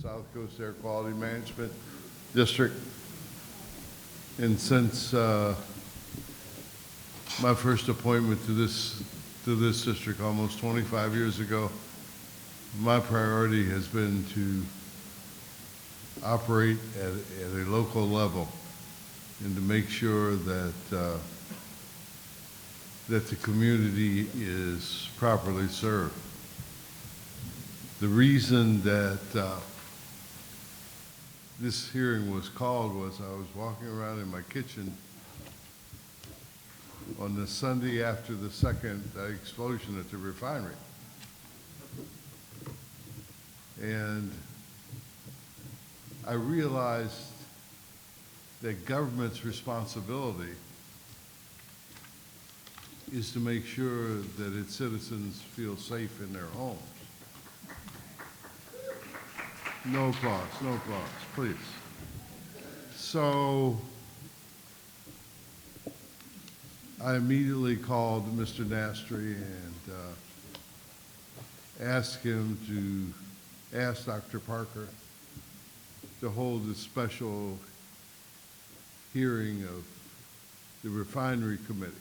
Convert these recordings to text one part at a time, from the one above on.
South Coast Air Quality Management District. And since my first appointment to this district almost 25 years ago, my priority has been to operate at a local level and to make sure that that the community is properly served. The reason that this hearing was called was I was walking around in my kitchen on the Sunday after the second explosion at the refinery. And I realized that government's responsibility is to make sure that its citizens feel safe in their homes. No applause, no applause, please. So I immediately called Mr. Nastry and asked him to ask Dr. Parker to hold a special hearing of the Refinery Committee.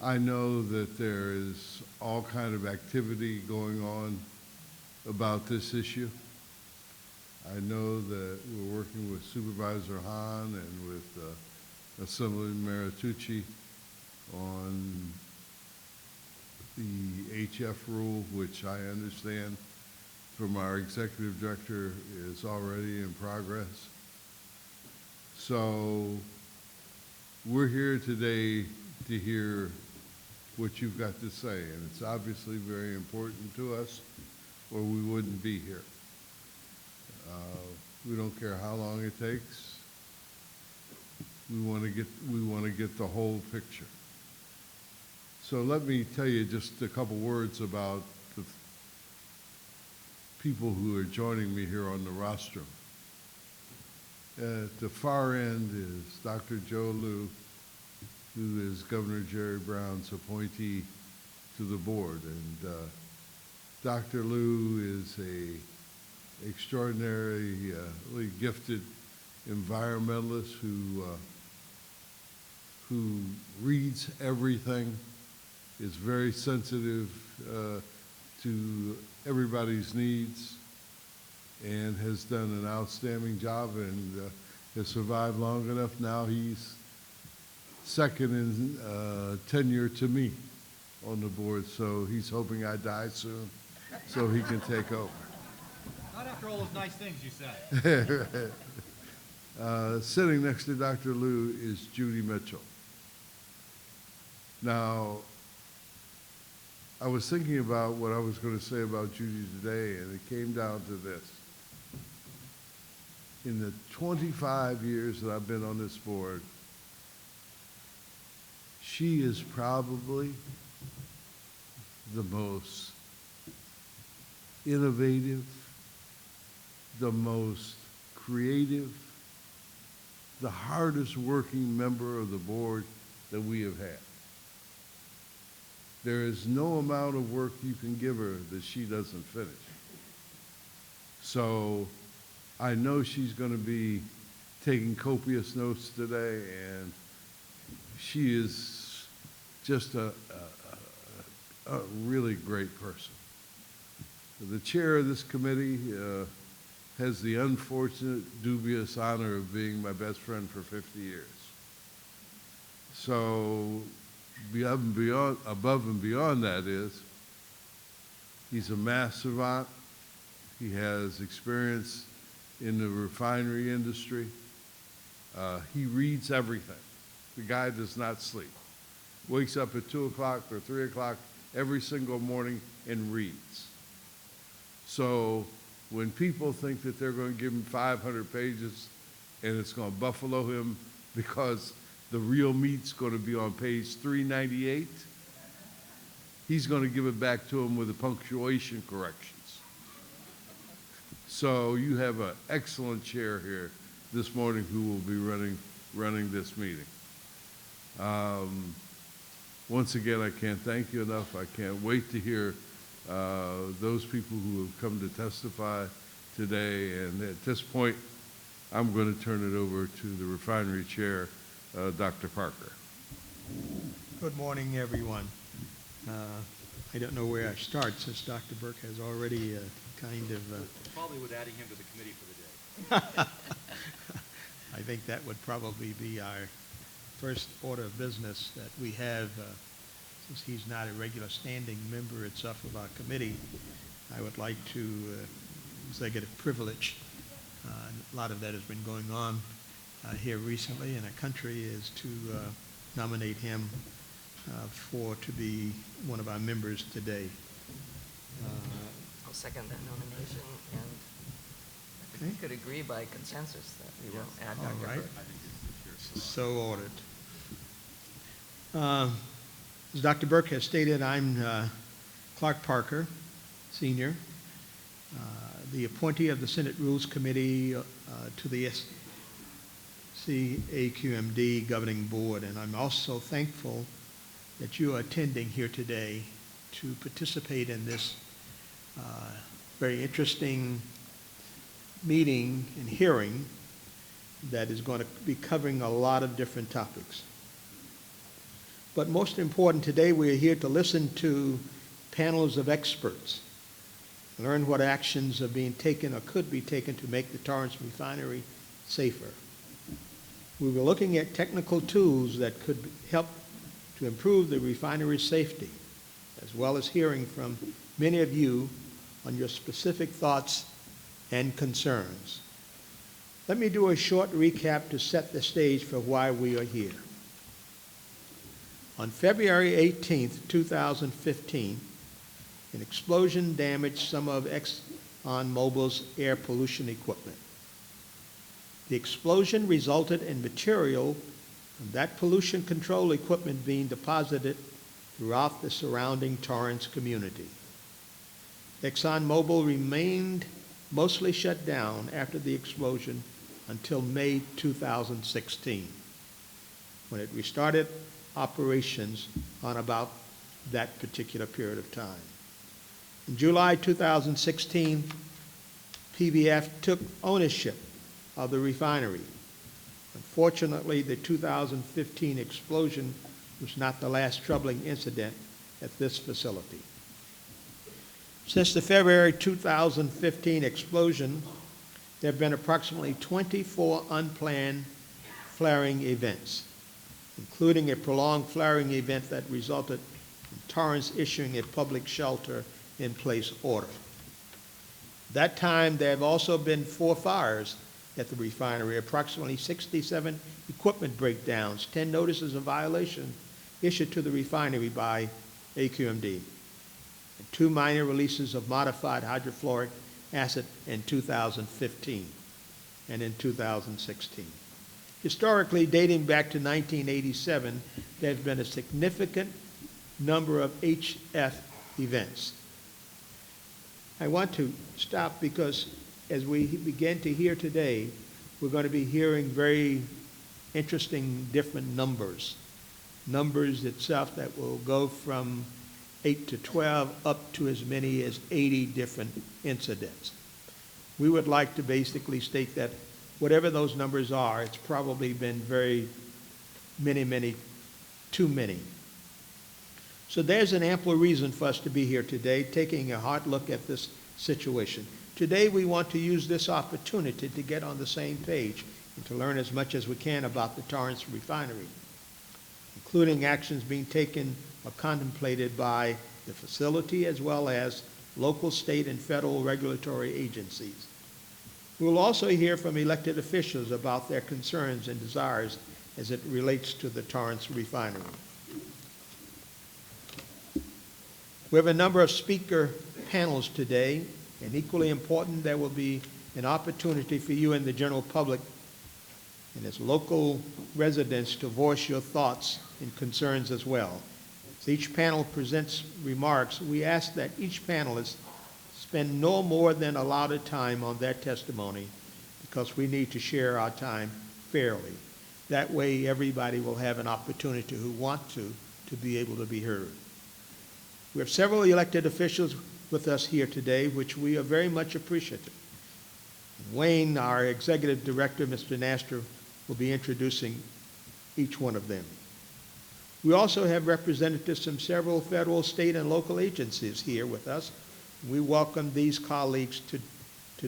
I know that there is all kind of activity going on about this issue. I know that we're working with Supervisor Hahn and with Assemblyman Maritucci on the HF rule, which I understand from our executive director is already in progress. So we're here today to hear what you've got to say, and it's obviously very important to us, or we wouldn't be here. We don't care how long it takes. We want to get the whole picture. So let me tell you just a couple words about the people who are joining me here on the rostrum. At the far end is Dr. Joe Liu, who is Governor Jerry Brown's appointee to the board. And Dr. Liu is a extraordinarily gifted environmentalist who reads everything, is very sensitive to everybody's needs, and has done an outstanding job and has survived long enough. Now he's second in tenure to me on the board, so he's hoping I die soon so he can take over. Not after all those nice things you said. Sitting next to Dr. Liu is Judy Mitchell. Now, I was thinking about what I was going to say about Judy today, and it came down to this. In the 25 years that I've been on this board, she is probably the most innovative, the most creative, the hardest working member of the board that we have had. There is no amount of work you can give her that she doesn't finish. So I know she's going to be taking copious notes today, and she is just a really great person. The chair of this committee has the unfortunate, dubious honor of being my best friend for 50 years. So above and beyond that is, he's a math savant. He has experience in the refinery industry. He reads everything. The guy does not sleep. Wakes up at 2 o'clock or 3 o'clock every single morning and reads. So when people think that they're going to give him 500 pages and it's going to buffalo him because the real meat's going to be on page 398, he's going to give it back to him with the punctuation corrections. So you have an excellent chair here this morning who will be running this meeting. Once again, I can't thank you enough. I can't wait to hear those people who have come to testify today. And at this point, I'm going to turn it over to the refinery chair, Dr. Parker. Good morning, everyone. I don't know where I start since Dr. Burke has already kind of... Probably with adding him to the committee for the day. I think that would probably be our first order of business that we have, since he's not a regular standing member itself of our committee. I would like to, executive privilege, a lot of that has been going on here recently in our country, is to nominate him to be one of our members today. I'll second that nomination, and I think we could agree by consensus that we will add All Dr. right. Burke. So ordered. As Dr. Burke has stated, I'm Clark Parker, Senior, the appointee of the Senate Rules Committee to the SCAQMD Governing Board, and I'm also thankful that you are attending here today to participate in this very interesting meeting and hearing that is going to be covering a lot of different topics. But most important, today we are here to listen to panels of experts, learn what actions are being taken or could be taken to make the Torrance Refinery safer. We were looking at technical tools that could help to improve the refinery's safety, as well as hearing from many of you on your specific thoughts and concerns. Let me do a short recap to set the stage for why we are here. On February 18th, 2015, an explosion damaged some of ExxonMobil's air pollution equipment. The explosion resulted in material from that pollution control equipment being deposited throughout the surrounding Torrance community. ExxonMobil remained mostly shut down after the explosion until May 2016, when it restarted operations on about that particular period of time. In July 2016, PBF took ownership of the refinery. Unfortunately, the 2015 explosion was not the last troubling incident at this facility. Since the February 2015 explosion, there have been approximately 24 unplanned flaring events, including a prolonged flaring event that resulted in Torrance issuing a public shelter-in-place order. At that time, there have also been 4 fires at the refinery, approximately 67 equipment breakdowns, 10 notices of violation issued to the refinery by AQMD, and 2 minor releases of modified hydrofluoric acid in 2015 and in 2016. Historically, dating back to 1987, there has been a significant number of HF events. I want to stop because as we begin to hear today, we're going to be hearing very interesting different numbers. Numbers itself that will go from 8 to 12 up to as many as 80 different incidents. We would like to basically state that whatever those numbers are, it's probably been very many, too many. So there's an ample reason for us to be here today, taking a hard look at this situation. Today we want to use this opportunity to get on the same page and to learn as much as we can about the Torrance Refinery, including actions being taken or contemplated by the facility as well as local, state, and federal regulatory agencies. We will also hear from elected officials about their concerns and desires as it relates to the Torrance Refinery. We have a number of speaker panels today, and equally important, there will be an opportunity for you and the general public and as local residents to voice your thoughts and concerns as well. As each panel presents remarks, we ask that each panelist spend no more than allotted time on their testimony because we need to share our time fairly. That way everybody will have an opportunity who want to be able to be heard. We have several elected officials with us here today, which we are very much appreciative. Wayne, our executive director, Mr. Naster, will be introducing each one of them. We also have representatives from several federal, state, and local agencies here with us. We welcome these colleagues to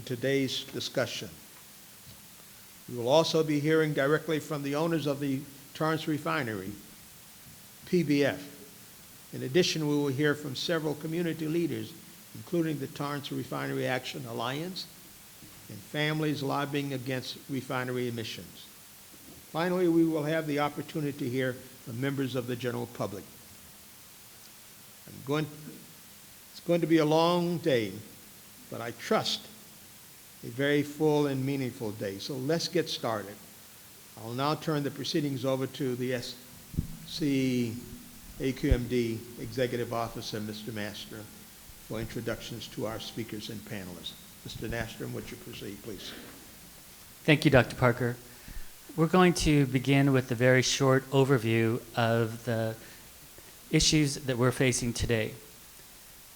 today's discussion. We will also be hearing directly from the owners of the Torrance Refinery, PBF. In addition, we will hear from several community leaders, including the Torrance Refinery Action Alliance and families lobbying against refinery emissions. Finally, we will have the opportunity to hear from members of the general public. It's going to be a long day, but I trust a very full and meaningful day. So let's get started. I'll now turn the proceedings over to the SCAQMD Executive Officer, Mr. Naster, for introductions to our speakers and panelists. Mr. Naster, would you proceed, please? Thank you, Dr. Parker. We're going to begin with a very short overview of the issues that we're facing today.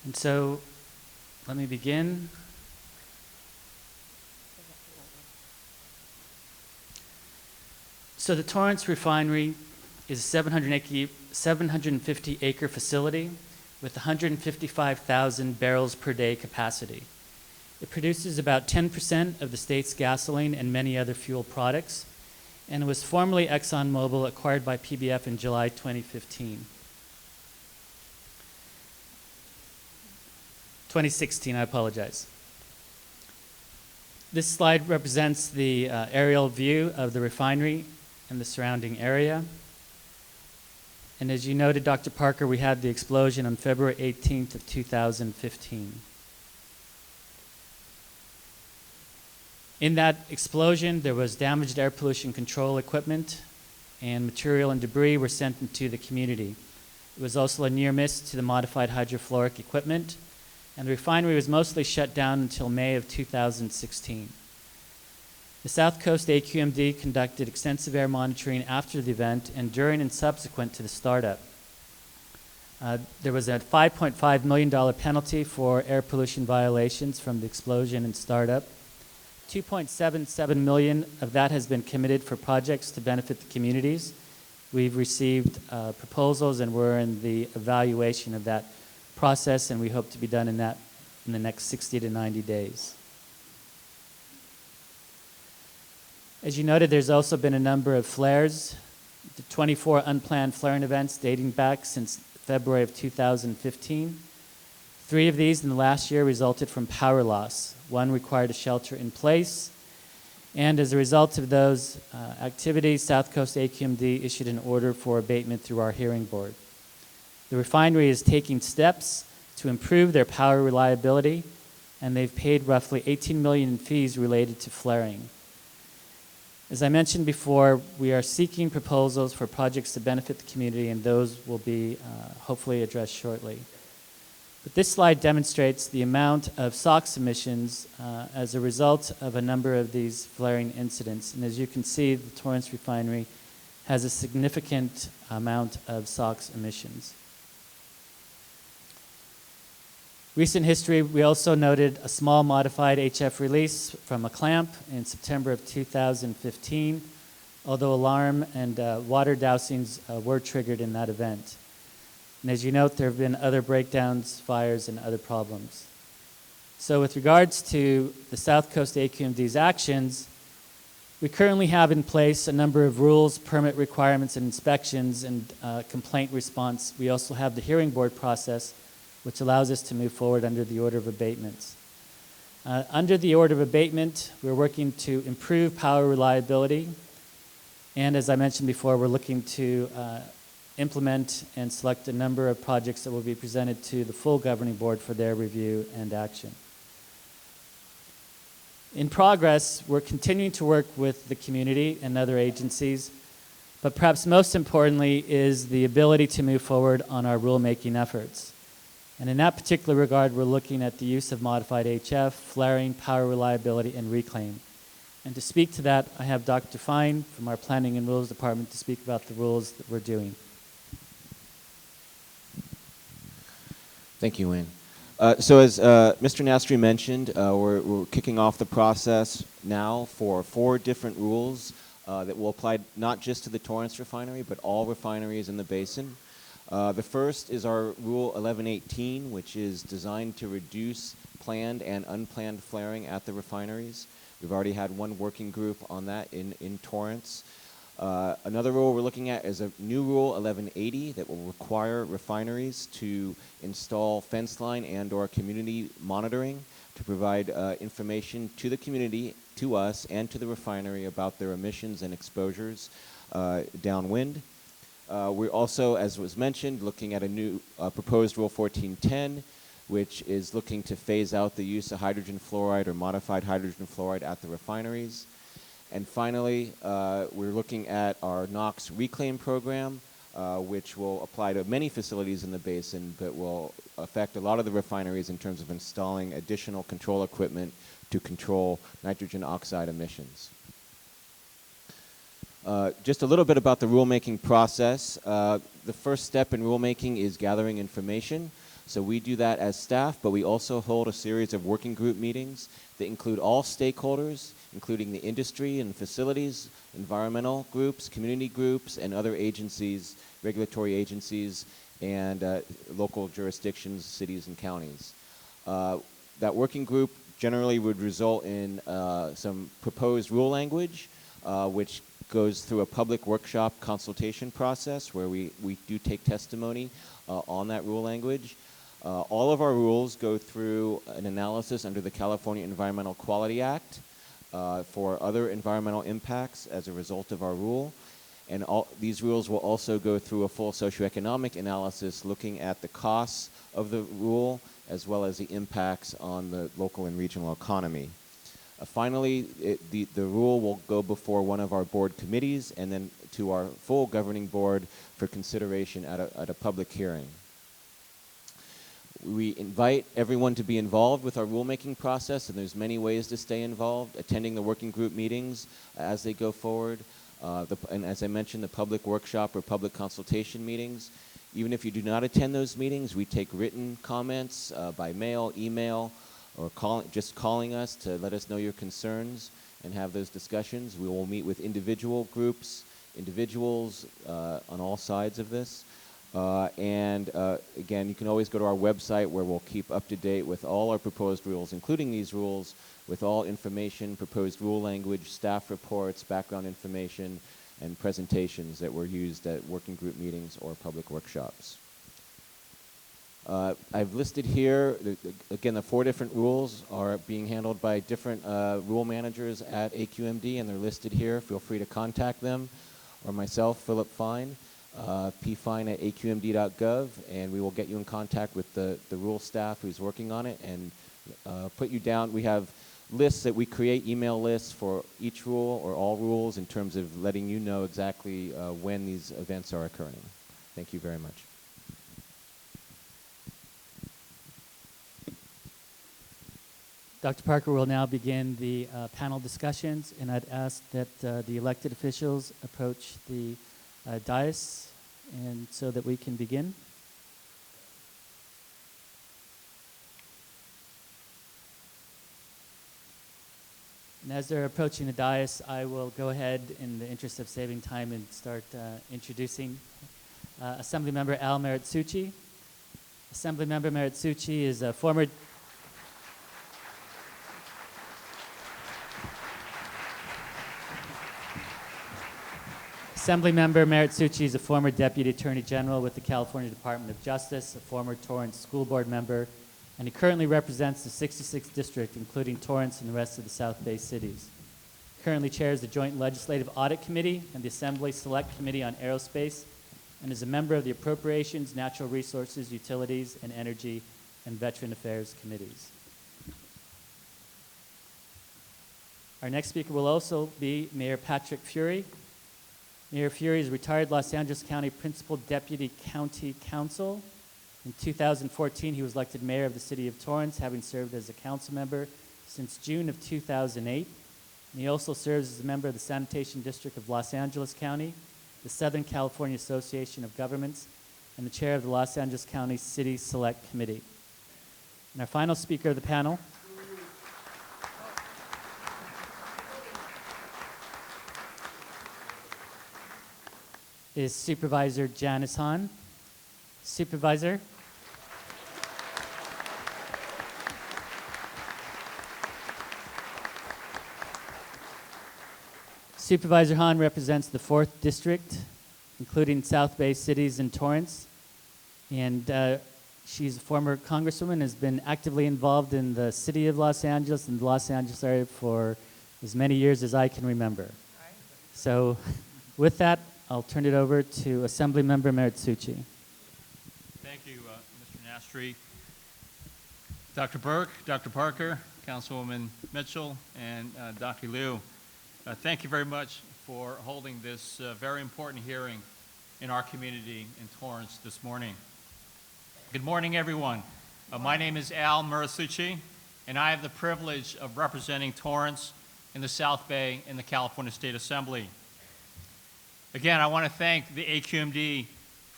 And so, let me begin. So the Torrance Refinery is a 750-acre facility with 155,000 barrels per day capacity. It produces about 10% of the state's gasoline and many other fuel products, and it was formerly ExxonMobil, acquired by PBF in July 2015. 2016, I apologize. This slide represents the aerial view of the refinery and the surrounding area. And as you noted, Dr. Parker, we had the explosion on February 18th of 2015. In that explosion, there was damaged air pollution control equipment, and material and debris were sent into the community. It was also a near miss to the modified hydrofluoric equipment, and the refinery was mostly shut down until May of 2016. The South Coast AQMD conducted extensive air monitoring after the event and during and subsequent to the startup. There was a $5.5 million penalty for air pollution violations from the explosion and startup. $2.77 million of that has been committed for projects to benefit the communities. We've received proposals, and we're in the evaluation of that process, and we hope to be done in the next 60 to 90 days. As you noted, there's also been a number of flares, 24 unplanned flaring events dating back since February of 2015. 3 of these in the last year resulted from power loss. 1 required a shelter in place. And as a result of those activities, South Coast AQMD issued an order for abatement through our hearing board. The refinery is taking steps to improve their power reliability, and they've paid roughly $18 million in fees related to flaring. As I mentioned before, we are seeking proposals for projects to benefit the community, and those will be hopefully addressed shortly. But this slide demonstrates the amount of SOx emissions as a result of a number of these flaring incidents. And as you can see, the Torrance Refinery has a significant amount of SOx emissions. Recent history, we also noted a small modified HF release from a clamp in September of 2015, although alarm and water dousings were triggered in that event. And as you note, there have been other breakdowns, fires, and other problems. So with regards to the South Coast AQMD's actions, we currently have in place a number of rules, permit requirements, and inspections, and complaint response. We also have the hearing board process, which allows us to move forward under the order of abatements. Under the order of abatement, we're working to improve power reliability, and as I mentioned before, we're looking to implement and select a number of projects that will be presented to the full governing board for their review and action. In progress, we're continuing to work with the community and other agencies, but perhaps most importantly is the ability to move forward on our rulemaking efforts. And in that particular regard, we're looking at the use of modified HF, flaring, power reliability, and reclaim. And to speak to that, I have Dr. Fine from our Planning and Rules Department to speak about the rules that we're doing. Thank you, Wayne. So as Mr. Nastri mentioned, we're kicking off the process now for 4 different rules that will apply not just to the Torrance refinery, but all refineries in the basin. The first is our Rule 1118, which is designed to reduce planned and unplanned flaring at the refineries. We've already had one working group on that in Torrance. Another rule we're looking at is a new Rule 1180 that will require refineries to install fence line and/or community monitoring to provide information to the community, to us, and to the refinery about their emissions and exposures downwind. We're also, as was mentioned, looking at a new proposed Rule 1410, which is looking to phase out the use of hydrogen fluoride or modified hydrogen fluoride at the refineries. And finally, we're looking at our NOx reclaim program, which will apply to many facilities in the basin, but will affect a lot of the refineries in terms of installing additional control equipment to control nitrogen oxide emissions. Just a little bit about the rulemaking process. The first step in rulemaking is gathering information. So we do that as staff, but we also hold a series of working group meetings that include all stakeholders, including the industry and facilities, environmental groups, community groups, and other agencies, regulatory agencies, and local jurisdictions, cities, and counties. That working group generally would result in some proposed rule language, which goes through a public workshop consultation process where we do take testimony on that rule language. All of our rules go through an analysis under the California Environmental Quality Act for other environmental impacts as a result of our rule. And these rules will also go through a full socioeconomic analysis looking at the costs of the rule as well as the impacts on the local and regional economy. Finally, the rule will go before one of our board committees and then to our full governing board for consideration at a public hearing. We invite everyone to be involved with our rulemaking process, and there's many ways to stay involved, attending the working group meetings as they go forward, and as I mentioned, the public workshop or public consultation meetings. Even if you do not attend those meetings, we take written comments by mail, email, or just calling us to let us know your concerns and have those discussions. We will meet with individual groups, individuals on all sides of this. Again, you can always go to our website where we'll keep up to date with all our proposed rules, including these rules, with all information, proposed rule language, staff reports, background information, and presentations that were used at working group meetings or public workshops. I've listed here, again, the 4 different rules are being handled by different rule managers at AQMD, and they're listed here. Feel free to contact them or myself, Philip Fine. pfine@aqmd.gov, and we will get you in contact with the rule staff who's working on it and put you down. We have lists that we create, email lists for each rule or all rules in terms of letting you know exactly when these events are occurring. Thank you very much. Dr. Parker will now begin the panel discussions, and I'd ask that the elected officials approach the dais, and so that we can begin. And as they're approaching the dais, I will go ahead, in the interest of saving time, and start introducing Assemblymember Al Meritsuchi. Assemblymember Meritsuchi is a former Assemblymember Meritsuchi is a former Deputy Attorney General with the California Department of Justice, a former Torrance School Board member, and he currently represents the 66th District, including Torrance and the rest of the South Bay cities. He currently chairs the Joint Legislative Audit Committee and the Assembly Select Committee on Aerospace, and is a member of the Appropriations, Natural Resources, Utilities, and Energy, and Veteran Affairs Committees. Our next speaker will also be Mayor Patrick Fury. Mayor Fury is a retired Los Angeles County Principal Deputy County Counsel. In 2014, he was elected mayor of the city of Torrance, having served as a council member since June of 2008. And he also serves as a member of the Sanitation District of Los Angeles County, the Southern California Association of Governments, and the chair of the Los Angeles County City Select Committee. And our final speaker of the panel is Supervisor Janice Hahn. Supervisor. Supervisor Hahn represents the 4th District, including South Bay cities and Torrance. And she's a former congresswoman, has been actively involved in the city of Los Angeles and the Los Angeles area for as many years as I can remember. So with that, I'll turn it over to Assemblymember Meritsuchi. Thank you, Mr. Nastri. Dr. Burke, Dr. Parker, Councilwoman Mitchell, and Dr. Liu, thank you very much for holding this very important hearing in our community in Torrance this morning. Good morning, everyone. My name is Al Meritsuchi, and I have the privilege of representing Torrance in the South Bay in the California State Assembly. Again, I want to thank the AQMD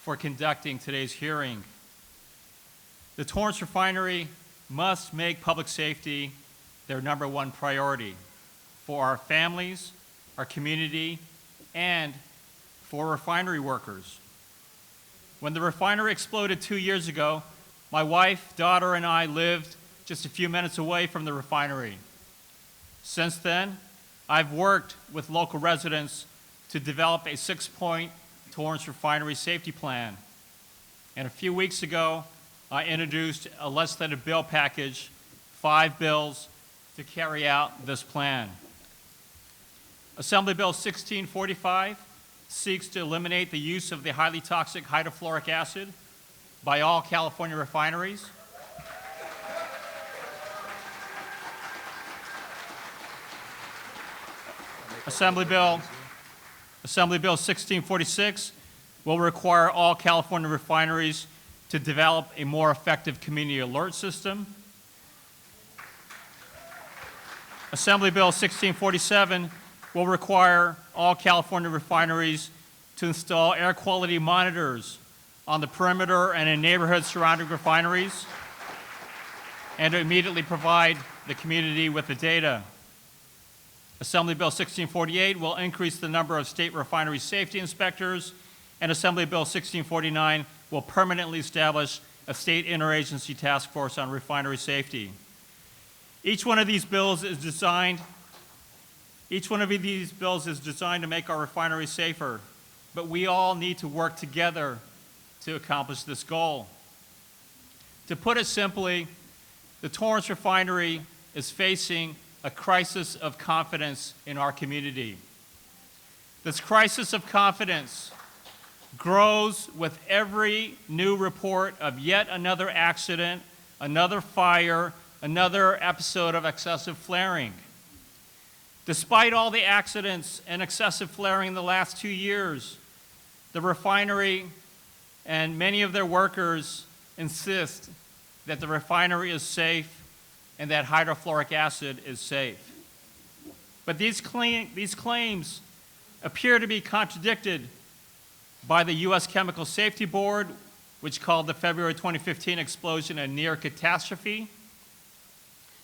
for conducting today's hearing. The Torrance Refinery must make public safety their #1 priority for our families, our community, and for refinery workers. When the refinery exploded 2 years ago, my wife, daughter, and I lived just a few minutes away from the refinery. Since then, I've worked with local residents to develop a 6-point Torrance Refinery safety plan. And a few weeks ago, I introduced a less than a bill package, 5 bills, to carry out this plan. Assembly Bill 1645 seeks to eliminate the use of the highly toxic hydrofluoric acid by all California refineries. Assembly Bill 1646 will require all California refineries to develop a more effective community alert system. Assembly Bill 1647 will require all California refineries to install air quality monitors on the perimeter and in neighborhoods surrounding refineries, and to immediately provide the community with the data. Assembly Bill 1648 will increase the number of state refinery safety inspectors, and Assembly Bill 1649 will permanently establish a state interagency task force on refinery safety. Each one of these bills is designed to make our refineries safer, but we all need to work together to accomplish this goal. To put it simply, the Torrance Refinery is facing a crisis of confidence in our community. This crisis of confidence grows with every new report of yet another accident, another fire, another episode of excessive flaring. Despite all the accidents and excessive flaring in the last 2 years, the refinery and many of their workers insist that the refinery is safe and that hydrofluoric acid is safe. But these claims appear to be contradicted by the U.S. Chemical Safety Board, which called the February 2015 explosion a near catastrophe.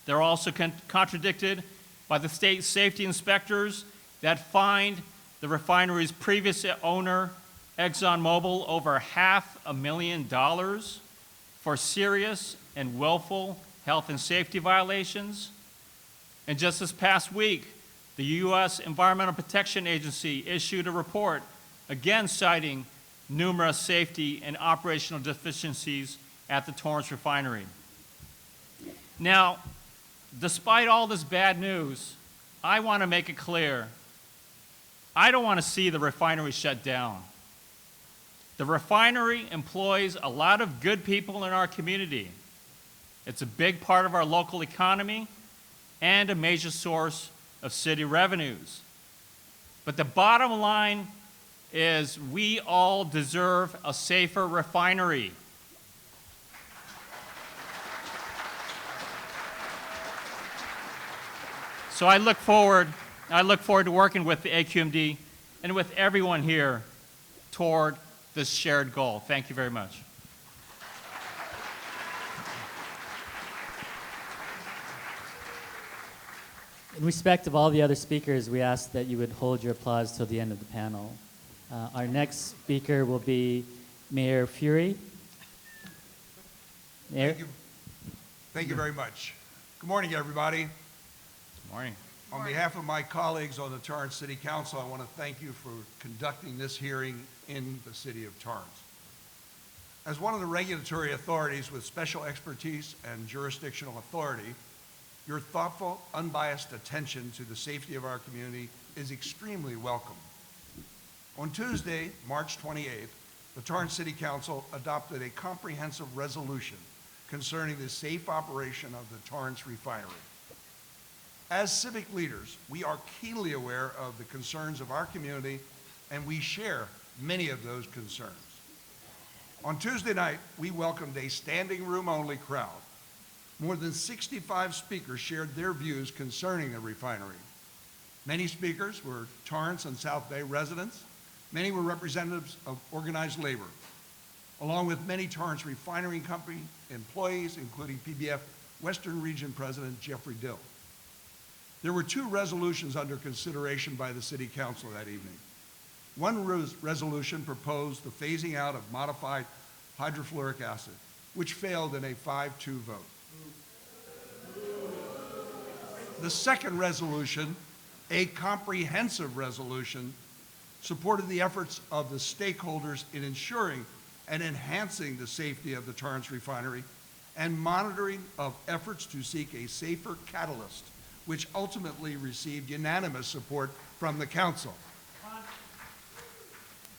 They're also contradicted by the state safety inspectors that fined the refinery's previous owner, ExxonMobil, over $500,000 for serious and willful health and safety violations. And just this past week, the U.S. Environmental Protection Agency issued a report, again citing numerous safety and operational deficiencies at the Torrance Refinery. Now, despite all this bad news, I want to make it clear, I don't want to see the refinery shut down. The refinery employs a lot of good people in our community. It's a big part of our local economy and a major source of city revenues. But the bottom line is we all deserve a safer refinery. So I look forward to working with the AQMD and with everyone here toward this shared goal. Thank you very much. In respect of all the other speakers, we ask that you would hold your applause till the end of the panel. Our next speaker will be Mayor Fury. Mayor? Thank you very much. Good morning, everybody. Good morning. On behalf of my colleagues on the Torrance City Council, I want to thank you for conducting this hearing in the city of Torrance. As one of the regulatory authorities with special expertise and jurisdictional authority, your thoughtful, unbiased attention to the safety of our community is extremely welcome. On Tuesday, March 28th, the Torrance City Council adopted a comprehensive resolution concerning the safe operation of the Torrance Refinery. As civic leaders, we are keenly aware of the concerns of our community, and we share many of those concerns. On Tuesday night, we welcomed a standing room only crowd. More than 65 speakers shared their views concerning the refinery. Many speakers were Torrance and South Bay residents. Many were representatives of organized labor, along with many Torrance Refinery Company employees, including PBF Western Region President Jeffrey Dill. There were two resolutions under consideration by the City Council that evening. One resolution proposed the phasing out of modified hydrofluoric acid, which failed in a 5-2 vote. The second resolution, a comprehensive resolution, supported the efforts of the stakeholders in ensuring and enhancing the safety of the Torrance Refinery and monitoring of efforts to seek a safer catalyst, which ultimately received unanimous support from the Council.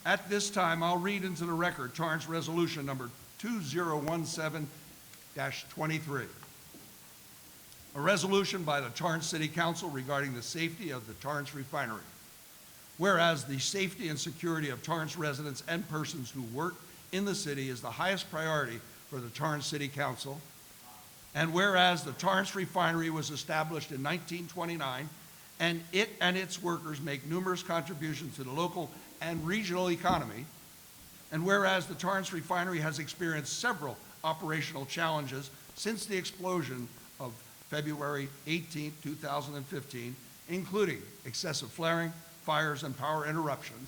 At this time, I'll read into the record Torrance Resolution number 2017-23. A resolution by the Torrance City Council regarding the safety of the Torrance Refinery. Whereas the safety and security of Torrance residents and persons who work in the city is the highest priority for the Torrance City Council, and whereas the Torrance Refinery was established in 1929, and it and its workers make numerous contributions to the local and regional economy, and whereas the Torrance Refinery has experienced several operational challenges since the explosion of February 18, 2015, including excessive flaring, fires, and power interruptions,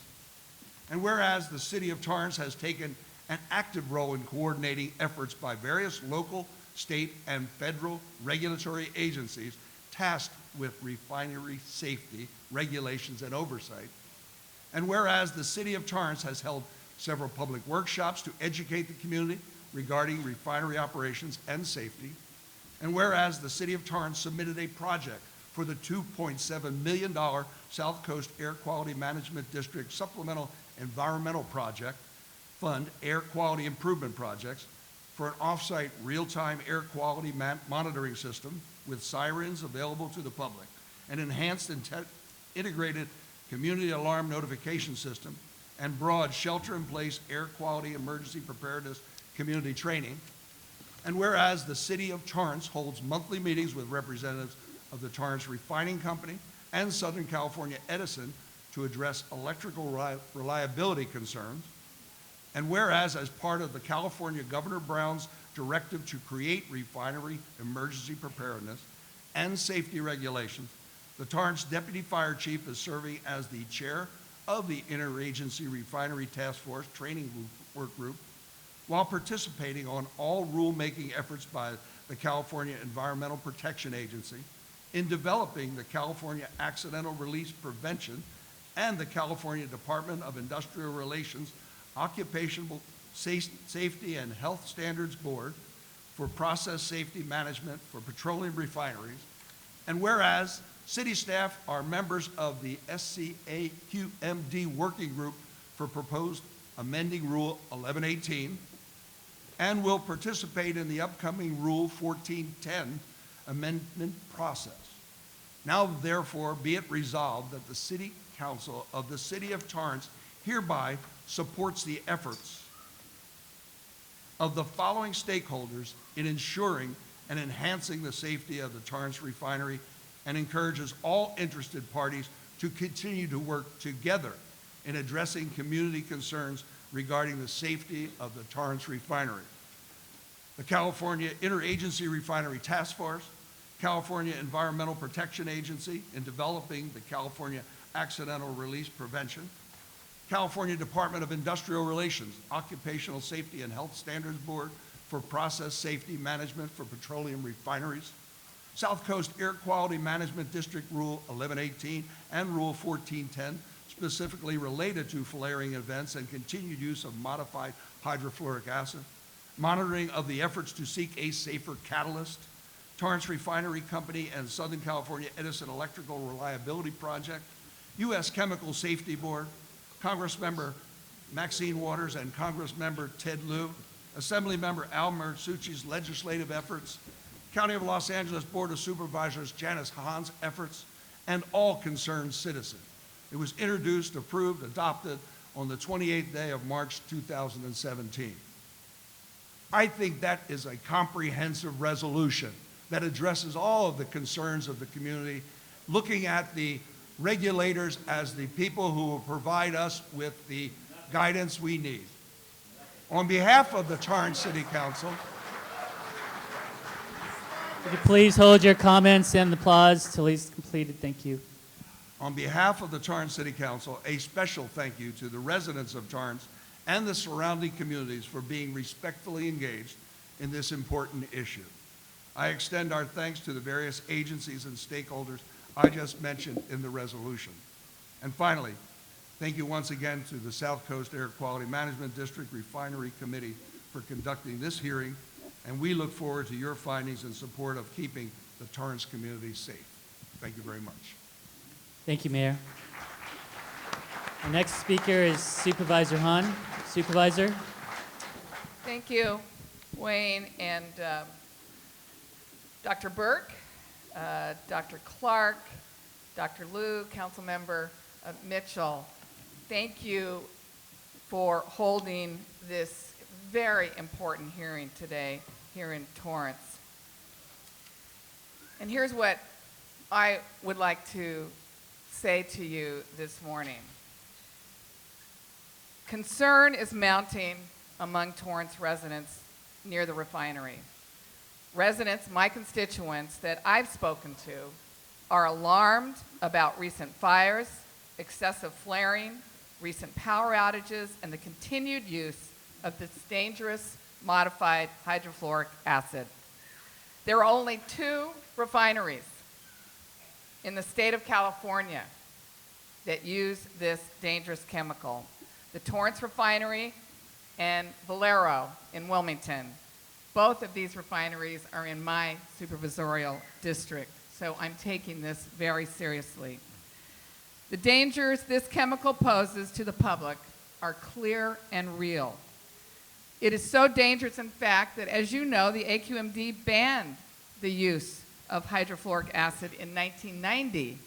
and whereas the City of Torrance has taken an active role in coordinating efforts by various local, state, and federal regulatory agencies tasked with refinery safety, regulations, and oversight, and whereas the City of Torrance has held several public workshops to educate the community regarding refinery operations and safety, and whereas the City of Torrance submitted a project for the $2.7 million South Coast Air Quality Management District Supplemental Environmental Project Fund Air Quality Improvement Projects for an off-site real-time air quality monitoring system with sirens available to the public, an enhanced integrated community alarm notification system, and broad shelter-in-place air quality emergency preparedness community training. And whereas the City of Torrance holds monthly meetings with representatives of the Torrance Refining Company and Southern California Edison to address electrical reliability concerns, and whereas as part of the California Governor Brown's directive to create refinery emergency preparedness and safety regulations, the Torrance Deputy Fire Chief is serving as the chair of the Interagency Refinery Task Force Training Work Group, while participating on all rulemaking efforts by the California Environmental Protection Agency in developing the California Accidental Release Prevention and the California Department of Industrial Relations Occupational Safety and Health Standards Board for Process Safety Management for Petroleum Refineries, and whereas city staff are members of the SCAQMD Working Group for proposed amending Rule 1118, and will participate in the upcoming Rule 1410 amendment process. Now, therefore, be it resolved that the City Council of the City of Torrance hereby supports the efforts of the following stakeholders in ensuring and enhancing the safety of the Torrance Refinery, and encourages all interested parties to continue to work together in addressing community concerns regarding the safety of the Torrance Refinery. The California Interagency Refinery Task Force, California Environmental Protection Agency in developing the California Accidental Release Prevention, California Department of Industrial Relations, Occupational Safety and Health Standards Board for Process Safety Management for Petroleum Refineries, South Coast Air Quality Management District Rule 1118 and Rule 1410, specifically related to flaring events and continued use of modified hydrofluoric acid, monitoring of the efforts to seek a safer catalyst, Torrance Refinery Company and Southern California Edison Electrical Reliability Project, U.S. Chemical Safety Board, Congressmember Maxine Waters and Congressmember Ted Lieu, Assemblymember Al Marsucci's legislative efforts, County of Los Angeles Board of Supervisors Janice Hahn's efforts, and all concerned citizens. It was introduced, approved, adopted on the 28th day of March 2017. I think that is a comprehensive resolution that addresses all of the concerns of the community, looking at the regulators as the people who will provide us with the guidance we need. On behalf of the Torrance City Council, Would you please hold your comments and applause till he's completed? Thank you. on behalf of the Torrance City Council, a special thank you to the residents of Torrance and the surrounding communities for being respectfully engaged in this important issue. I extend our thanks to the various agencies and stakeholders I just mentioned in the resolution. And finally, thank you once again to the South Coast Air Quality Management District Refinery Committee for conducting this hearing, and we look forward to your findings in support of keeping the Torrance community safe. Thank you very much. Thank you, Mayor. Our next speaker is Supervisor Hahn. Supervisor. Thank you, Wayne and Dr. Burke, Dr. Clark, Dr. Lieu, Councilmember Mitchell. Thank you for holding this very important hearing today here in Torrance. And here's what I would like to say to you this morning. Concern is mounting among Torrance residents near the refinery. Residents, my constituents that I've spoken to, are alarmed about recent fires, excessive flaring, recent power outages, and the continued use of this dangerous modified hydrofluoric acid. There are only 2 refineries in the state of California that use this dangerous chemical: the Torrance Refinery and Valero in Wilmington. Both of these refineries are in my supervisorial district, so I'm taking this very seriously. The dangers this chemical poses to the public are clear and real. It is so dangerous, in fact, that, as you know, the SCAQMD banned the use of hydrofluoric acid in 1990,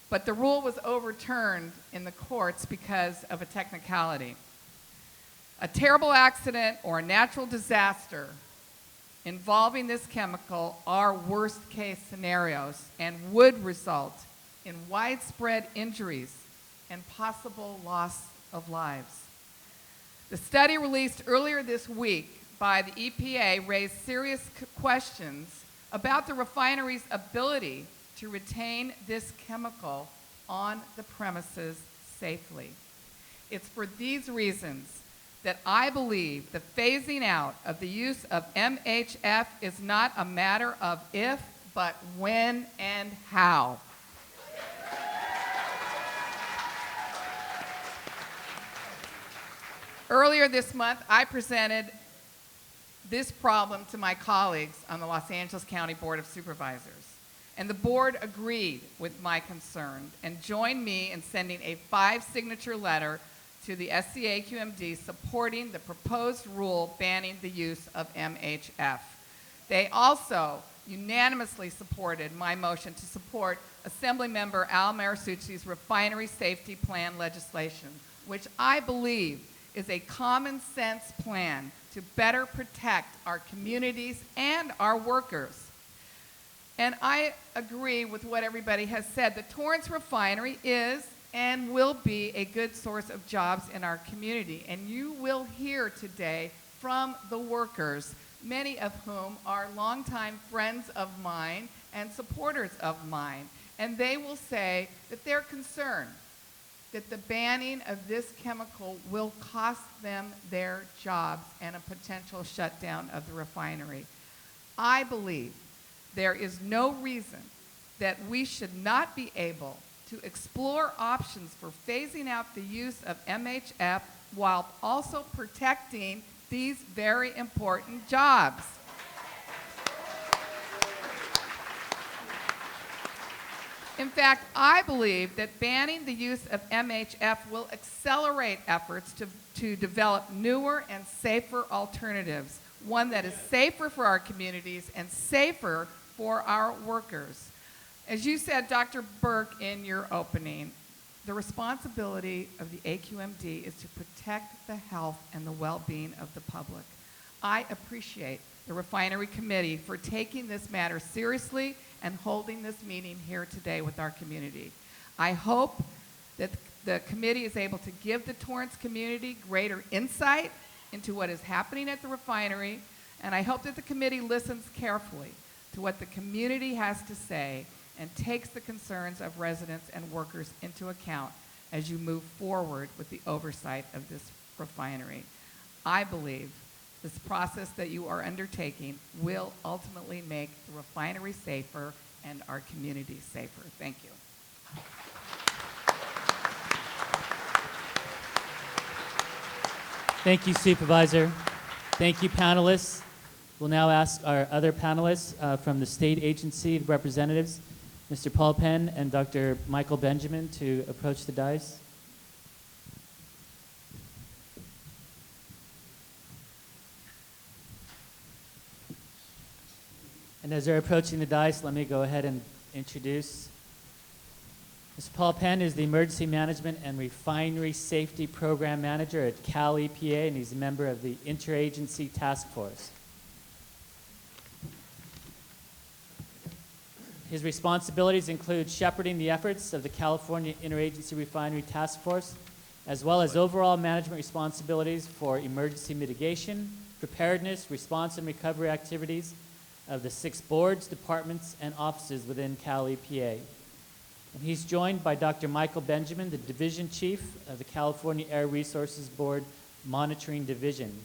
but the rule was overturned in the courts because of a technicality. A terrible accident or a natural disaster involving this chemical are worst-case scenarios and would result in widespread injuries and possible loss of lives. The study released earlier this week by the EPA raised serious questions about the refinery's ability to retain this chemical on the premises safely. It's for these reasons that I believe the phasing out of the use of MHF is not a matter of if, but when and how. Earlier this month, I presented this problem to my colleagues on the Los Angeles County Board of Supervisors, and the board agreed with my concern and joined me in sending a 5-signature letter to the SCAQMD supporting the proposed rule banning the use of MHF. They also unanimously supported my motion to support Assemblymember Al Marsucci's refinery safety plan legislation, which I believe is a common sense plan to better protect our communities and our workers. And I agree with what everybody has said. The Torrance Refinery is and will be a good source of jobs in our community. And you will hear today from the workers, many of whom are longtime friends of mine and supporters of mine, and they will say that they're concerned that the banning of this chemical will cost them their jobs and a potential shutdown of the refinery. I believe there is no reason that we should not be able to explore options for phasing out the use of MHF while also protecting these very important jobs. In fact, I believe that banning the use of MHF will accelerate efforts to develop newer and safer alternatives, one that is safer for our communities and safer for our workers. As you said, Dr. Burke, in your opening, the responsibility of the AQMD is to protect the health and the well-being of the public. I appreciate the Refinery Committee for taking this matter seriously and holding this meeting here today with our community. I hope that the committee is able to give the Torrance community greater insight into what is happening at the refinery, and I hope that the committee listens carefully to what the community has to say and takes the concerns of residents and workers into account as you move forward with the oversight of this refinery. I believe this process that you are undertaking will ultimately make the refinery safer and our communities safer. Thank you. Thank you, Supervisor. Thank you, panelists. We'll now ask our other panelists from the state agency representatives, Mr. Paul Penn and Dr. Michael Benjamin, to approach the dais. And as they're approaching the dais, let me go ahead and introduce. Mr. Paul Penn is the Emergency Management and Refinery Safety Program Manager at Cal EPA, and he's a member of the Interagency Task Force. His responsibilities include shepherding the efforts of the California Interagency Refinery Task Force, as well as overall management responsibilities for emergency mitigation, preparedness, response, and recovery activities of the 6 boards, departments, and offices within Cal EPA. And he's joined by Dr. Michael Benjamin, the Division Chief of the California Air Resources Board Monitoring Division.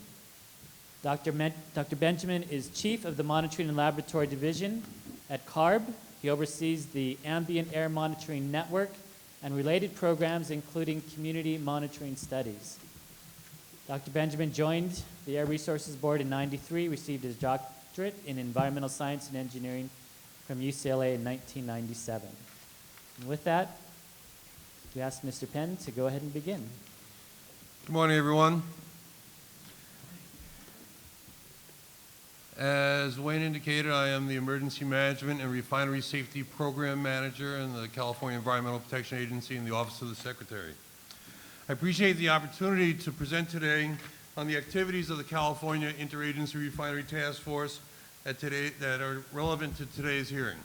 Dr. Benjamin is Chief of the Monitoring and Laboratory Division at CARB. He oversees the Ambient Air Monitoring Network and related programs, including community monitoring studies. Dr. Benjamin joined the Air Resources Board in '93, received his doctorate in Environmental Science and Engineering from UCLA in 1997. And with that, we ask Mr. Penn to go ahead and begin. Good morning, everyone. As Wayne indicated, I am the Emergency Management and Refinery Safety Program Manager in the California Environmental Protection Agency in the Office of the Secretary. I appreciate the opportunity to present today on the activities of the California Interagency Refinery Task Force that are relevant to today's hearing.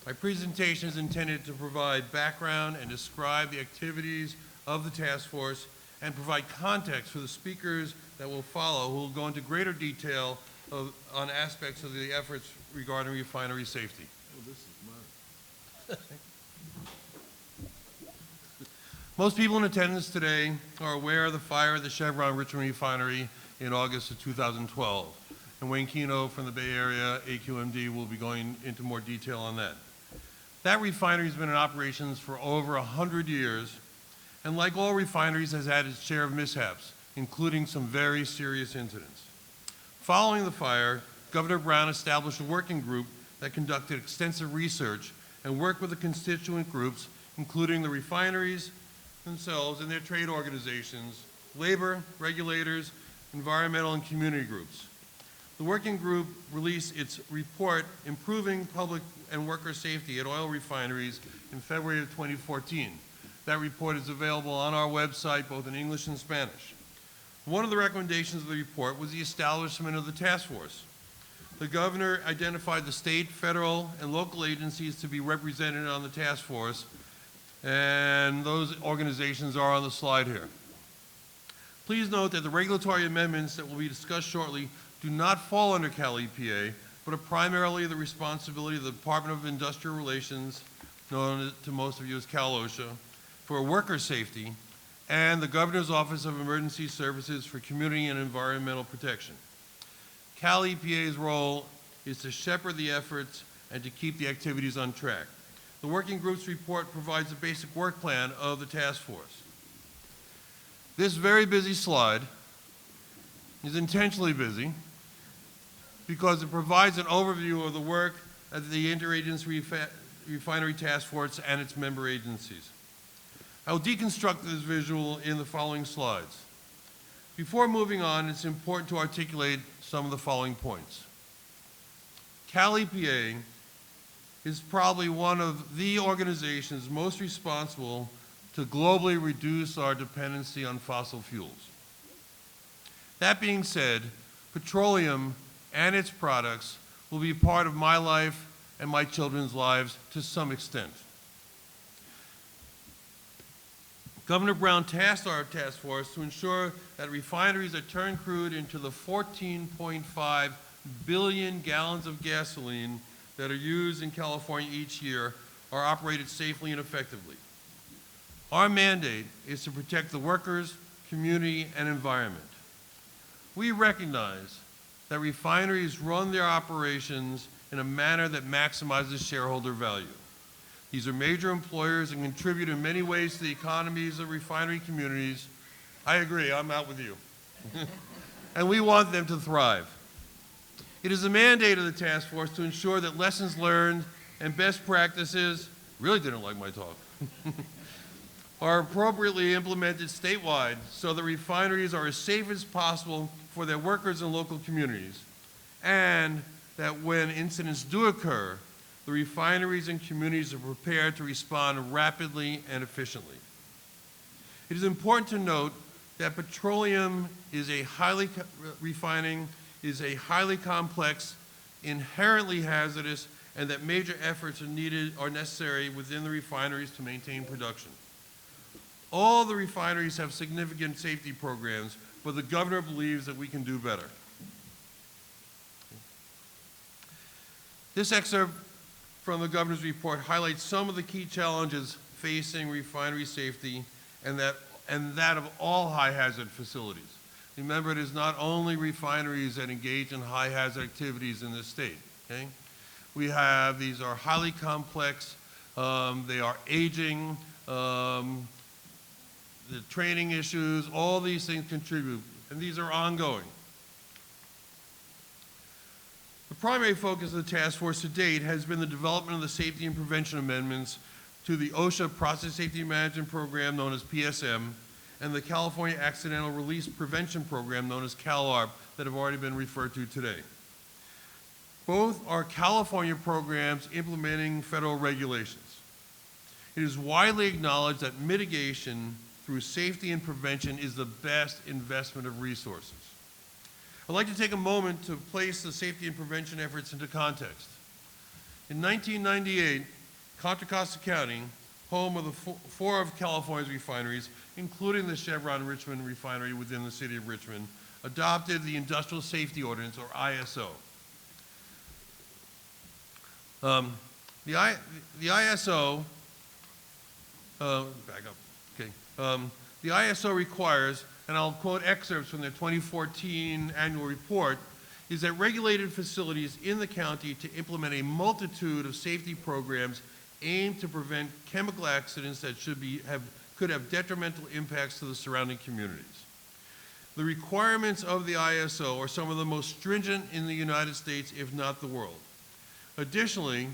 My presentation is intended to provide background and describe the activities of the task force and provide context for the speakers that will follow, who will go into greater detail on aspects of the efforts regarding refinery safety. Oh, this is mine. Most people in attendance today are aware of the fire at the Chevron Richmond Refinery in August of 2012. And Wayne Keno from the Bay Area, AQMD, will be going into more detail on that. That refinery has been in operations for over 100 years, and like all refineries, has had its share of mishaps, including some very serious incidents. Following the fire, Governor Brown established a working group that conducted extensive research and worked with the constituent groups, including the refineries themselves and their trade organizations, labor, regulators, environmental, and community groups. The working group released its report, Improving Public and Worker Safety at Oil Refineries, in February of 2014. That report is available on our website, both in English and Spanish. One of the recommendations of the report was the establishment of the task force. The governor identified the state, federal, and local agencies to be represented on the task force, and those organizations are on the slide here. Please note that the regulatory amendments that will be discussed shortly do not fall under Cal EPA, but are primarily the responsibility of the Department of Industrial Relations, known to most of you as Cal-OSHA, for worker safety, and the Governor's Office of Emergency Services for Community and Environmental Protection. Cal EPA's role is to shepherd the efforts and to keep the activities on track. The working group's report provides a basic work plan of the task force. This very busy slide is intentionally busy because it provides an overview of the work of the Interagency Refinery Task Force and its member agencies. I will deconstruct this visual in the following slides. Before moving on, it's important to articulate some of the following points. Cal EPA is probably one of the organizations most responsible to globally reduce our dependency on fossil fuels. That being said, petroleum and its products will be part of my life and my children's lives to some extent. Governor Brown tasked our task force to ensure that refineries that turn crude into the 14.5 billion gallons of gasoline that are used in California each year are operated safely and effectively. Our mandate is to protect the workers, community, and environment. We recognize that refineries run their operations in a manner that maximizes shareholder value. These are major employers and contribute in many ways to the economies of refinery communities. I agree, I'm out with you. And we want them to thrive. It is the mandate of the task force to ensure that lessons learned and best practices, really didn't like my talk, are appropriately implemented statewide so that refineries are as safe as possible for their workers and local communities, and that when incidents do occur, the refineries and communities are prepared to respond rapidly and efficiently. It is important to note that petroleum is a highly complex, inherently hazardous, and that major efforts are necessary within the refineries to maintain production. All the refineries have significant safety programs, but the governor believes that we can do better. This excerpt from the governor's report highlights some of the key challenges facing refinery safety and that of all high hazard facilities. Remember, it is not only refineries that engage in high hazard activities in this state, okay? These are highly complex, they are aging, the training issues, all these things contribute, and these are ongoing. The primary focus of the task force to date has been the development of the safety and prevention amendments to the OSHA Process Safety Management Program, known as PSM, and the California Accidental Release Prevention Program, known as CalARP, that have already been referred to today. Both are California programs implementing federal regulations. It is widely acknowledged that mitigation through safety and prevention is the best investment of resources. I'd like to take a moment to place the safety and prevention efforts into context. In 1998, Contra Costa County, home of four of California's refineries, including the Chevron Richmond refinery within the city of Richmond, adopted the Industrial Safety Ordinance, or ISO. The ISO, back up, okay. The ISO requires, and I'll quote excerpts from their 2014 annual report, is that regulated facilities in the county to implement a multitude of safety programs aimed to prevent chemical accidents that could have detrimental impacts to the surrounding communities. The requirements of the ISO are some of the most stringent in the United States, if not the world. Additionally,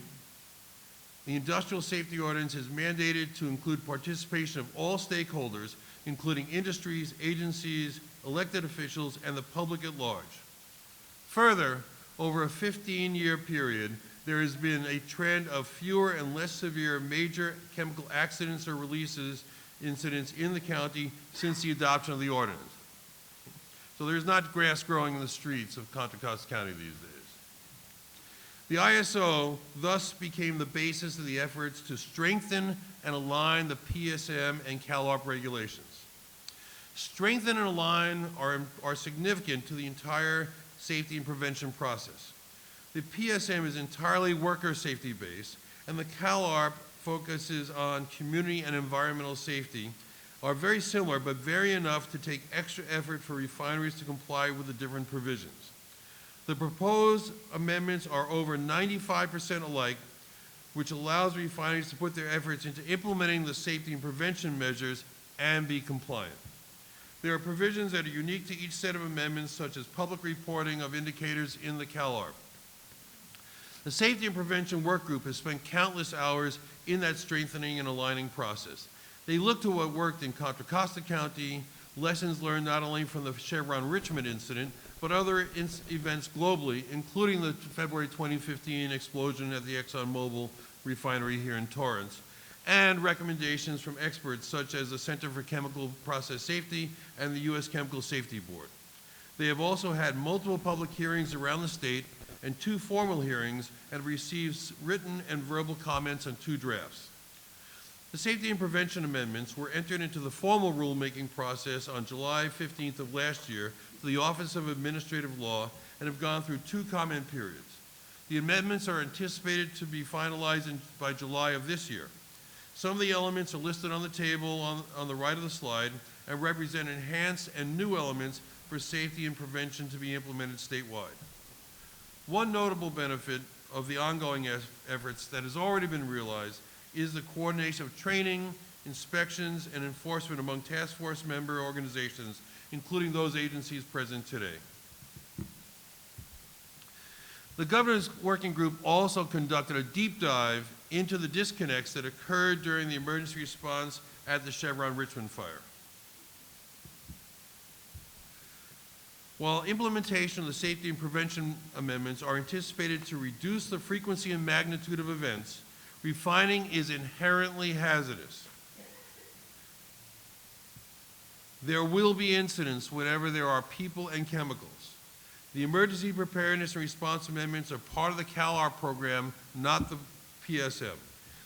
the Industrial Safety Ordinance is mandated to include participation of all stakeholders, including industries, agencies, elected officials, and the public at large. Further, over a 15-year period, there has been a trend of fewer and less severe major chemical accidents or releases incidents in the county since the adoption of the ordinance. So there's not grass growing in the streets of Contra Costa County these days. The ISO thus became the basis of the efforts to strengthen and align the PSM and CalARP regulations. Strengthen and align are significant to the entire safety and prevention process. The PSM is entirely worker safety based, and the CalARP focuses on community and environmental safety, are very similar but vary enough to take extra effort for refineries to comply with the different provisions. The proposed amendments are over 95% alike, which allows refineries to put their efforts into implementing the safety and prevention measures and be compliant. There are provisions that are unique to each set of amendments, such as public reporting of indicators in the CalARP. The Safety and Prevention Work Group has spent countless hours in that strengthening and aligning process. They looked to what worked in Contra Costa County, lessons learned not only from the Chevron Richmond incident, but other events globally, including the February 2015 explosion at the ExxonMobil refinery here in Torrance, and recommendations from experts such as the Center for Chemical Process Safety and the U.S. Chemical Safety Board. They have also had multiple public hearings around the state and 2 formal hearings and received written and verbal comments on 2 drafts. The safety and prevention amendments were entered into the formal rulemaking process on July 15th of last year to the Office of Administrative Law and have gone through 2 comment periods. The amendments are anticipated to be finalized by July of this year. Some of the elements are listed on the table on the right of the slide and represent enhanced and new elements for safety and prevention to be implemented statewide. One notable benefit of the ongoing efforts that has already been realized is the coordination of training, inspections, and enforcement among task force member organizations, including those agencies present today. The Governor's Working Group also conducted a deep dive into the disconnects that occurred during the emergency response at the Chevron Richmond fire. While implementation of the safety and prevention amendments are anticipated to reduce the frequency and magnitude of events, refining is inherently hazardous. There will be incidents whenever there are people and chemicals. The Emergency Preparedness and Response Amendments are part of the CalARP program, not the PSM.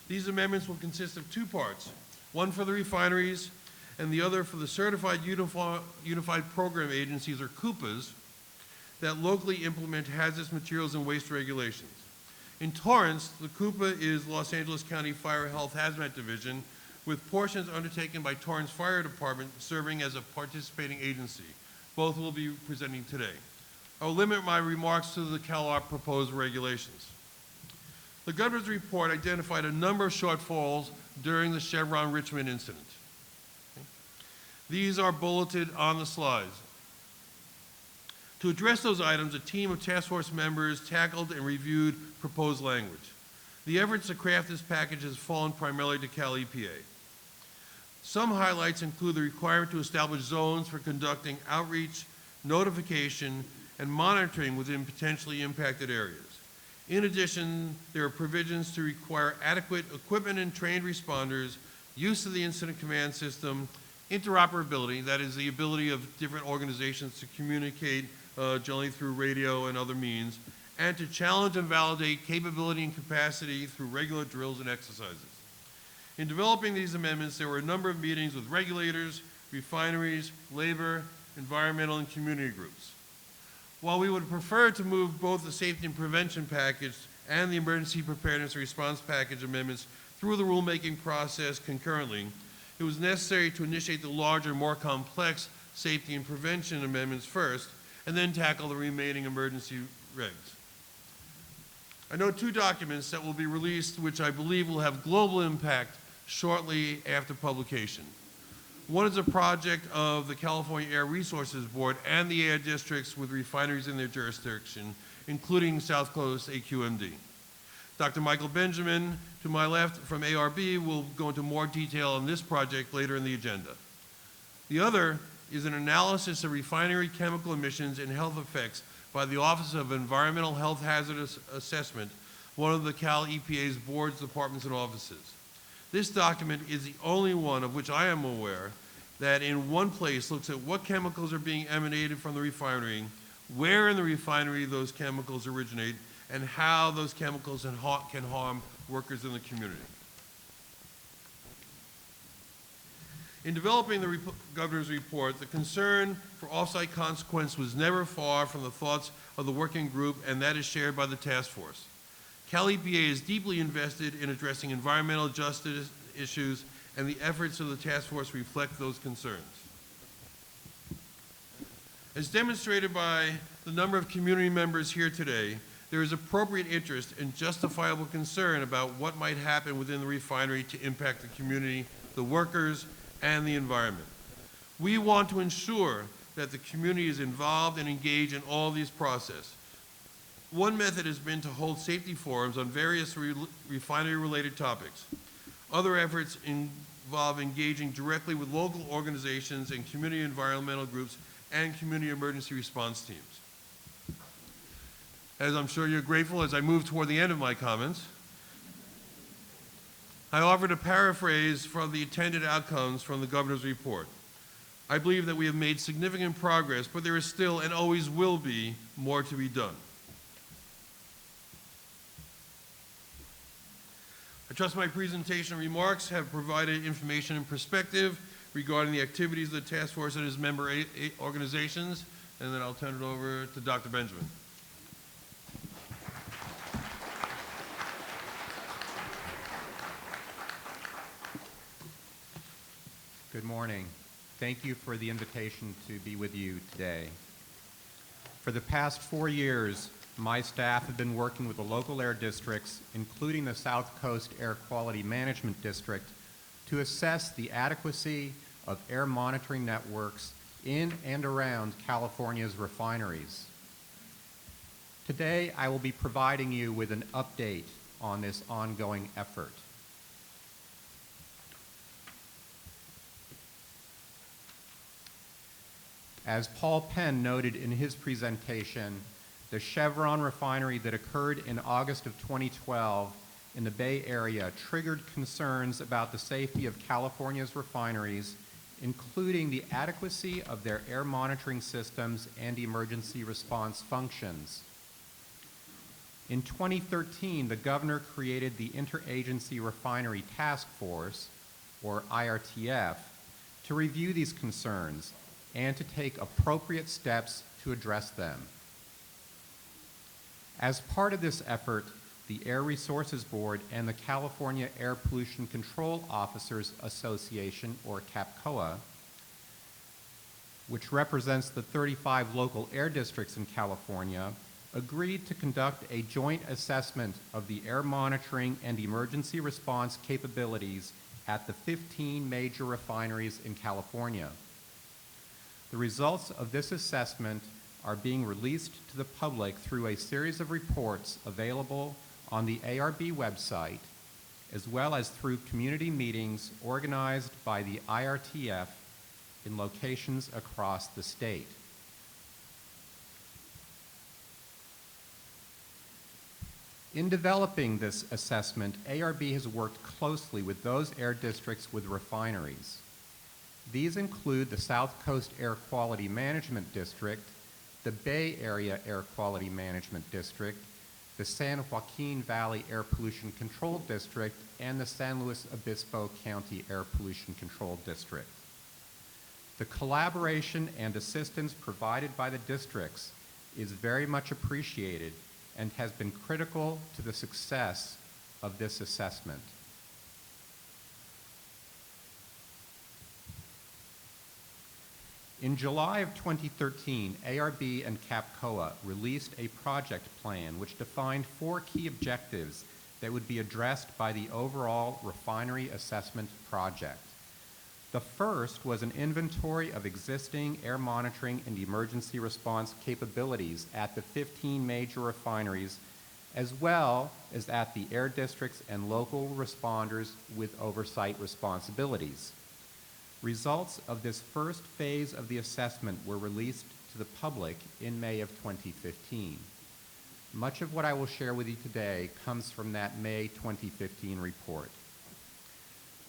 These amendments will consist of 2 parts, one for the refineries and the other for the Certified Unified Program Agencies, or CUPAs, that locally implement hazardous materials and waste regulations. In Torrance, the CUPA is Los Angeles County Fire Health Hazmat Division, with portions undertaken by Torrance Fire Department serving as a participating agency. Both will be presenting today. I will limit my remarks to the CalARP proposed regulations. The Governor's report identified a number of shortfalls during the Chevron Richmond incident. These are bulleted on the slides. To address those items, a team of task force members tackled and reviewed proposed language. The efforts to craft this package has fallen primarily to Cal EPA. Some highlights include the requirement to establish zones for conducting outreach, notification, and monitoring within potentially impacted areas. In addition, there are provisions to require adequate equipment and trained responders, use of the incident command system, interoperability, that is the ability of different organizations to communicate generally through radio and other means, and to challenge and validate capability and capacity through regular drills and exercises. In developing these amendments, there were a number of meetings with regulators, refineries, labor, environmental, and community groups. While we would prefer to move both the safety and prevention package and the emergency preparedness and response package amendments through the rulemaking process concurrently, it was necessary to initiate the larger, more complex safety and prevention amendments first, and then tackle the remaining emergency regs. I know 2 documents that will be released which I believe will have global impact shortly after publication. One is a project of the California Air Resources Board and the air districts with refineries in their jurisdiction, including South Coast SCAQMD. Dr. Michael Benjamin, to my left from ARB, will go into more detail on this project later in the agenda. The other is an analysis of refinery chemical emissions and health effects by the Office of Environmental Health Hazardous Assessment, one of the Cal EPA's boards, departments, and offices. This document is the only one of which I am aware that in one place looks at what chemicals are being emanated from the refinery, where in the refinery those chemicals originate, and how those chemicals can harm workers in the community. In developing the governor's report, the concern for offsite consequence was never far from the thoughts of the working group, and that is shared by the task force. Cal EPA is deeply invested in addressing environmental justice issues, and the efforts of the task force reflect those concerns. As demonstrated by the number of community members here today, there is appropriate interest and justifiable concern about what might happen within the refinery to impact the community, the workers, and the environment. We want to ensure that the community is involved and engaged in all these processes. One method has been to hold safety forums on various refinery-related topics. Other efforts involve engaging directly with local organizations and community environmental groups and community emergency response teams. As I'm sure you're grateful, as I move toward the end of my comments, I offer to paraphrase from the intended outcomes from the governor's report. I believe that we have made significant progress, but there is still and always will be more to be done. I trust my presentation and remarks have provided information and perspective regarding the activities of the task force and its member organizations, and then I'll turn it over to Dr. Benjamin. Good morning. Thank you for the invitation to be with you today. For the past 4 years, my staff have been working with the local air districts, including the South Coast Air Quality Management District, to assess the adequacy of air monitoring networks in and around California's refineries. Today, I will be providing you with an update on this ongoing effort. As Paul Penn noted in his presentation, the Chevron refinery that occurred in August of 2012 in the Bay Area triggered concerns about the safety of California's refineries, including the adequacy of their air monitoring systems and emergency response functions. In 2013, the governor created the Interagency Refinery Task Force, or IRTF, to review these concerns and to take appropriate steps to address them. As part of this effort, the Air Resources Board and the California Air Pollution Control Officers Association, or CAPCOA, which represents the 35 local air districts in California, agreed to conduct a joint assessment of the air monitoring and emergency response capabilities at the 15 major refineries in California. The results of this assessment are being released to the public through a series of reports available on the ARB website, as well as through community meetings organized by the IRTF in locations across the state. In developing this assessment, ARB has worked closely with those air districts with refineries. These include the South Coast Air Quality Management District, the Bay Area Air Quality Management District, the San Joaquin Valley Air Pollution Control District, and the San Luis Obispo County Air Pollution Control District. The collaboration and assistance provided by the districts is very much appreciated and has been critical to the success of this assessment. In July of 2013, ARB and CAPCOA released a project plan which defined 4 key objectives that would be addressed by the overall refinery assessment project. The first was an inventory of existing air monitoring and emergency response capabilities at the 15 major refineries, as well as at the air districts and local responders with oversight responsibilities. Results of this first phase of the assessment were released to the public in May of 2015. Much of what I will share with you today comes from that May 2015 report.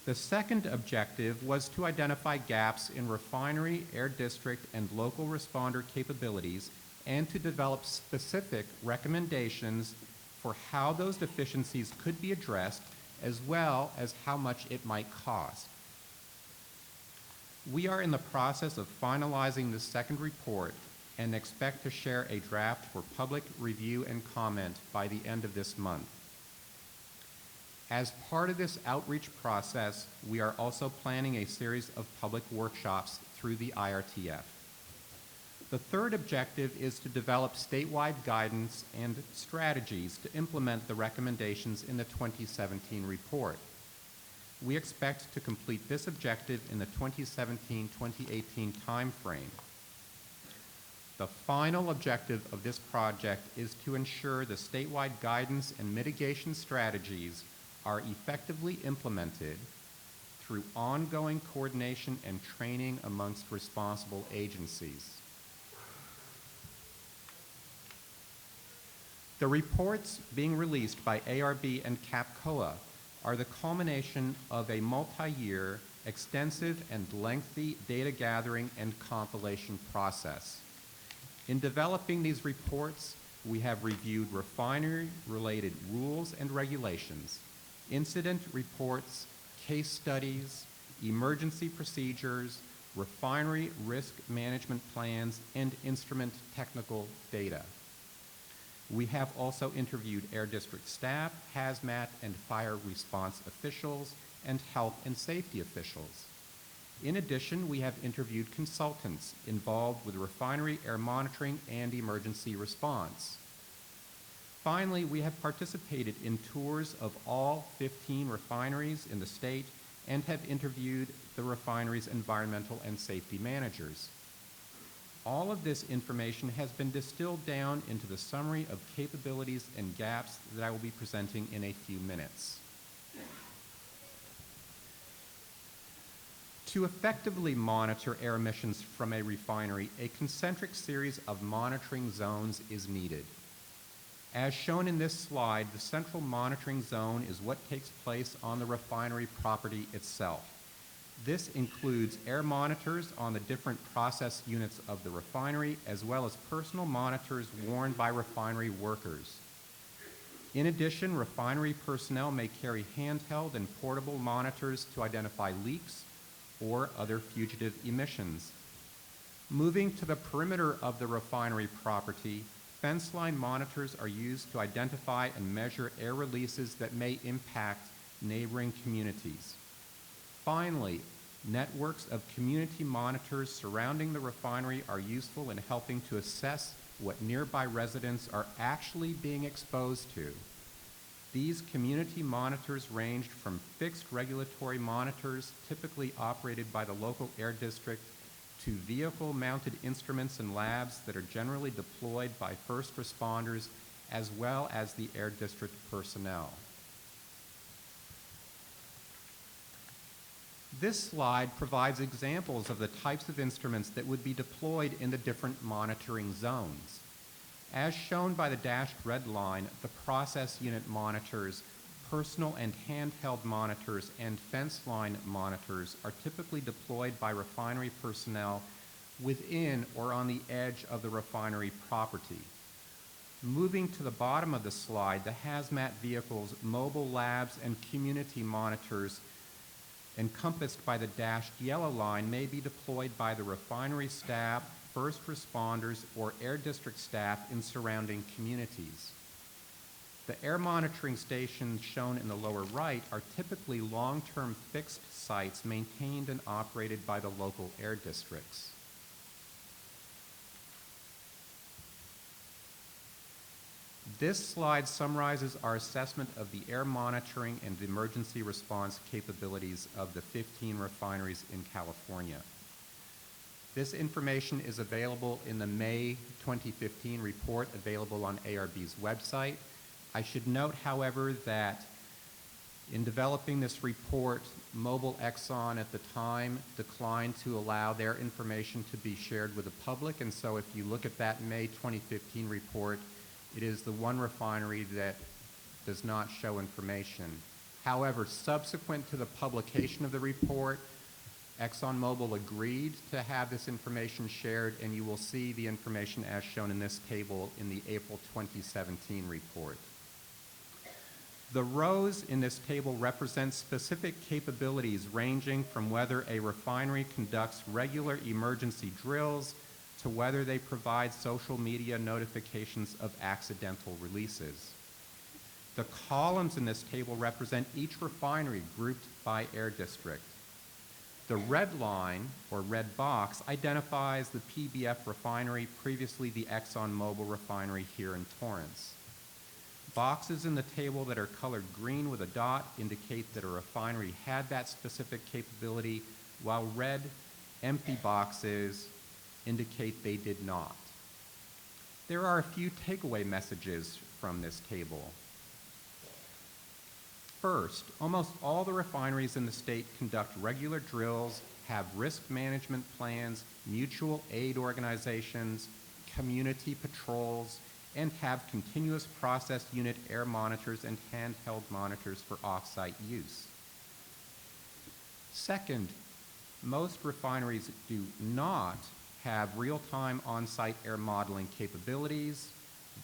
The second objective was to identify gaps in refinery, air district, and local responder capabilities and to develop specific recommendations for how those deficiencies could be addressed, as well as how much it might cost. We are in the process of finalizing the second report and expect to share a draft for public review and comment by the end of this month. As part of this outreach process, we are also planning a series of public workshops through the IRTF. The third objective is to develop statewide guidance and strategies to implement the recommendations in the 2017 report. We expect to complete this objective in the 2017-2018 timeframe. The final objective of this project is to ensure the statewide guidance and mitigation strategies are effectively implemented through ongoing coordination and training amongst responsible agencies. The reports being released by ARB and CAPCOA are the culmination of a multi-year, extensive, and lengthy data gathering and compilation process. In developing these reports, we have reviewed refinery-related rules and regulations, incident reports, case studies, emergency procedures, refinery risk management plans, and instrument technical data. We have also interviewed Air District staff, hazmat and fire response officials, and health and safety officials. In addition, we have interviewed consultants involved with refinery air monitoring and emergency response. Finally, we have participated in tours of all 15 refineries in the state and have interviewed the refinery's environmental and safety managers. All of this information has been distilled down into the summary of capabilities and gaps that I will be presenting in a few minutes. To effectively monitor air emissions from a refinery, a concentric series of monitoring zones is needed. As shown in this slide, the central monitoring zone is what takes place on the refinery property itself. This includes air monitors on the different process units of the refinery, as well as personal monitors worn by refinery workers. In addition, refinery personnel may carry handheld and portable monitors to identify leaks or other fugitive emissions. Moving to the perimeter of the refinery property, fence line monitors are used to identify and measure air releases that may impact neighboring communities. Finally, networks of community monitors surrounding the refinery are useful in helping to assess what nearby residents are actually being exposed to. These community monitors ranged from fixed regulatory monitors, typically operated by the local air district, to vehicle-mounted instruments and labs that are generally deployed by first responders as well as the air district personnel. This slide provides examples of the types of instruments that would be deployed in the different monitoring zones. As shown by the dashed red line, the process unit monitors, personal and handheld monitors, and fence line monitors are typically deployed by refinery personnel within or on the edge of the refinery property. Moving to the bottom of the slide, the hazmat vehicles, mobile labs, and community monitors encompassed by the dashed yellow line may be deployed by the refinery staff, first responders, or air district staff in surrounding communities. The air monitoring stations shown in the lower right are typically long-term fixed sites maintained and operated by the local air districts. This slide summarizes our assessment of the air monitoring and emergency response capabilities of the 15 refineries in California. This information is available in the May 2015 report available on ARB's website. I should note, however, that in developing this report, Mobil Exxon at the time declined to allow their information to be shared with the public, and so if you look at that May 2015 report, it is the one refinery that does not show information. However, subsequent to the publication of the report, ExxonMobil agreed to have this information shared, and you will see the information as shown in this table in the April 2017 report. The rows in this table represent specific capabilities ranging from whether a refinery conducts regular emergency drills to whether they provide social media notifications of accidental releases. The columns in this table represent each refinery grouped by air district. The red line, or red box, identifies the PBF refinery, previously the ExxonMobil refinery here in Torrance. Boxes in the table that are colored green with a dot indicate that a refinery had that specific capability, while red, empty boxes indicate they did not. There are a few takeaway messages from this table. First, almost all the refineries in the state conduct regular drills, have risk management plans, mutual aid organizations, community patrols, and have continuous process unit air monitors and handheld monitors for off-site use. Second, most refineries do not have real-time on-site air modeling capabilities,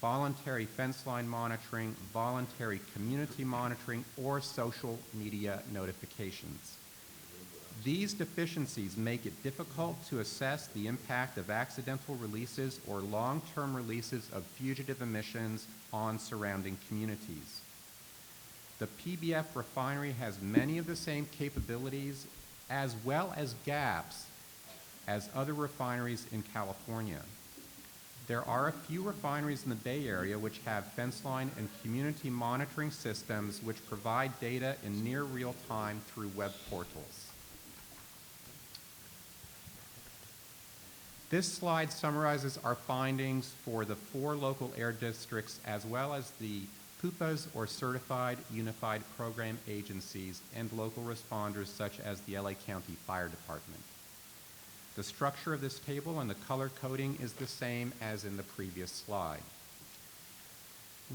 voluntary fence line monitoring, voluntary community monitoring, or social media notifications. These deficiencies make it difficult to assess the impact of accidental releases or long-term releases of fugitive emissions on surrounding communities. The PBF refinery has many of the same capabilities as well as gaps as other refineries in California. There are a few refineries in the Bay Area which have fence line and community monitoring systems which provide data in near real time through web portals. This slide summarizes our findings for the 4 local air districts as well as the CUPAs, or Certified Unified Program Agencies, and local responders such as the LA County Fire Department. The structure of this table and the color coding is the same as in the previous slide.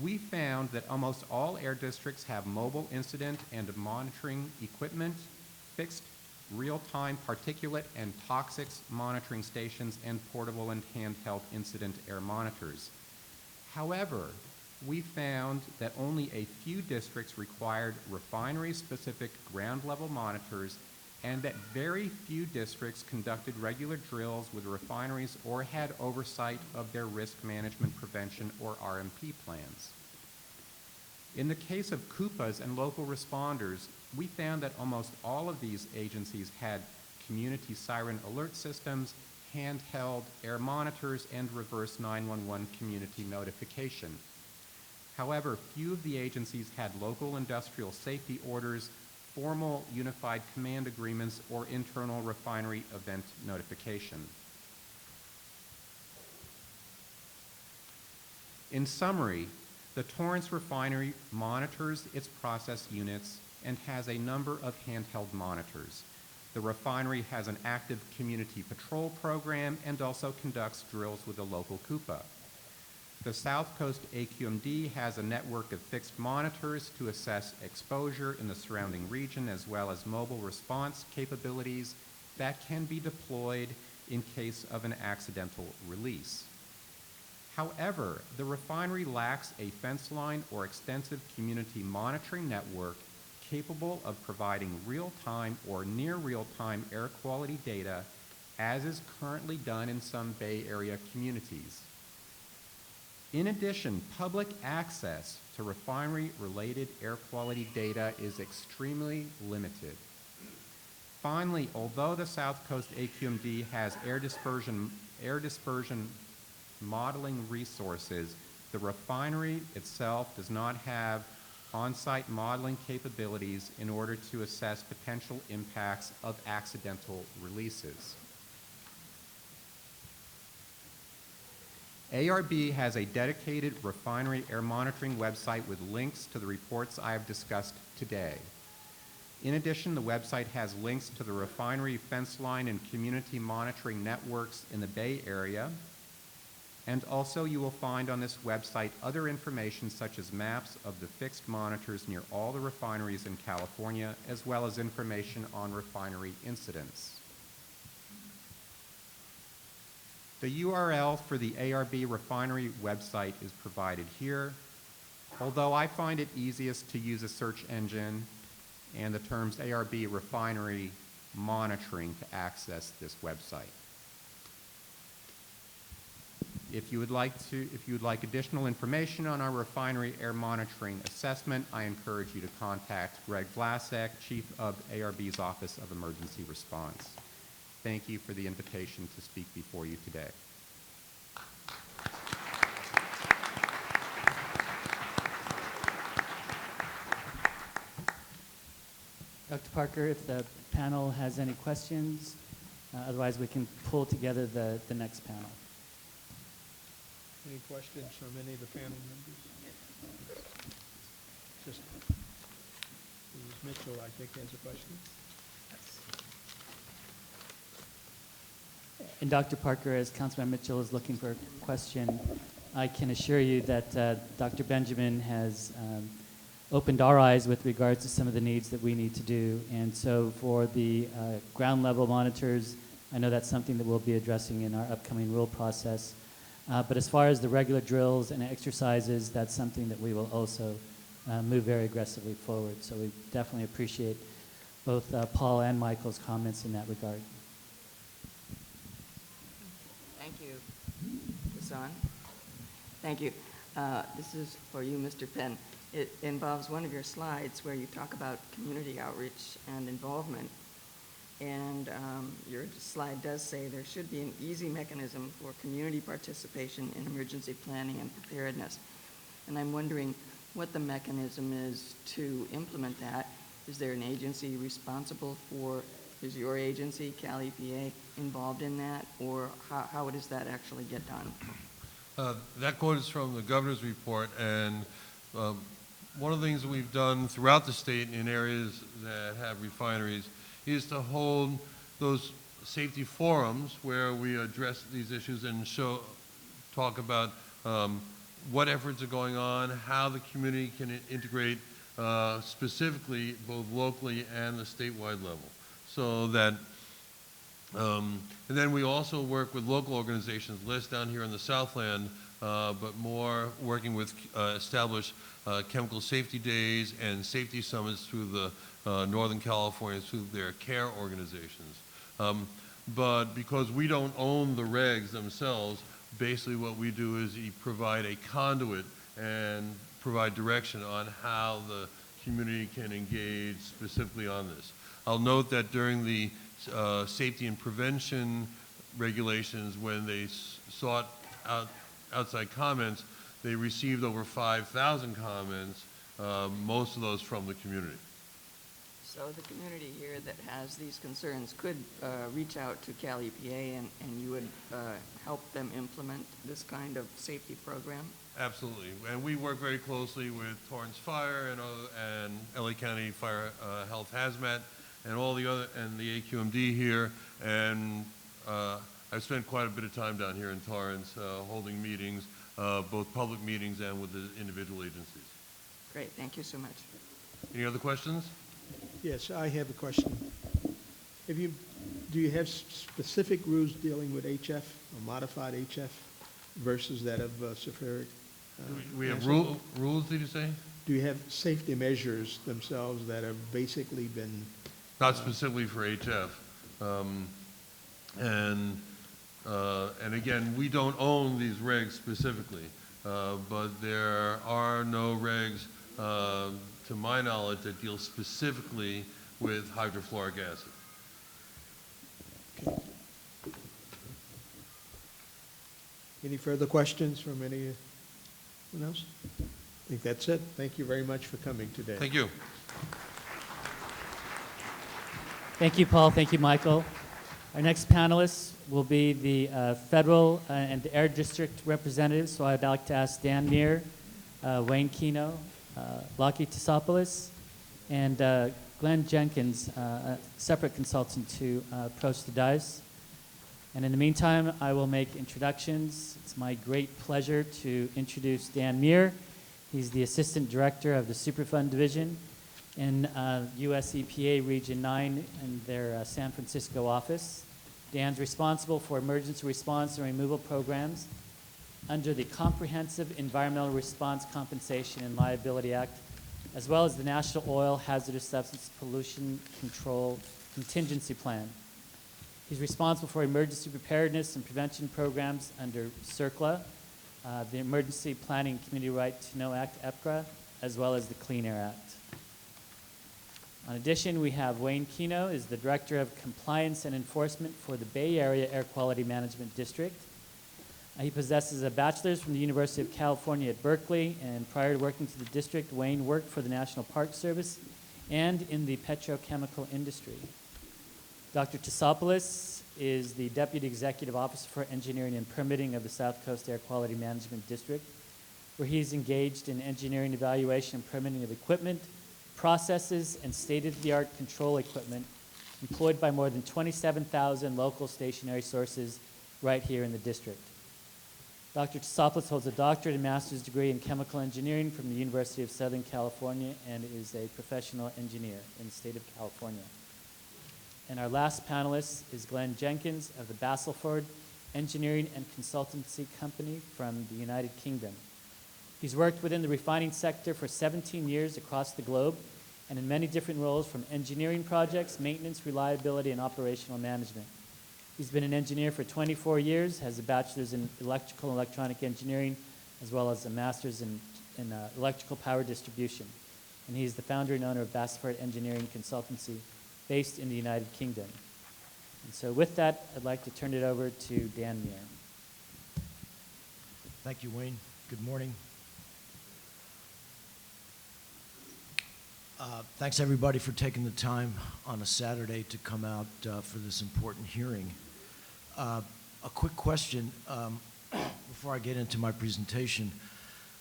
We found that almost all air districts have mobile incident and monitoring equipment, fixed real-time particulate and toxics monitoring stations, and portable and handheld incident air monitors. However, we found that only a few districts required refinery-specific ground-level monitors, and that very few districts conducted regular drills with refineries or had oversight of their risk management prevention or RMP plans. In the case of CUPAs and local responders, we found that almost all of these agencies had community siren alert systems, handheld air monitors, and reverse 911 community notification. However, few of the agencies had local industrial safety orders, formal unified command agreements, or internal refinery event notification. In summary, the Torrance Refinery monitors its process units and has a number of handheld monitors. The refinery has an active community patrol program and also conducts drills with the local CUPA. The South Coast AQMD has a network of fixed monitors to assess exposure in the surrounding region, as well as mobile response capabilities that can be deployed in case of an accidental release. However, the refinery lacks a fence line or extensive community monitoring network capable of providing real-time or near real-time air quality data, as is currently done in some Bay Area communities. In addition, public access to refinery-related air quality data is extremely limited. Finally, although the South Coast AQMD has air dispersion modeling resources, the refinery itself does not have on-site modeling capabilities in order to assess potential impacts of accidental releases. ARB has a dedicated refinery air monitoring website with links to the reports I have discussed today. In addition, the website has links to the refinery fence line and community monitoring networks in the Bay Area. And also you will find on this website other information such as maps of the fixed monitors near all the refineries in California, as well as information on refinery incidents. The URL for the ARB refinery website is provided here. Although I find it easiest to use a search engine and the terms ARB refinery monitoring to access this website. If you would like additional information on our refinery air monitoring assessment, I encourage you to contact Greg Vlasek, Chief of ARB's Office of Emergency Response. Thank you for the invitation to speak before you today. Dr. Parker, if the panel has any questions, otherwise we can pull together the next panel. Any questions from any of the panel members? Just Mrs. Mitchell, I think, has a question. And Dr. Parker, as Councilman Mitchell is looking for a question, I can assure you that Dr. Benjamin has opened our eyes with regards to some of the needs that we need to do. And so for the ground level monitors, I know that's something that we'll be addressing in our upcoming rule process. But as far as the regular drills and exercises, that's something that we will also move very aggressively forward. So we definitely appreciate both Paul and Michael's comments in that regard. Thank you. Hassan? Thank you. This is for you, Mr. Penn. It involves one of your slides where you talk about community outreach and involvement. And your slide does say there should be an easy mechanism for community participation in emergency planning and preparedness. And I'm wondering what the mechanism is to implement that. Is there an agency responsible for, is your agency, Cal EPA, involved in that? Or how does that actually get done? That quote is from the governor's report, and one of the things that we've done throughout the state in areas that have refineries is to hold those safety forums where we address these issues and talk about what efforts are going on, how the community can integrate specifically both locally and the statewide level. So that, and then we also work with local organizations, less down here in the Southland, but more working with established chemical safety days and safety summits through the Northern California, through their care organizations. But because we don't own the regs themselves, basically what we do is provide a conduit and provide direction on how the community can engage specifically on this. I'll note that during the safety and prevention regulations, when they sought outside comments, they received over 5,000 comments, most of those from the community. So the community here that has these concerns could reach out to Cal EPA and you would help them implement this kind of safety program? Absolutely, and we work very closely with Torrance Fire and LA County Fire Health Hazmat and all the other, and the AQMD here, and I've spent quite a bit of time down here in Torrance holding meetings, both public meetings and with the individual agencies. Great, thank you so much. Any other questions? Yes, I have a question. Do you have specific rules dealing with HF or modified HF versus that of sulfuric? We have acid? rules, did you say? Do you have safety measures themselves that have basically been? Not specifically for HF. And again, we don't own these regs specifically, but there are no regs, to my knowledge, that deal specifically with hydrofluoric acid. Okay. Any further questions from anyone else? I think that's it. Thank you very much for coming today. Thank you. Thank you, Paul. Thank you, Michael. Our next panelists will be the federal and the air district representatives. So I'd like to ask Dan Meir, Wayne Keno, Laki Tisopoulos, and Glenn Jenkins, a separate consultant, to approach the dais. And in the meantime, I will make introductions. It's my great pleasure to introduce Dan Meir. He's the Assistant Director of the Superfund Division in US EPA Region 9 in their San Francisco office. Dan's responsible for emergency response and removal programs under the Comprehensive Environmental Response Compensation and Liability Act, as well as the National Oil Hazardous Substance Pollution Control Contingency Plan. He's responsible for emergency preparedness and prevention programs under CERCLA, the Emergency Planning and Community Right to Know Act, EPCRA, as well as the Clean Air Act. In addition, we have Wayne Kino, is the Director of Compliance and Enforcement for the Bay Area Air Quality Management District. He possesses a bachelor's from the University of California at Berkeley, and prior to working for the district, Wayne worked for the National Park Service and in the petrochemical industry. Dr. Tsopoulos is the Deputy Executive Officer for Engineering and Permitting of the South Coast Air Quality Management District, where he's engaged in engineering evaluation and permitting of equipment, processes, and state-of-the-art control equipment employed by more than 27,000 local stationary sources right here in the district. Dr. Tsopoulos holds a doctorate and master's degree in chemical engineering from the University of Southern California and is a professional engineer in the state of California. And our last panelist is Glenn Jenkins of the Basselford Engineering and Consultancy Company from the United Kingdom. He's worked within the refining sector for 17 years across the globe and in many different roles, from engineering projects, maintenance, reliability, and operational management. He's been an engineer for 24 years, has a bachelor's in electrical and electronic engineering, as well as a master's in electrical power distribution. And he's the founder and owner of Basselford Engineering Consultancy, based in the United Kingdom. And so with that, I'd like to turn it over to Dan Muir. Thank you, Wayne. Good morning. Thanks, everybody, for taking the time on a Saturday to come out for this important hearing. A quick question before I get into my presentation.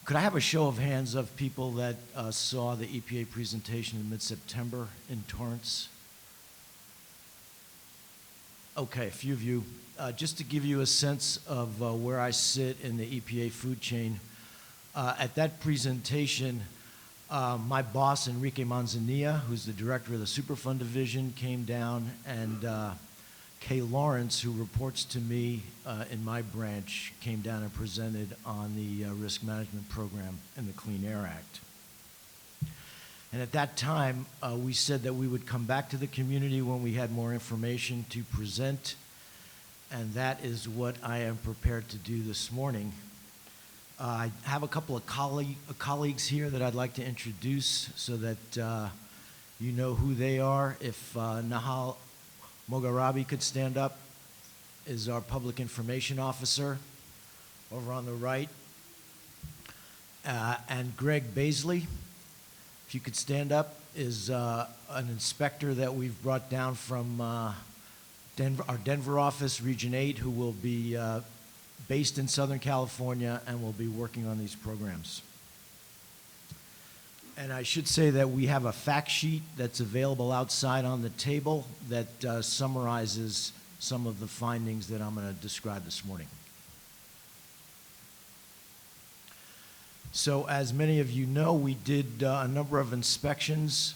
Could I have a show of hands of people that saw the EPA presentation in mid-September in Torrance? Okay, a few of you. Just to give you a sense of where I sit in the EPA food chain, at that presentation, my boss, Enrique Manzanilla, who's the director of the Superfund division, came down, and Kay Lawrence, who reports to me in my branch, came down and presented on the risk management program in the Clean Air Act. And at that time, we said that we would come back to the community when we had more information to present, and that is what I am prepared to do this morning. I have a couple of colleagues here that I'd like to introduce so that you know who they are. If Nahal Mogharabi could stand up, is our public information officer over on the right. And Greg Baisley, if you could stand up, is an inspector that we've brought down from our Denver office, Region 8, who will be based in Southern California and will be working on these programs. And I should say that we have a fact sheet that's available outside on the table that summarizes some of the findings that I'm going to describe this morning. So as many of you know, we did a number of inspections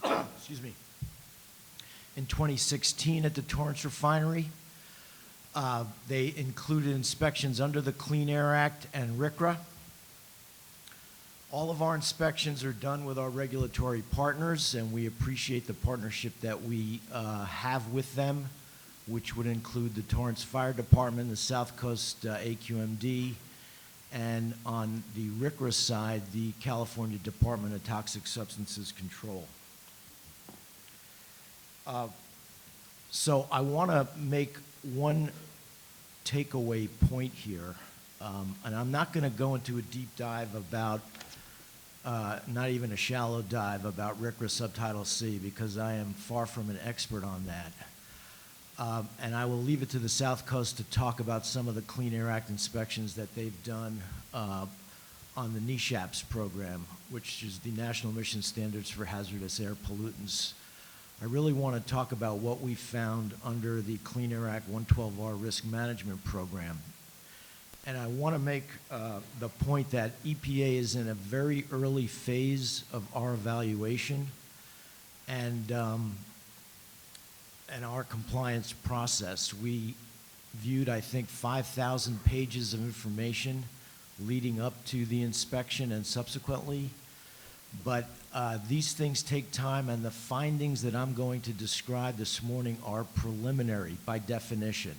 excuse me, in 2016 at the Torrance Refinery. They included inspections under the Clean Air Act and RCRA. All of our inspections are done with our regulatory partners, and we appreciate the partnership that we have with them, which would include the Torrance Fire Department, the South Coast AQMD, and on the RCRA side, the California Department of Toxic Substances Control. So I want to make one takeaway point here, and I'm not going to go into a deep dive about, not even a shallow dive about RCRA Subtitle C, because I am far from an expert on that. And I will leave it to the South Coast to talk about some of the Clean Air Act inspections that they've done on the NESHAPS program, which is the National Emission Standards for Hazardous Air Pollutants. I really want to talk about what we found under the Clean Air Act 112R risk management program. And I want to make the point that EPA is in a very early phase of our evaluation and our compliance process. We viewed, I think, 5,000 pages of information leading up to the inspection and subsequently. But these things take time, and the findings that I'm going to describe this morning are preliminary by definition.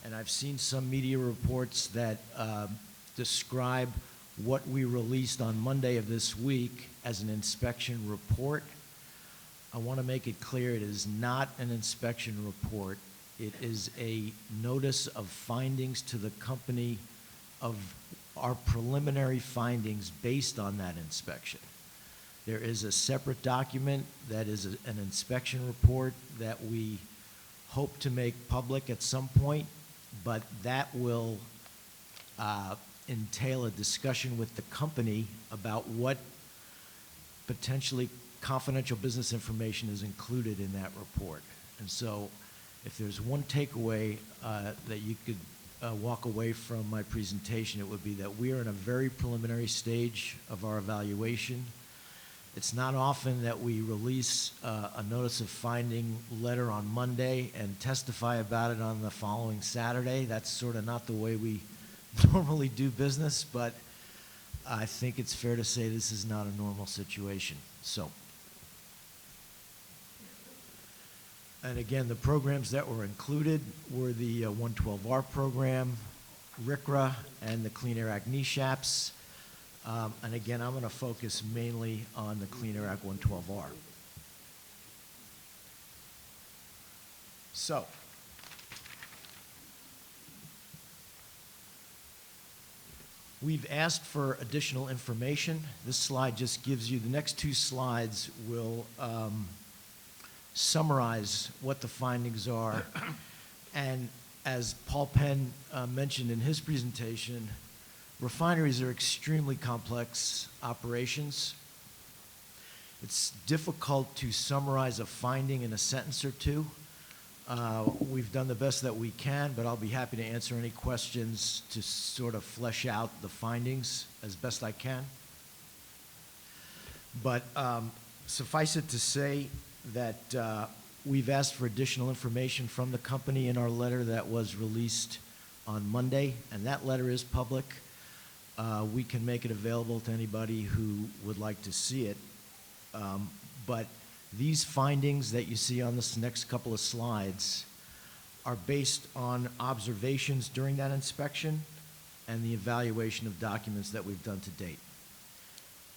And I've seen some media reports that describe what we released on Monday of this week as an inspection report. I want to make it clear it is not an inspection report. It is a notice of findings to the company of our preliminary findings based on that inspection. There is a separate document that is an inspection report that we hope to make public at some point, but that will entail a discussion with the company about what potentially confidential business information is included in that report. And so if there's one takeaway that you could walk away from my presentation, it would be that we are in a very preliminary stage of our evaluation. It's not often that we release a notice of finding letter on Monday and testify about it on the following Saturday. That's sort of not the way we normally do business, but I think it's fair to say this is not a normal situation. So, and again, the programs that were included were the 112R program, RCRA, and the Clean Air Act NESHAPs. And again, I'm going to focus mainly on the Clean Air Act 112R. So, we've asked for additional information. This slide just gives you, the next two slides will summarize what the findings are. And as Paul Penn mentioned in his presentation, refineries are extremely complex operations. It's difficult to summarize a finding in a sentence or two. We've done the best that we can, but I'll be happy to answer any questions to sort of flesh out the findings as best I can. But suffice it to say that we've asked for additional information from the company in our letter that was released on Monday, and that letter is public. We can make it available to anybody who would like to see it. But these findings that you see on this next couple of slides are based on observations during that inspection and the evaluation of documents that we've done to date.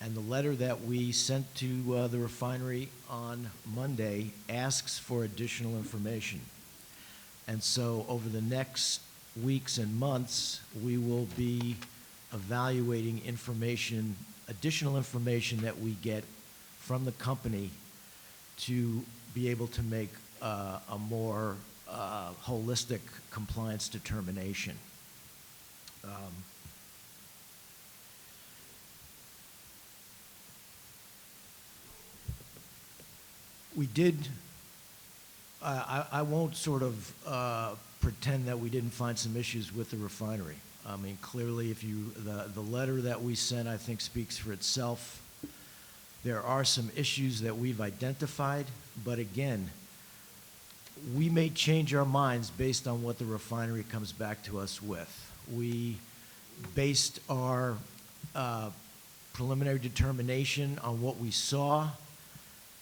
And the letter that we sent to the refinery on Monday asks for additional information. And so over the next weeks and months, we will be evaluating information, additional information that we get from the company to be able to make a more holistic compliance determination. We did, I won't sort of pretend that we didn't find some issues with the refinery. I mean, clearly, if you, the letter that we sent, I think, speaks for itself. There are some issues that we've identified, but again, we may change our minds based on what the refinery comes back to us with. We based our preliminary determination on what we saw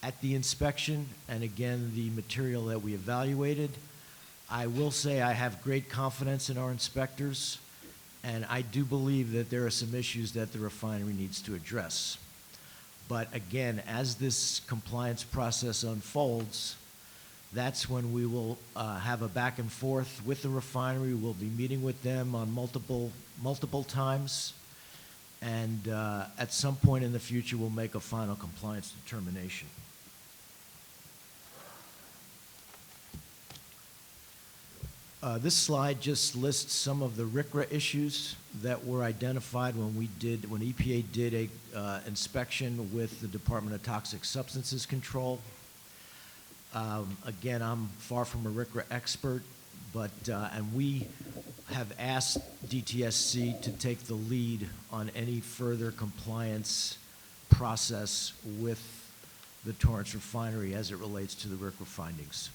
at the inspection, and again, the material that we evaluated. I will say I have great confidence in our inspectors, and I do believe that there are some issues that the refinery needs to address. But again, as this compliance process unfolds, that's when we will have a back and forth with the refinery. We'll be meeting with them on multiple times, and at some point in the future, we'll make a final compliance determination. This slide just lists some of the RCRA issues that were identified when EPA did a inspection with the Department of Toxic Substances Control. Again, I'm far from a RCRA expert, but and we have asked DTSC to take the lead on any further compliance process with the Torrance Refinery as it relates to the RCRA findings.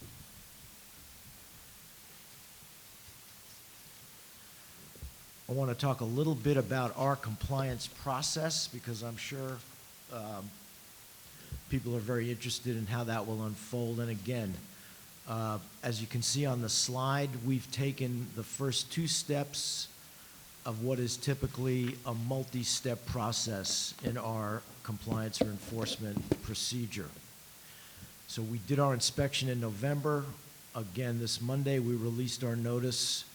I want to talk a little bit about our compliance process because I'm sure people are very interested in how that will unfold. And again, as you can see on the slide, we've taken the first 2 steps of what is typically a multi-step process in our compliance or enforcement procedure. So we did our inspection in November. Again, this Monday, we released our notice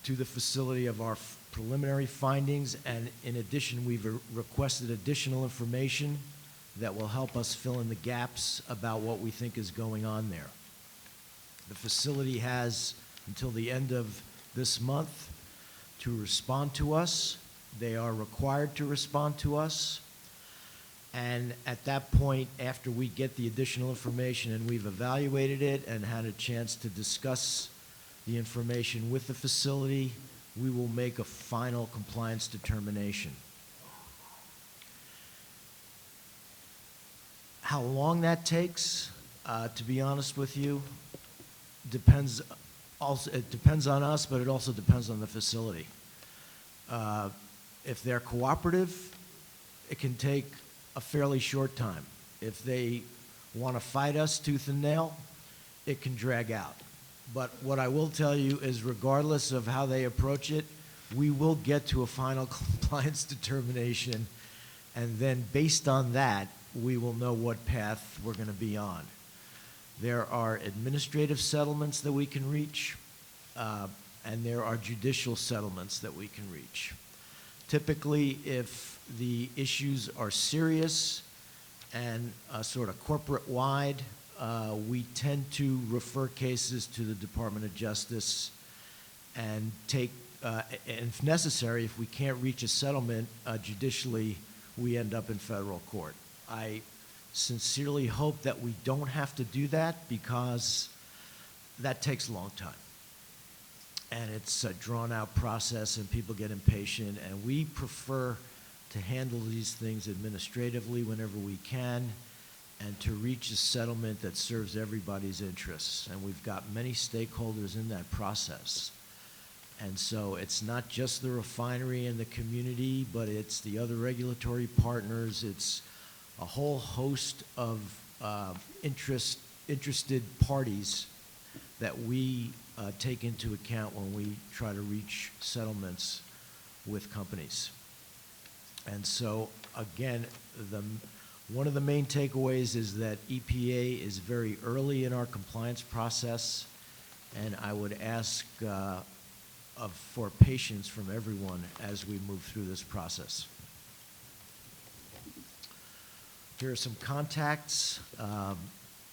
to the facility of our preliminary findings, and in addition, we've requested additional information that will help us fill in the gaps about what we think is going on there. The facility has until the end of this month to respond to us. They are required to respond to us. And at that point, after we get the additional information and we've evaluated it and had a chance to discuss the information with the facility, we will make a final compliance determination. How long that takes, to be honest with you, depends also, it depends on us, but it also depends on the facility. If they're cooperative, it can take a fairly short time. If they want to fight us tooth and nail, it can drag out. But what I will tell you is regardless of how they approach it, we will get to a final compliance determination, and then based on that, we will know what path we're going to be on. There are administrative settlements that we can reach, and there are judicial settlements that we can reach. Typically, if the issues are serious and sort of corporate-wide, we tend to refer cases to the Department of Justice and take, and if necessary, if we can't reach a settlement judicially, we end up in federal court. I sincerely hope that we don't have to do that because that takes a long time. And it's a drawn-out process and people get impatient, and we prefer to handle these things administratively whenever we can and to reach a settlement that serves everybody's interests. And we've got many stakeholders in that process. And so it's not just the refinery and the community, but it's the other regulatory partners. It's a whole host of interested parties that we take into account when we try to reach settlements with companies. And so, again, one of the main takeaways is that EPA is very early in our compliance process, and I would ask for patience from everyone as we move through this process. Here are some contacts.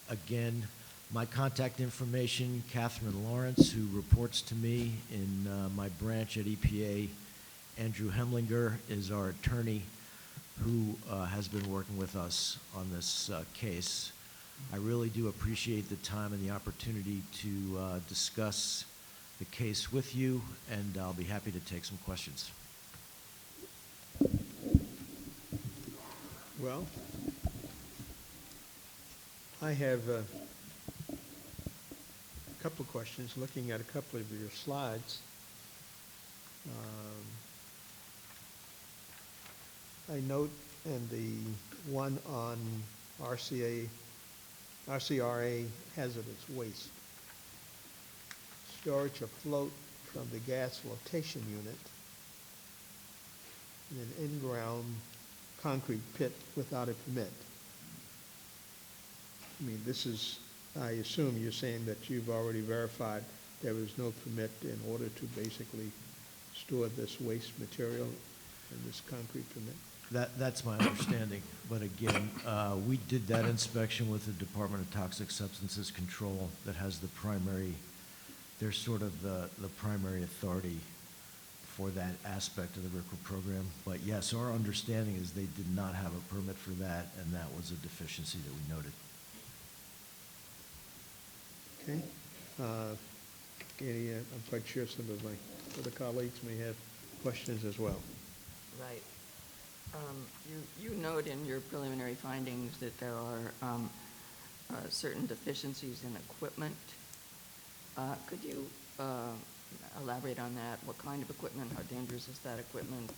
Again, my contact information, Catherine Lawrence, who reports to me in my branch at EPA. Andrew Hemlinger is our attorney who has been working with us on this case. I really do appreciate the time and the opportunity to discuss the case with you, and I'll be happy to take some questions. Well, I have a couple of questions looking at a couple of your slides. I note in the one on RCRA hazardous waste, storage afloat from the gas flotation unit in an in-ground concrete pit without a permit. I mean, this is, I assume you're saying that you've already verified there was no permit in order to basically store this waste material in this concrete permit? That's my understanding. But again, we did that inspection with the Department of Toxic Substances Control that has the primary, they're sort of the primary authority for that aspect of the RCRA program. But yes, our understanding is they did not have a permit for that, and that was a deficiency that we noted. Okay. I'm quite sure some of my other colleagues may have questions as well. Right. You note in your preliminary findings that there are certain deficiencies in equipment. Could you elaborate on that? What kind of equipment? How dangerous is that equipment?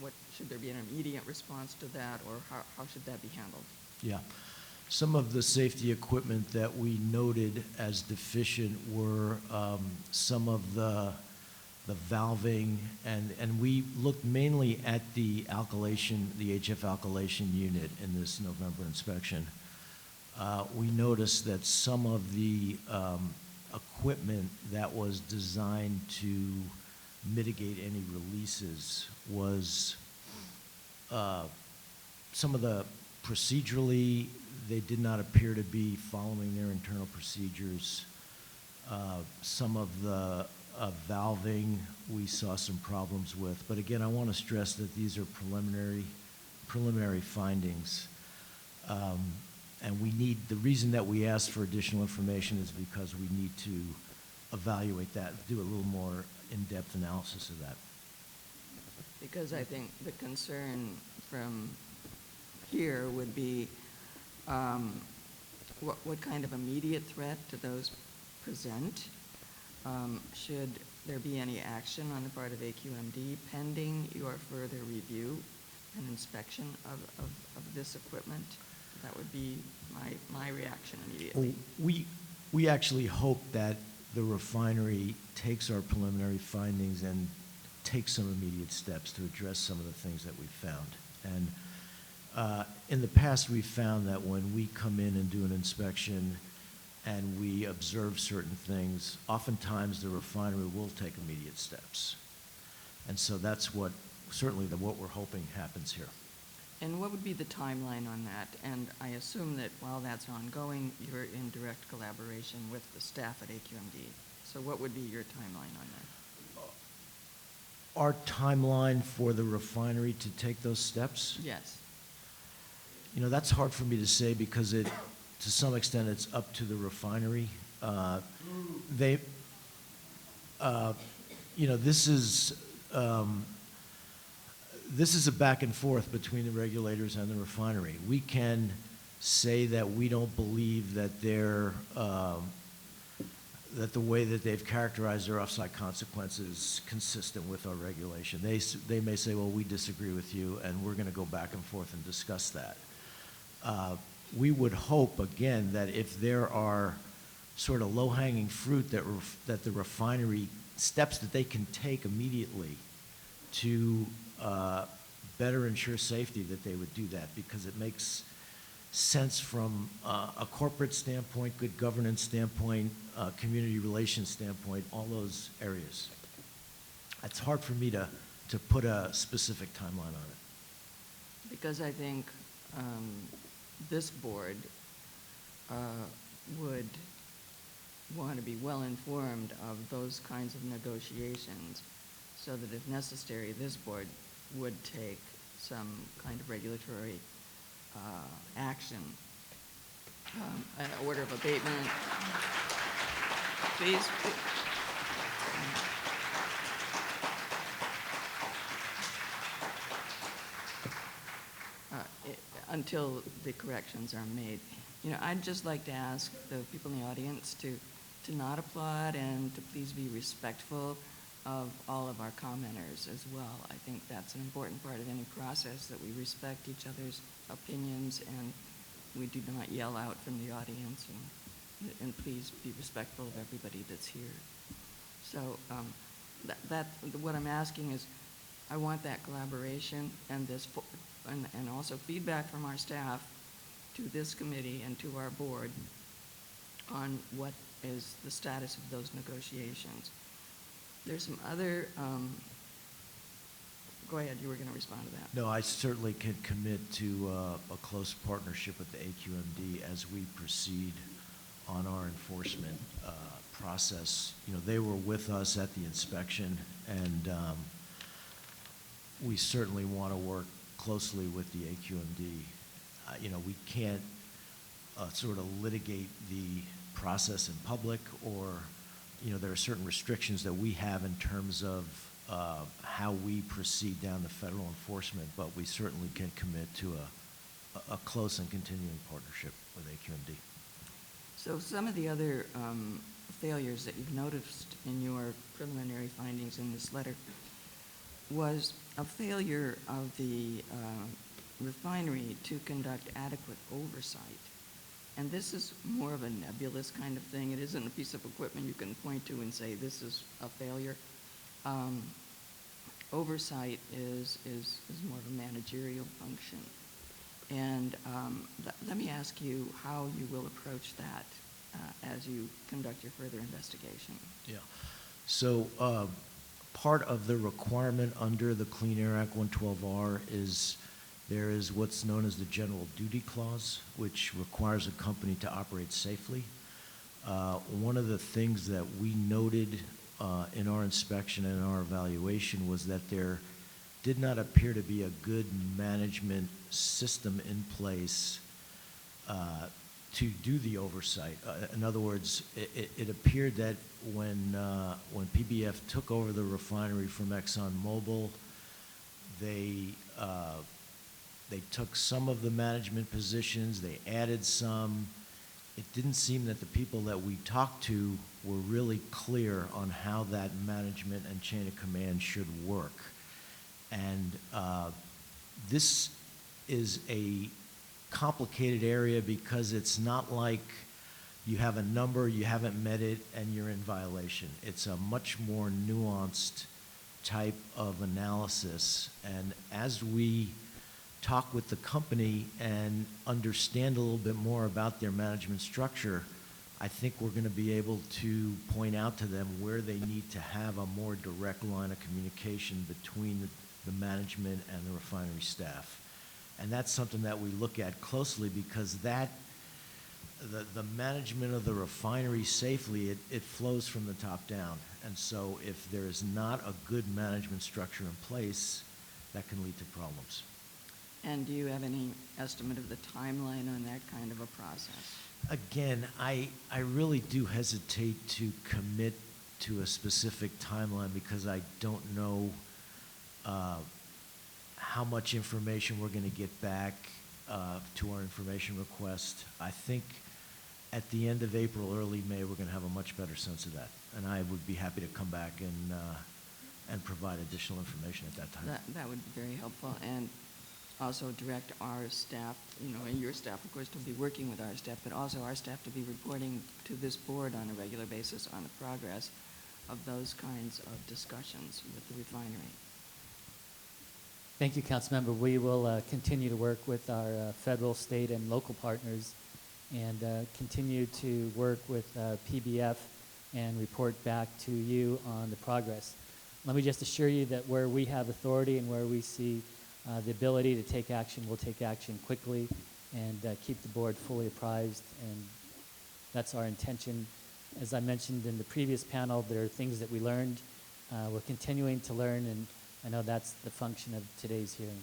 What should there be an immediate response to that, or how should that be handled? Yeah. Some of the safety equipment that we noted as deficient were some of the valving, and we looked mainly at the alkylation, the HF alkylation unit in this November inspection. We noticed that some of the equipment that was designed to mitigate any releases was some of the procedurally, they did not appear to be following their internal procedures. Some of the valving we saw some problems with. But again, I want to stress that these are preliminary findings. And the reason that we asked for additional information is because we need to evaluate that, do a little more in-depth analysis of that. Because I think the concern from here would be what kind of immediate threat do those present? Should there be any action on the part of AQMD pending your further review and inspection of this equipment? That would be my reaction immediately. We actually hope that the refinery takes our preliminary findings and takes some immediate steps to address some of the things that we found. And in the past, we've found that when we come in and do an inspection and we observe certain things, oftentimes the refinery will take immediate steps. And so that's certainly what we're hoping happens here. And what would be the timeline on that? And I assume that while that's ongoing, you're in direct collaboration with the staff at AQMD. So what would be your timeline on that? Our timeline for the refinery to take those steps? Yes. You know, that's hard for me to say because to some extent, it's up to the refinery. This is a back and forth between the regulators and the refinery. We can say that we don't believe that that the way that they've characterized their offsite consequences is consistent with our regulation. They may say, well, we disagree with you, and we're going to go back and forth and discuss that. We would hope, again, that if there are sort of low-hanging fruit that the refinery, steps that they can take immediately to better ensure safety, that they would do that, because it makes sense from a corporate standpoint, good governance standpoint, community relations standpoint, all those areas. It's hard for me to put a specific timeline on it. Because I think this board would want to be well informed of those kinds of negotiations, so that if necessary, this board would take some kind of regulatory action, an order of abatement. Please. Until the corrections are made. You know, I'd just like to ask the people in the audience to not applaud and to please be respectful of all of our commenters as well. I think that's an important part of any process, that we respect each other's opinions and we do not yell out from the audience, and please be respectful of everybody that's here. So what I'm asking is, I want that collaboration and and also feedback from our staff to this committee and to our board on what is the status of those negotiations. There's some other, go ahead, you were going to respond to that. No, I certainly can commit to a close partnership with the AQMD as we proceed on our enforcement process. You know, they were with us at the inspection, and we certainly want to work closely with the AQMD. You know, we can't sort of litigate the process in public, or, you know, there are certain restrictions that we have in terms of how we proceed down the federal enforcement, but we certainly can commit to a close and continuing partnership with AQMD. So some of the other failures that you've noticed in your preliminary findings in this letter was a failure of the refinery to conduct adequate oversight. And this is more of a nebulous kind of thing. It isn't a piece of equipment you can point to and say this is a failure. Oversight is more of a managerial function. And let me ask you how you will approach that as you conduct your further investigation. Yeah. So part of the requirement under the Clean Air Act 112R is there is what's known as the General Duty Clause, which requires a company to operate safely. One of the things that we noted in our inspection and our evaluation was that there did not appear to be a good management system in place to do the oversight. In other words, it appeared that when PBF took over the refinery from ExxonMobil, they took some of the management positions, they added some. It didn't seem that the people that we talked to were really clear on how that management and chain of command should work. And this is a complicated area because it's not like you have a number, you haven't met it, and you're in violation. It's a much more nuanced type of analysis. And as we talk with the company and understand a little bit more about their management structure, I think we're going to be able to point out to them where they need to have a more direct line of communication between the management and the refinery staff. And that's something that we look at closely because the management of the refinery safely, it flows from the top down. And so if there is not a good management structure in place, that can lead to problems. And do you have any estimate of the timeline on that kind of a process? Again, I really do hesitate to commit to a specific timeline because I don't know how much information we're going to get back to our information request. I think at the end of April, early May, we're going to have a much better sense of that. And I would be happy to come back and provide additional information at that time. That would be very helpful. And also direct our staff, and your staff, of course, to be working with our staff, but also our staff to be reporting to this board on a regular basis on the progress of those kinds of discussions with the refinery. Thank you, Councilmember. We will continue to work with our federal, state, and local partners and continue to work with PBF and report back to you on the progress. Let me just assure you that where we have authority and where we see the ability to take action, we'll take action quickly and keep the board fully apprised, and that's our intention. As I mentioned in the previous panel, there are things that we learned. We're continuing to learn, and I know that's the function of today's hearing.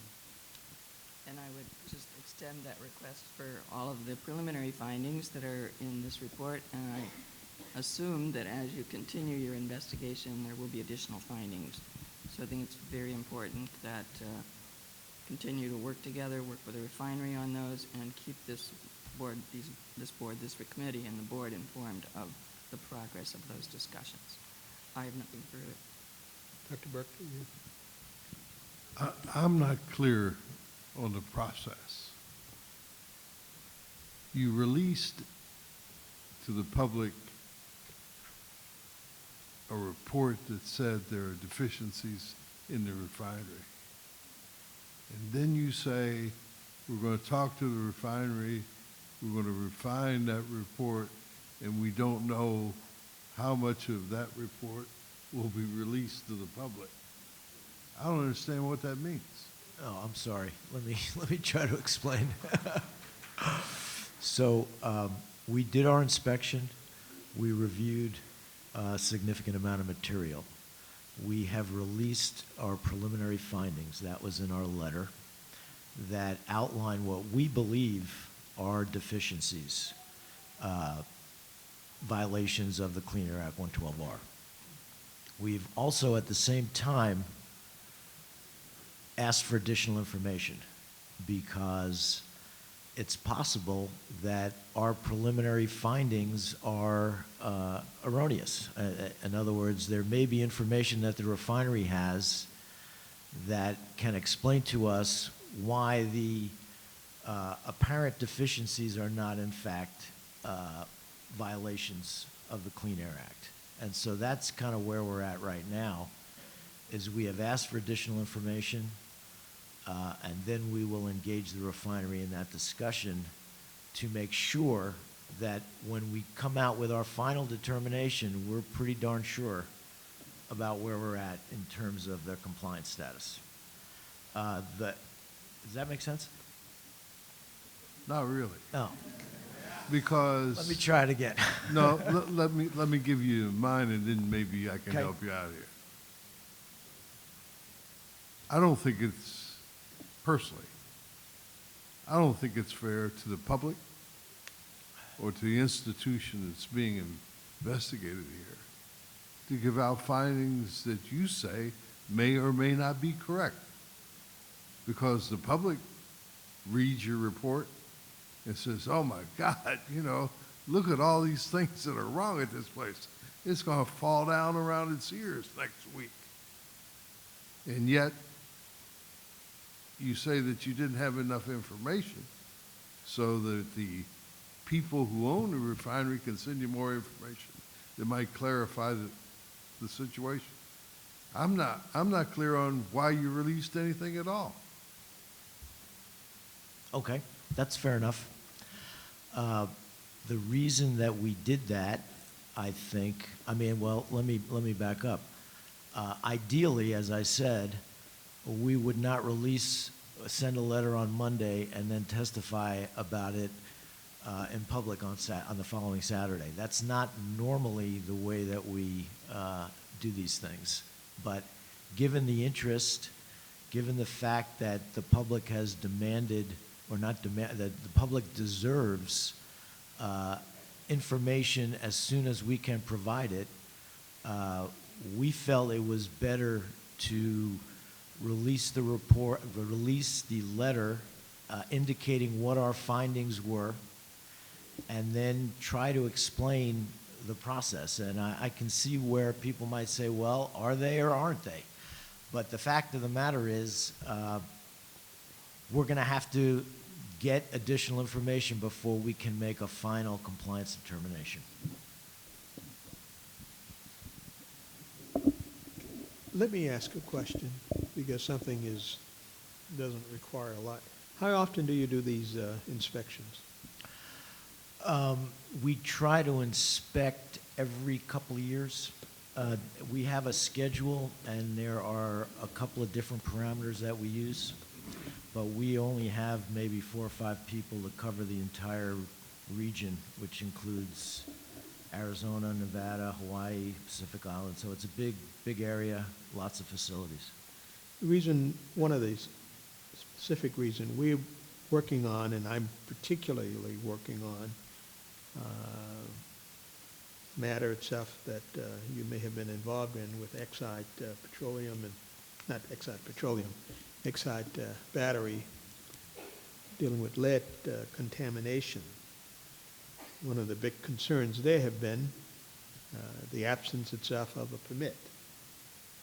And I would just extend that request for all of the preliminary findings that are in this report, and I assume that as you continue your investigation, there will be additional findings. So I think it's very important that continue to work together, work with the refinery on those, and keep this board, this committee, and the board informed of the progress of those discussions. I have nothing further. Dr. Burke? I'm not clear on the process. You released to the public a report that said there are deficiencies in the refinery. And then you say, we're going to talk to the refinery, we're going to refine that report, and we don't know how much of that report will be released to the public. I don't understand what that means. Oh, I'm sorry. Let me try to explain. So we did our inspection. We reviewed a significant amount of material. We have released our preliminary findings. That was in our letter that outline what we believe are deficiencies, violations of the Clean Air Act 112R. We've also at the same time asked for additional information because it's possible that our preliminary findings are erroneous. In other words, there may be information that the refinery has that can explain to us why the apparent deficiencies are not, in fact, violations of the Clean Air Act. And so that's kind of where we're at right now, is we have asked for additional information, and then we will engage the refinery in that discussion to make sure that when we come out with our final determination, we're pretty darn sure about where we're at in terms of their compliance status. Does that make sense? Not really, No. because. Let me try it again. No, let me give you mine, and then maybe I can Okay. help you out here. I don't think it's, personally, I don't think it's fair to the public or to the institution that's being investigated here to give out findings that you say may or may not be correct. Because the public reads your report and says, oh my God, look at all these things that are wrong at this place. It's going to fall down around its ears next week. And yet, you say that you didn't have enough information so that the people who own the refinery can send you more information that might clarify the situation. I'm not clear on why you released anything at all. Okay, that's fair enough. The reason that we did that, I think, let me back up. Ideally, as I said, we would not send a letter on Monday and then testify about it in public on the following Saturday. That's not normally the way that we do these things. But given the interest, given the fact that the public has demanded, or not demand, that the public deserves information as soon as we can provide it, we felt it was better to release the report, release the letter indicating what our findings were, and then try to explain the process. And I can see where people might say, well, are they or aren't they? But the fact of the matter is, we're going to have to get additional information before we can make a final compliance determination. Let me ask a question, because something doesn't require a lot. How often do you do these inspections? We try to inspect every couple of years. We have a schedule, and there are a couple of different parameters that we use, but we only have maybe 4 or 5 people to cover the entire region, which includes Arizona, Nevada, Hawaii, Pacific Islands. So it's a big, big area, lots of facilities. One of the specific reason we're working on, and I'm particularly working on, matter itself that you may have been involved in with Exide Petroleum, and not Exide Petroleum, Exide Battery, dealing with lead contamination. One of the big concerns there have been the absence itself of a permit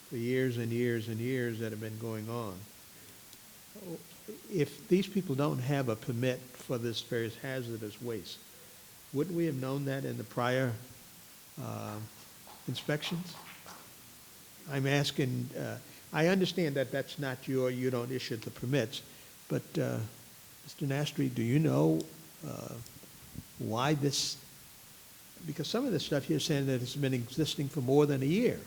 for years and years and years that have been going on. If these people don't have a permit for this various hazardous waste, wouldn't we have known that in the prior inspections? I'm asking, I understand that that's not you don't issue the permits, but Mr. Nastri, do you know why this, because some of the stuff you're saying that it's been existing for more than a year.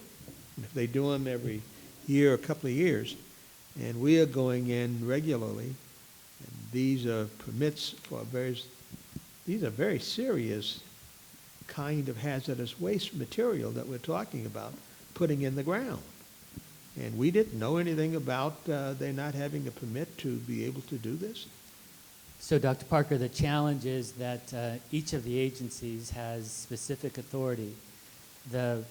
And if they do them every year, a couple of years, and we are going in regularly, and these are permits for these are very serious kind of hazardous waste material that we're talking about putting in the ground. And we didn't know anything about they not having a permit to be able to do this? So, Dr. Parker, the challenge is that each of the agencies has specific authority. The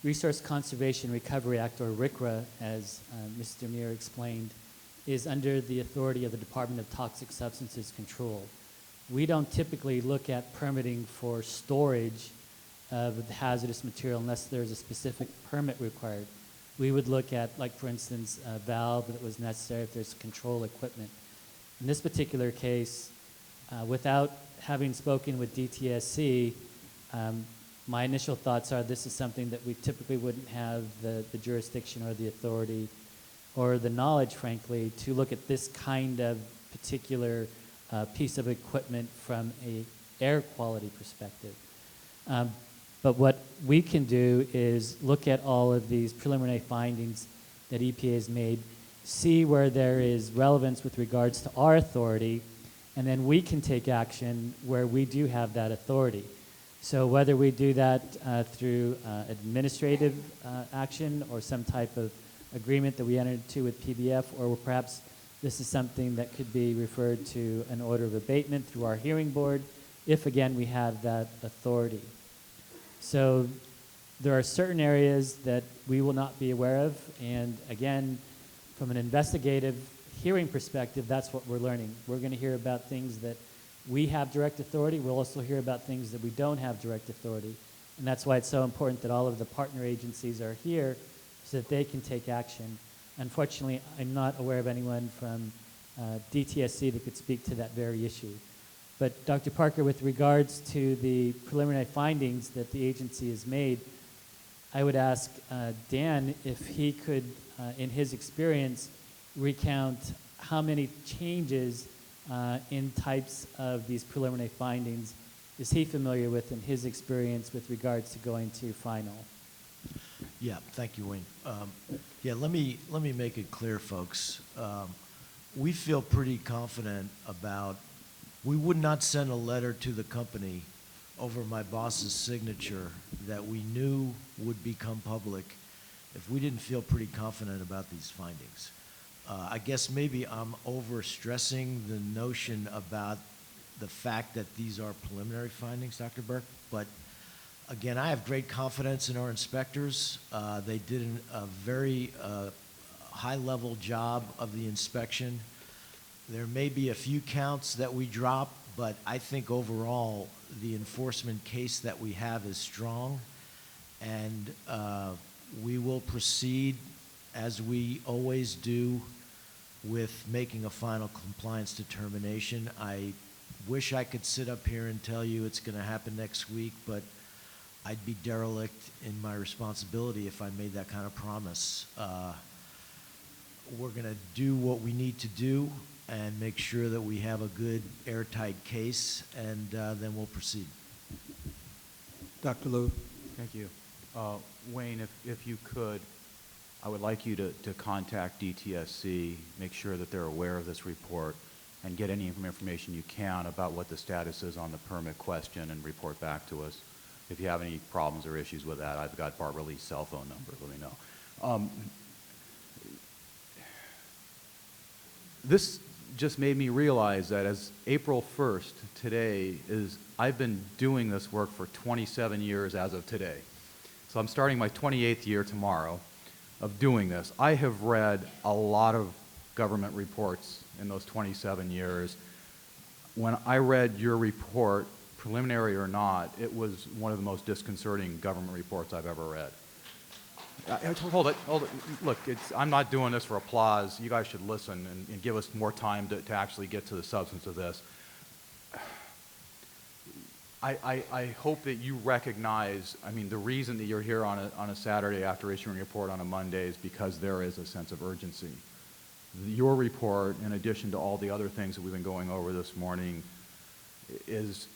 Resource Conservation Recovery Act, or RCRA, as Mr. Muir explained, is under the authority of the Department of Toxic Substances Control. we don't typically look at permitting for storage of the hazardous material unless there's a specific permit required. We would look at, like for instance, a valve that was necessary if there's control equipment. In this particular case, without having spoken with DTSC, my initial thoughts are this is something that we typically wouldn't have the jurisdiction or the authority or the knowledge, frankly, to look at this kind of particular piece of equipment from a air quality perspective. But what we can do is look at all of these preliminary findings that EPA has made, see where there is relevance with regards to our authority, and then we can take action where we do have that authority. So whether we do that through administrative action or some type of agreement that we entered into with PBF, or perhaps this is something that could be referred to an order of abatement through our hearing board, if again we have that authority. So there are certain areas that we will not be aware of, and again, from an investigative hearing perspective, that's what we're learning. We're going to hear about things that we have direct authority. We'll also hear about things that we don't have direct authority. And that's why it's so important that all of the partner agencies are here so that they can take action. Unfortunately, I'm not aware of anyone from DTSC that could speak to that very issue. But Dr. Parker, with regards to the preliminary findings that the agency has made, I would ask Dan if he could, in his experience, recount how many changes in types of these preliminary findings is he familiar with in his experience with regards to going to final? Yeah, thank you, Wayne. Yeah, let me make it clear, folks. We feel pretty confident about, we would not send a letter to the company over my boss's signature that we knew would become public if we didn't feel pretty confident about these findings. I guess maybe I'm overstressing the notion about the fact that these are preliminary findings, Dr. Burke, but again, I have great confidence in our inspectors. They did a very high-level job of the inspection. There may be a few counts that we drop, but I think overall the enforcement case that we have is strong, and we will proceed as we always do with making a final compliance determination. I wish I could sit up here and tell you it's going to happen next week, but I'd be derelict in my responsibility if I made that kind of promise. We're going to do what we need to do and make sure that we have a good airtight case, and then we'll proceed. Dr. Liu. Thank you. Wayne, if you could, I would like you to contact DTSC, make sure that they're aware of this report, and get any information you can about what the status is on the permit question and report back to us. If you have any problems or issues with that, I've got Barbara Lee's cell phone number, let me know. This just made me realize that as April 1st, today is, I've been doing this work for 27 years as of today. So I'm starting my 28th year tomorrow of doing this. I have read a lot of government reports in those 27 years. When I read your report, preliminary or not, it was one of the most disconcerting government reports I've ever read. Hold it. Look, I'm not doing this for applause. You guys should listen and give us more time to actually get to the substance of this. I hope that you recognize, I mean, the reason that you're here on a Saturday after issuing a report on a Monday is because there is a sense of urgency. Your report, in addition to all the other things that we've been going over this morning, is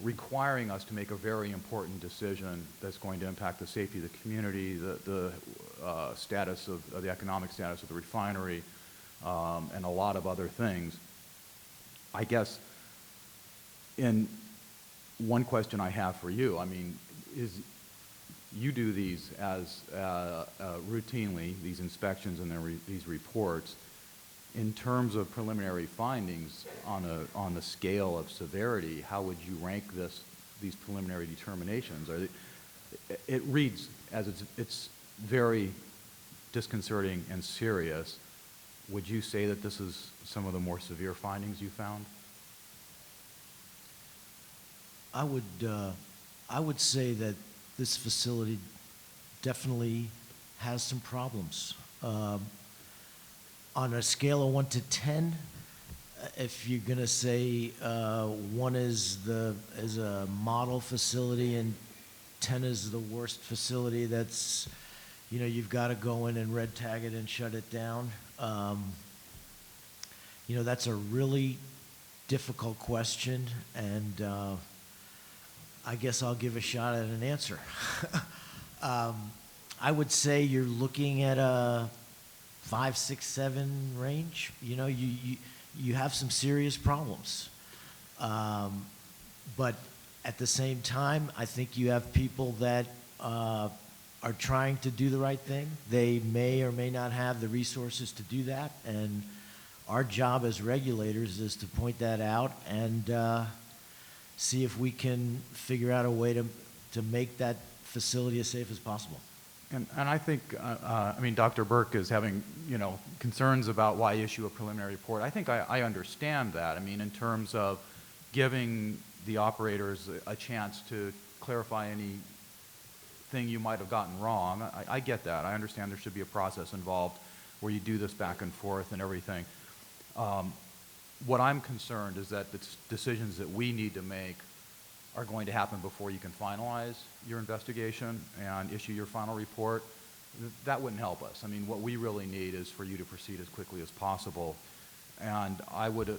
requiring us to make a very important decision that's going to impact the safety of the community, the status of the economic status of the refinery, and a lot of other things. I guess in one question I have for you, I mean, is you do these as routinely, these inspections and these reports. In terms of preliminary findings on the scale of severity, how would you rank these preliminary determinations? It reads as it's very disconcerting and serious. Would you say that this is some of the more severe findings you found? I would say that this facility definitely has some problems. On a scale of 1 to 10, if you're going to say 1 is a model facility and 10 is the worst facility, that's, you know, you've got to go in and red tag it and shut it down. You know, that's a really difficult question, and I guess I'll give a shot at an answer. I would say you're looking at a 5, 6, 7 range. You know, you have some serious problems. But at the same time, I think you have people that are trying to do the right thing. They may or may not have the resources to do that, and our job as regulators is to point that out and see if we can figure out a way to make that facility as safe as possible. And I think, I mean, Dr. Burke is having, you know, concerns about why issue a preliminary report. I think I understand that. I mean, in terms of giving the operators a chance to clarify anything you might have gotten wrong. I get that. I understand there should be a process involved where you do this back and forth and everything. What I'm concerned is that the decisions that we need to make are going to happen before you can finalize your investigation and issue your final report. That wouldn't help us. I mean, what we really need is for you to proceed as quickly as possible. And I would,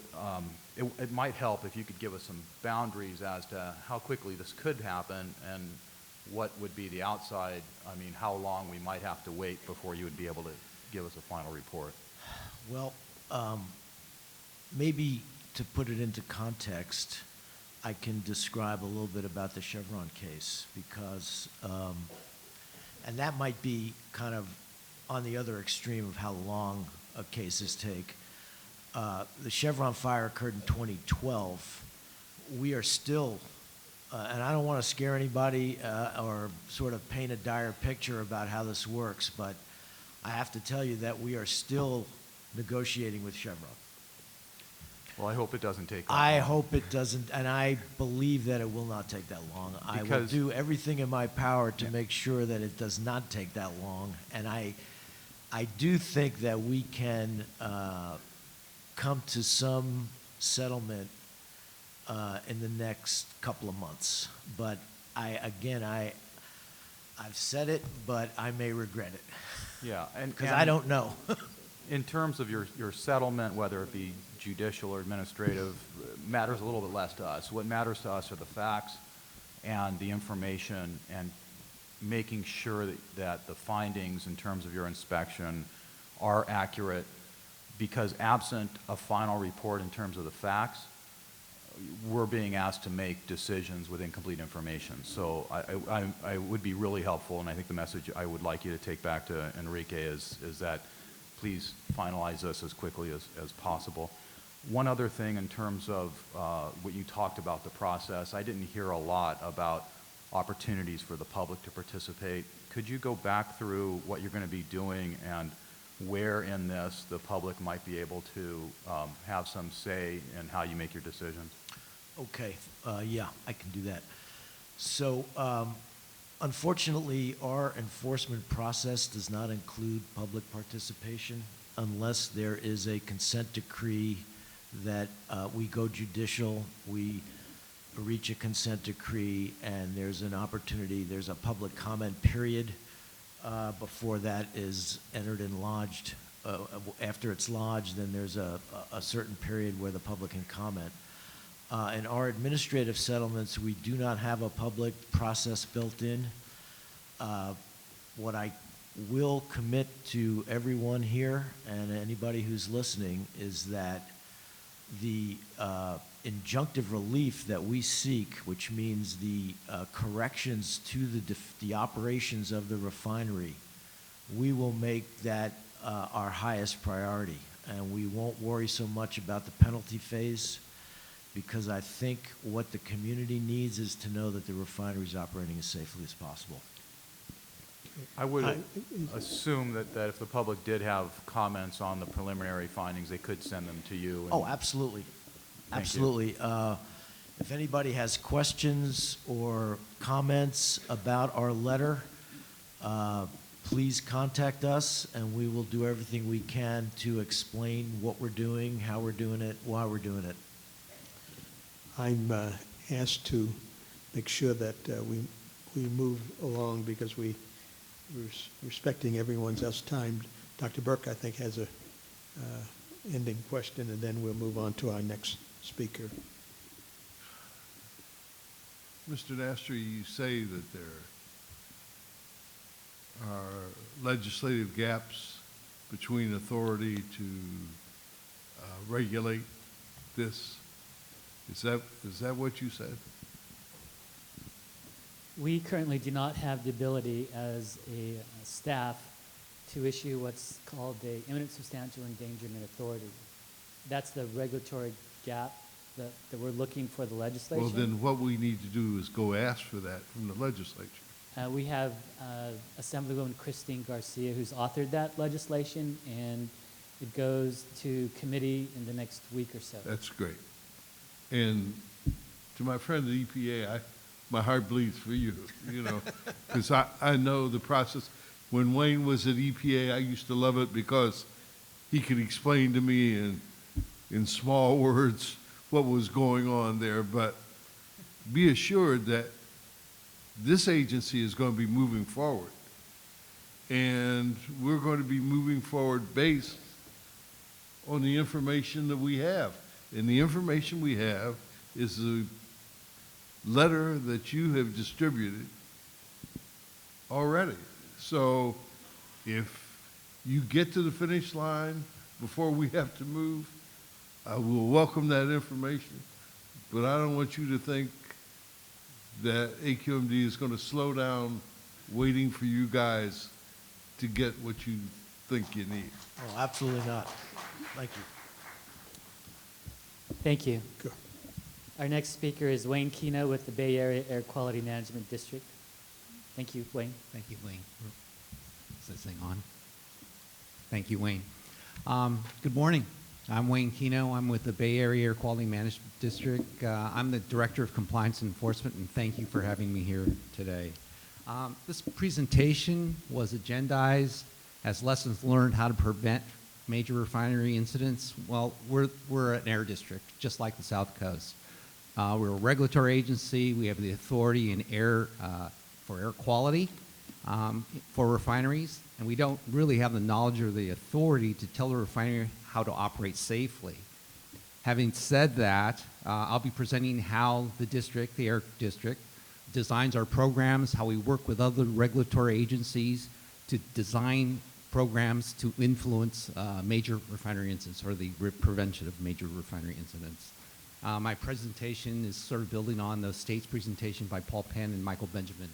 it might help if you could give us some boundaries as to how quickly this could happen and what would be the outside, I mean, how long we might have to wait before you would be able to give us a final report. Well, maybe to put it into context, I can describe a little bit about the Chevron case because, and that might be kind of on the other extreme of how long cases take. The Chevron fire occurred in 2012. We are still, and I don't want to scare anybody or sort of paint a dire picture about how this works, but I have to tell you that we are still negotiating with Chevron. Well, I hope it doesn't take that long. I hope it doesn't, and I believe that it will not take that long. I will do everything in my power to make sure that it does not take that long, and I do think that we can come to some settlement in the next couple of months. But I've said it, but I may regret it. Yeah, because I don't know. In terms of your settlement, whether it be judicial or administrative, matters a little bit less to us. What matters to us are the facts and the information and making sure that the findings in terms of your inspection are accurate, because absent a final report in terms of the facts, we're being asked to make decisions with incomplete information. So I would be really helpful, and I think the message I would like you to take back to Enrique is that please finalize this as quickly as possible. One other thing in terms of what you talked about the process, I didn't hear a lot about opportunities for the public to participate. Could you go back through what you're going to be doing and where in this the public might be able to have some say in how you make your decisions? Okay, yeah, I can do that. So, unfortunately, our enforcement process does not include public participation unless there is a consent decree that we go judicial, we reach a consent decree, and there's an opportunity, there's a public comment period before that is entered and lodged. After it's lodged, then there's a certain period where the public can comment. In our administrative settlements, we do not have a public process built in. What I will commit to everyone here and anybody who's listening is that the injunctive relief that we seek, which means the corrections to the operations of the refinery, we will make that our highest priority. And we won't worry so much about the penalty phase, because I think what the community needs is to know that the refinery is operating as safely as possible. I would assume that if the public did have comments on the preliminary findings, they could send them to you. Oh, absolutely. Thank Absolutely. If anybody has questions or comments about our letter, please contact us, and we will do everything we can to explain what we're doing, how we're doing it, why we're doing it. I'm asked to make sure that we move along because we're respecting everyone's else time. Dr. Burke, I think, has a ending question, and then we'll move on to our next speaker. Mr. Nastri, you say that there are legislative gaps between authority to regulate this. Is that what you said? We currently do not have the ability as a staff to issue what's called the imminent substantial endangerment authority. That's the regulatory gap that we're looking for the legislation. Well, then what we need to do is go ask for that from the legislature. We have Assemblywoman Christine Garcia, who's authored that legislation, and it goes to committee in the next week or so. That's great. And to my friend at the EPA, my heart bleeds for you, you know, because I know the process. When Wayne was at EPA, I used to love it because he could explain to me in small words what was going on there. But be assured that this agency is going to be moving forward. And we're going to be moving forward based on the information that we have. And the information we have is the letter that you have distributed already. So if you get to the finish line before we have to move, I will welcome that information. But I don't want you to think that AQMD is going to slow down waiting for you guys to get what you think you need. Oh, absolutely not. Thank you. Thank you. Go. Our next speaker is Wayne Keno with the Bay Area Air Quality Management District. Thank you, Wayne. Thank you, Wayne. Is this thing on? Thank you, Wayne. Good morning. I'm Wayne Keno. I'm with the Bay Area Air Quality Management District. I'm the Director of Compliance and Enforcement, and thank you for having me here today. This presentation was agendized as lessons learned how to prevent major refinery incidents. Well, we're an air district, just like the South Coast. We're a regulatory agency. We have the authority in air for air quality for refineries, and we don't really have the knowledge or the authority to tell the refinery how to operate safely. Having said that, I'll be presenting how the district, the air district, designs our programs, how we work with other regulatory agencies to design programs to influence major refinery incidents or the prevention of major refinery incidents. My presentation is sort of building on the state's presentation by Paul Penn and Michael Benjamin.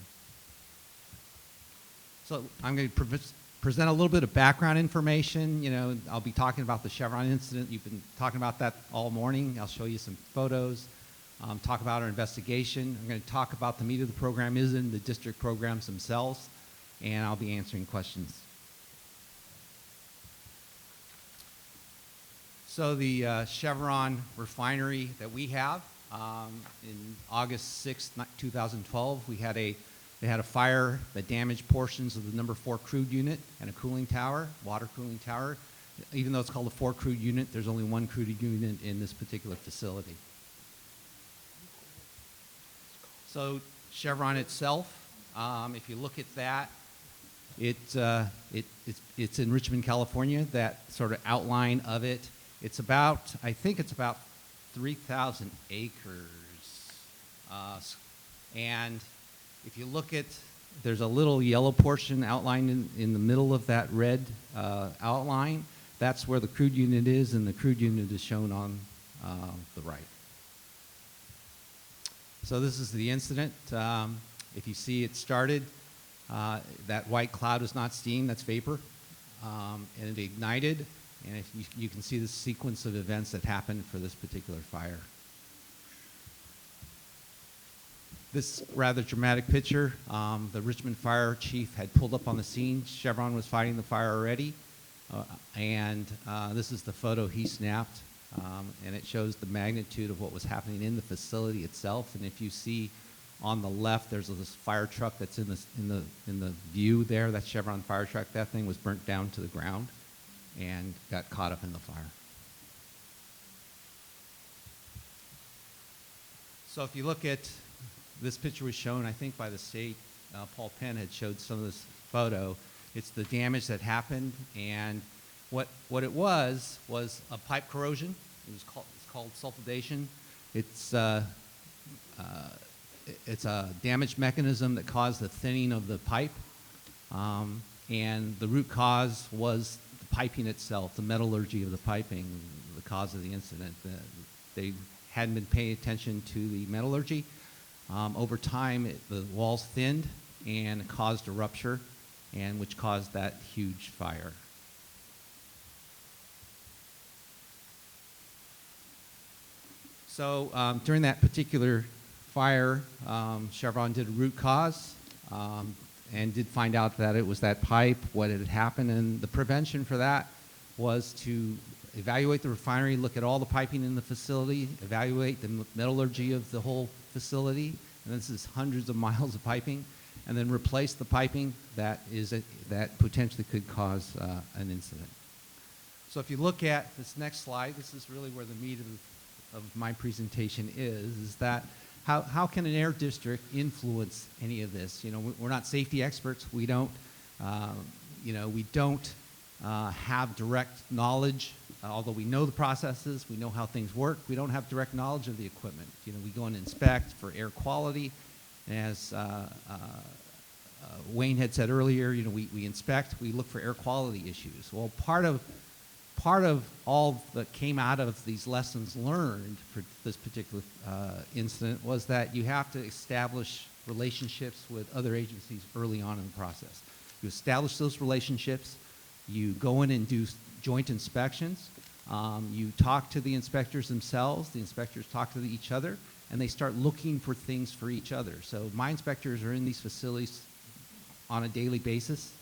So I'm going to present a little bit of background information. You know, I'll be talking about the Chevron incident. You've been talking about that all morning. I'll show you some photos, talk about our investigation. I'm going to talk about the meat of the program is in the district programs themselves, and I'll be answering questions. So the Chevron refinery that we have, in August 6, 2012, they had a fire that damaged portions of the number 4 crude unit and a cooling tower, water cooling tower. Even though it's called a 4 crude unit, there's only 1 crude unit in this particular facility. So Chevron itself, if you look at that, it's in Richmond, California. That sort of outline of it. It's about, I think it's about 3,000 acres. And if you look at, there's a little yellow portion outlined in the middle of that red outline. That's where the crude unit is, and the crude unit is shown on the right. So this is the incident. If you see it started, that white cloud is not steam, that's vapor. And it ignited, and if you can see the sequence of events that happened for this particular fire. This rather dramatic picture, the Richmond fire chief had pulled up on the scene. Chevron was fighting the fire already. And this is the photo he snapped and it shows the magnitude of what was happening in the facility itself. And if you see on the left, there's this fire truck that's in the view there, that Chevron fire truck. That thing was burnt down to the ground and got caught up in the fire. So if you look at this picture was shown, I think, by the state. Paul Penn had showed some of this photo. It's the damage that happened, and what it was a pipe corrosion. It's called sulfidation. It's a damage mechanism that caused the thinning of the pipe, and the root cause was the piping itself, the metallurgy of the piping, the cause of the incident. They hadn't been paying attention to the metallurgy. Over time, the walls thinned and it caused a rupture, and which caused that huge fire. So during that particular fire, Chevron did a root cause and did find out that it was that pipe, what had happened, and the prevention for that was to evaluate the refinery, look at all the piping in the facility, evaluate the metallurgy of the whole facility, and this is hundreds of miles of piping, and then replace the piping that potentially could cause an incident. So if you look at this next slide, this is really where the meat of my presentation is that how can an air district influence any of this? You know, we're not safety experts. We don't, we don't have direct knowledge. Although we know the processes, we know how things work, we don't have direct knowledge of the equipment. You know, we go and inspect for air quality. As Wayne had said earlier, you know, we inspect, we look for air quality issues. Well, part of all that came out of these lessons learned for this particular incident was that you have to establish relationships with other agencies early on in the process. You establish those relationships, you go in and do joint inspections, you talk to the inspectors themselves, the inspectors talk to each other, and they start looking for things for each other. So my inspectors are in these facilities on a daily basis,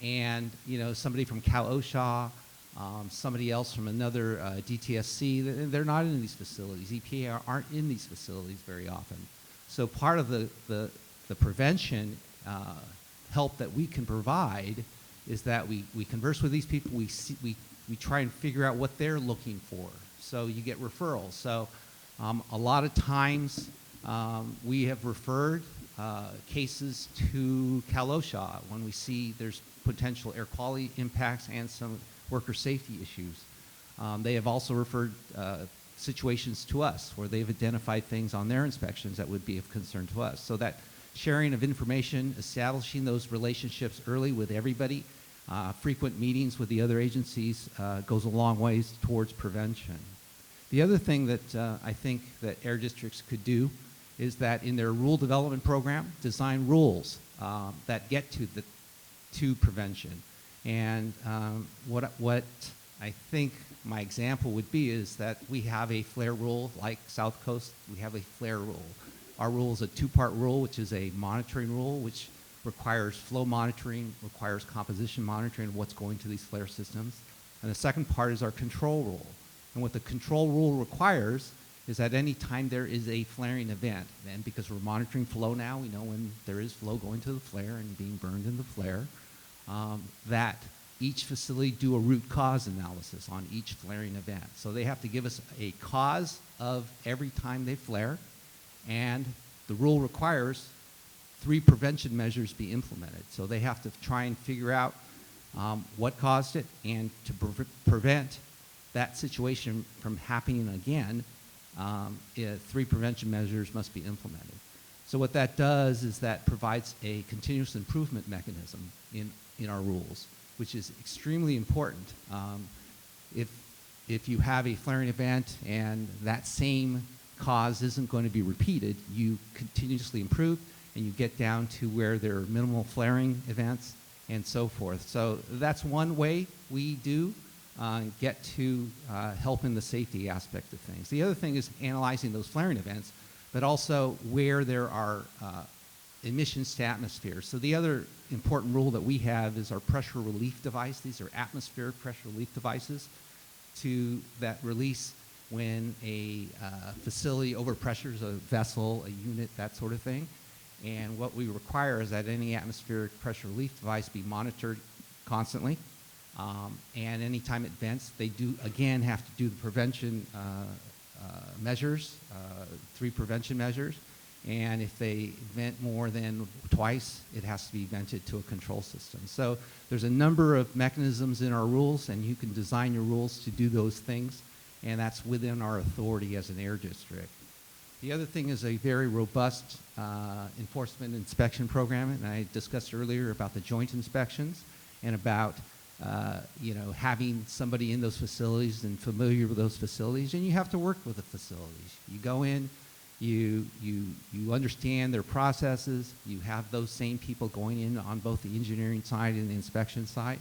and somebody from Cal OSHA, somebody else from another DTSC, they're not in these facilities. EPA aren't in these facilities very often. So part of the prevention help that we can provide is that we converse with these people, we try and figure out what they're looking for. So you get referrals. So a lot of times we have referred cases to Cal OSHA when we see there's potential air quality impacts and some worker safety issues. They have also referred situations to us where they've identified things on their inspections that would be of concern to us. So that sharing of information, establishing those relationships early with everybody, frequent meetings with the other agencies goes a long ways towards prevention. The other thing that I think that air districts could do is that in their rule development program, design rules that get to prevention. And what I think my example would be is that we have a flare rule like South Coast, we have a flare rule. Our rule is a two-part rule, which is a monitoring rule, which requires flow monitoring, requires composition monitoring of what's going to these flare systems. And the second part is our control rule. And what the control rule requires is that any time there is a flaring event, and because we're monitoring flow now, we know when there is flow going to the flare and being burned in the flare, that each facility do a root cause analysis on each flaring event. So they have to give us a cause of every time they flare, and the rule requires 3 prevention measures be implemented. So they have to try and figure out what caused it, and to prevent that situation from happening again, 3 prevention measures must be implemented. So what that does is that provides a continuous improvement mechanism in our rules, which is extremely important. If you have a flaring event and that same cause isn't going to be repeated, you continuously improve and you get down to where there are minimal flaring events and so forth. So that's one way we do get to help in the safety aspect of things. The other thing is analyzing those flaring events, but also where there are emissions to atmosphere. So the other important rule that we have is our pressure relief device. These are atmospheric pressure relief devices. to that release when a facility overpressures a vessel, a unit, that sort of thing. And what we require is that any atmospheric pressure relief device be monitored constantly. And anytime it vents, they do, again, have to do the prevention measures, 3 prevention measures. And if they vent more than twice, it has to be vented to a control system. So there's a number of mechanisms in our rules, and you can design your rules to do those things, and that's within our authority as an air district. The other thing is a very robust enforcement inspection program, and I discussed earlier about the joint inspections and about having somebody in those facilities and familiar with those facilities, and you have to work with the facilities. You go in, you understand their processes, you have those same people going in on both the engineering side and the inspection side,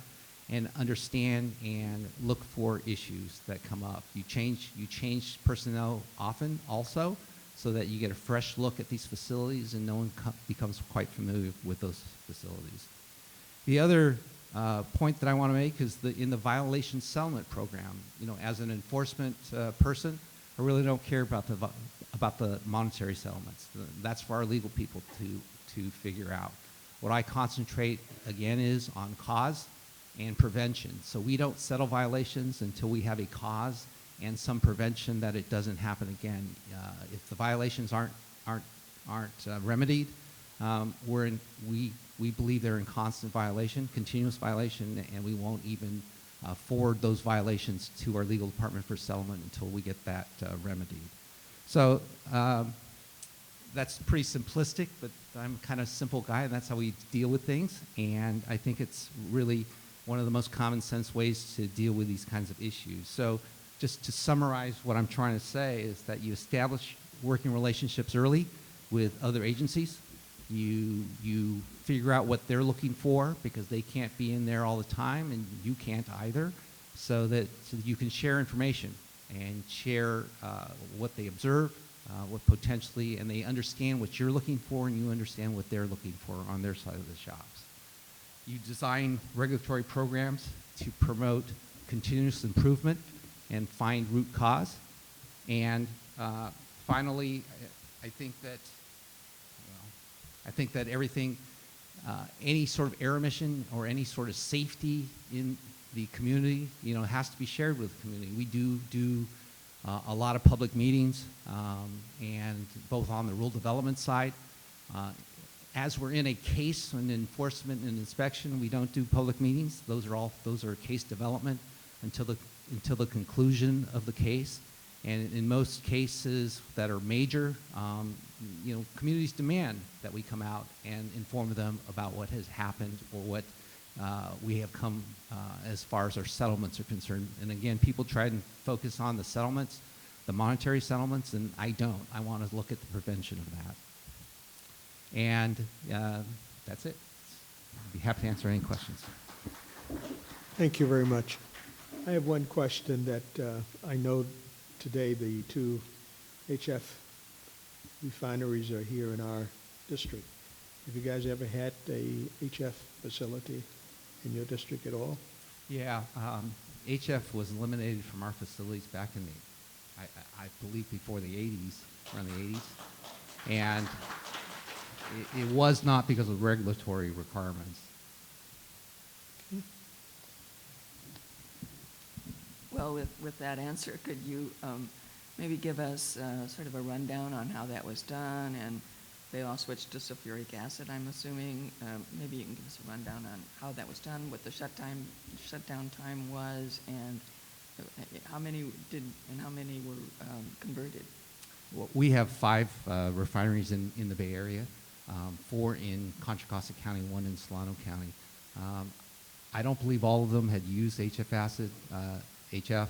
and understand and look for issues that come up. You change personnel often also, so that you get a fresh look at these facilities and no one becomes quite familiar with those facilities. The other point that I want to make is in the violation settlement program, as an enforcement person, I really don't care about the monetary settlements. That's for our legal people to figure out. What I concentrate, again, is on cause and prevention. So we don't settle violations until we have a cause and some prevention that it doesn't happen again. If the violations aren't remedied, we believe they're in constant violation, continuous violation, and we won't even forward those violations to our legal department for settlement until we get that remedied. So that's pretty simplistic, but I'm kind of a simple guy, and that's how we deal with things. And I think it's really one of the most common sense ways to deal with these kinds of issues. So just to summarize what I'm trying to say is that you establish working relationships early with other agencies. You figure out what they're looking for, because they can't be in there all the time and you can't either, so that you can share information and share what they observe, what potentially, and they understand what you're looking for and you understand what they're looking for on their side of the shops. You design regulatory programs to promote continuous improvement and find root cause. And finally, I think that everything, any sort of air emission or any sort of safety in the community, has to be shared with the community. We do a lot of public meetings, and both on the rule development side. As we're in a case on enforcement and inspection, we don't do public meetings. Those are case development until the conclusion of the case. And in most cases that are major, communities demand that we come out and inform them about what has happened or what we have come as far as our settlements are concerned. And again, people try to focus on the settlements, the monetary settlements, and I don't. I want to look at the prevention of that. And that's it. I'd be happy to answer any questions. Thank you very much. I have one question that I know today the 2 HF refineries are here in our district. Have you guys ever had a HF facility in your district at all? Yeah, HF was eliminated from our facilities back in I believe before the 80s, around the 80s. And it was not because of regulatory requirements. Well, with that answer, could you maybe give us sort of a rundown on how that was done? And they all switched to sulfuric acid, I'm assuming. Maybe you can give us a rundown on how that was done, what the shutdown time was, and how many were converted? Well, we have 5 refineries in the Bay Area, 4 in Contra Costa County, 1 in Solano County. I don't believe all of them had used HF acid. HF.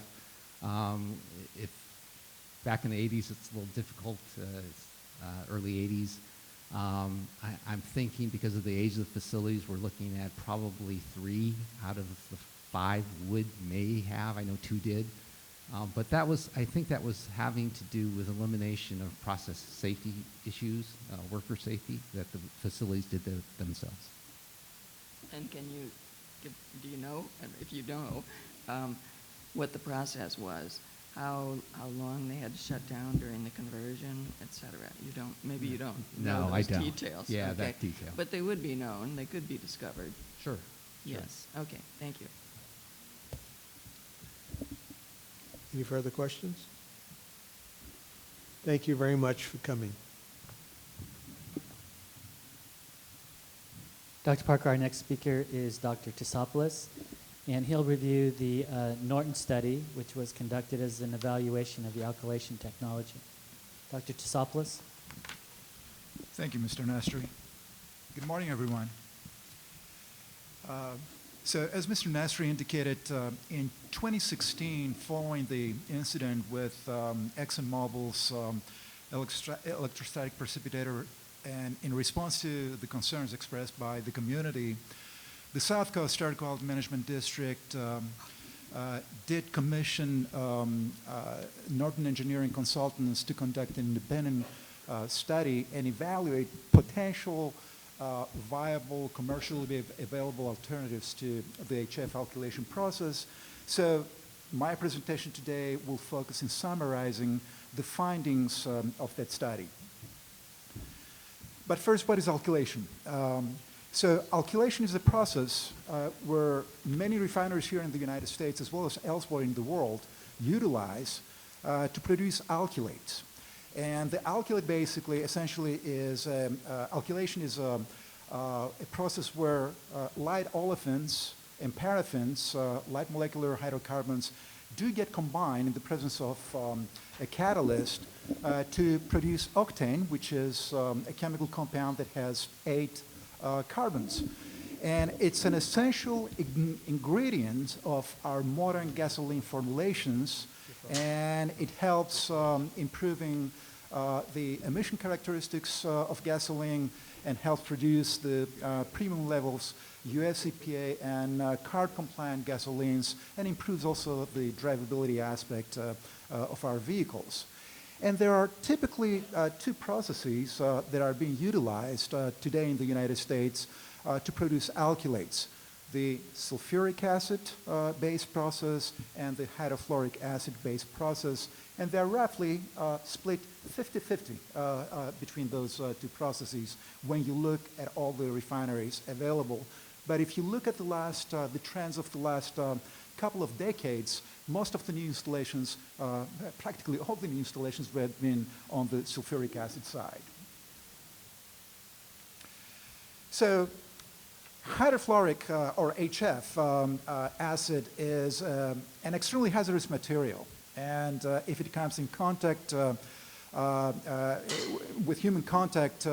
If back in the 80s, it's a little difficult, early 80s. I'm thinking because of the age of the facilities, we're looking at probably 3 out of the 5 may have. I know 2 did. But I think that was having to do with elimination of process safety issues, worker safety, that the facilities did themselves. And can you do you know, and if you don't, what the process was, how long they had to shut down during the conversion, et cetera? You don't, maybe you don't know No, I those don't. details. Yeah, Okay. that detail. But they would be known, they could be discovered. Sure. Yes, okay, thank you. Any further questions? Thank you very much for coming. Dr. Parker, our next speaker is Dr. Tisopoulos, and he'll review the Norton study, which was conducted as an evaluation of the alkylation technology. Dr. Tisopoulos? Thank you, Mr. Nastri. Good morning, everyone. So as Mr. Nastri indicated, in 2016, following the incident with ExxonMobil's electrostatic precipitator, and in response to the concerns expressed by the community, the South Coast Air Quality Management District did commission Norton Engineering Consultants to conduct an independent study and evaluate potential viable, commercially available alternatives to the HF alkylation process. So my presentation today will focus in summarizing the findings of that study. But first, what is alkylation? So alkylation is a process where many refineries here in the United States, as well as elsewhere in the world, utilize to produce alkylates. And the alkylate basically, essentially, is alkylation is a process where light olefins and paraffins, light molecular hydrocarbons, do get combined in the presence of a catalyst to produce octane, which is a chemical compound that has 8 carbons. And it's an essential ingredient of our modern gasoline formulations, and it helps improving the emission characteristics of gasoline and helps reduce the premium levels, US EPA and CARB-compliant gasolines, and improves also the drivability aspect of our vehicles. And there are typically 2 processes that are being utilized today in the United States to produce alkylates: the sulfuric acid-based process and the hydrofluoric acid-based process. And they're roughly split 50-50 between those 2 processes when you look at all the refineries available. But if you look at the trends of the last couple of decades, most of the new installations, practically all the new installations have been on the sulfuric acid side. So hydrofluoric or HF acid is an extremely hazardous material. And if it comes in contact with human contact,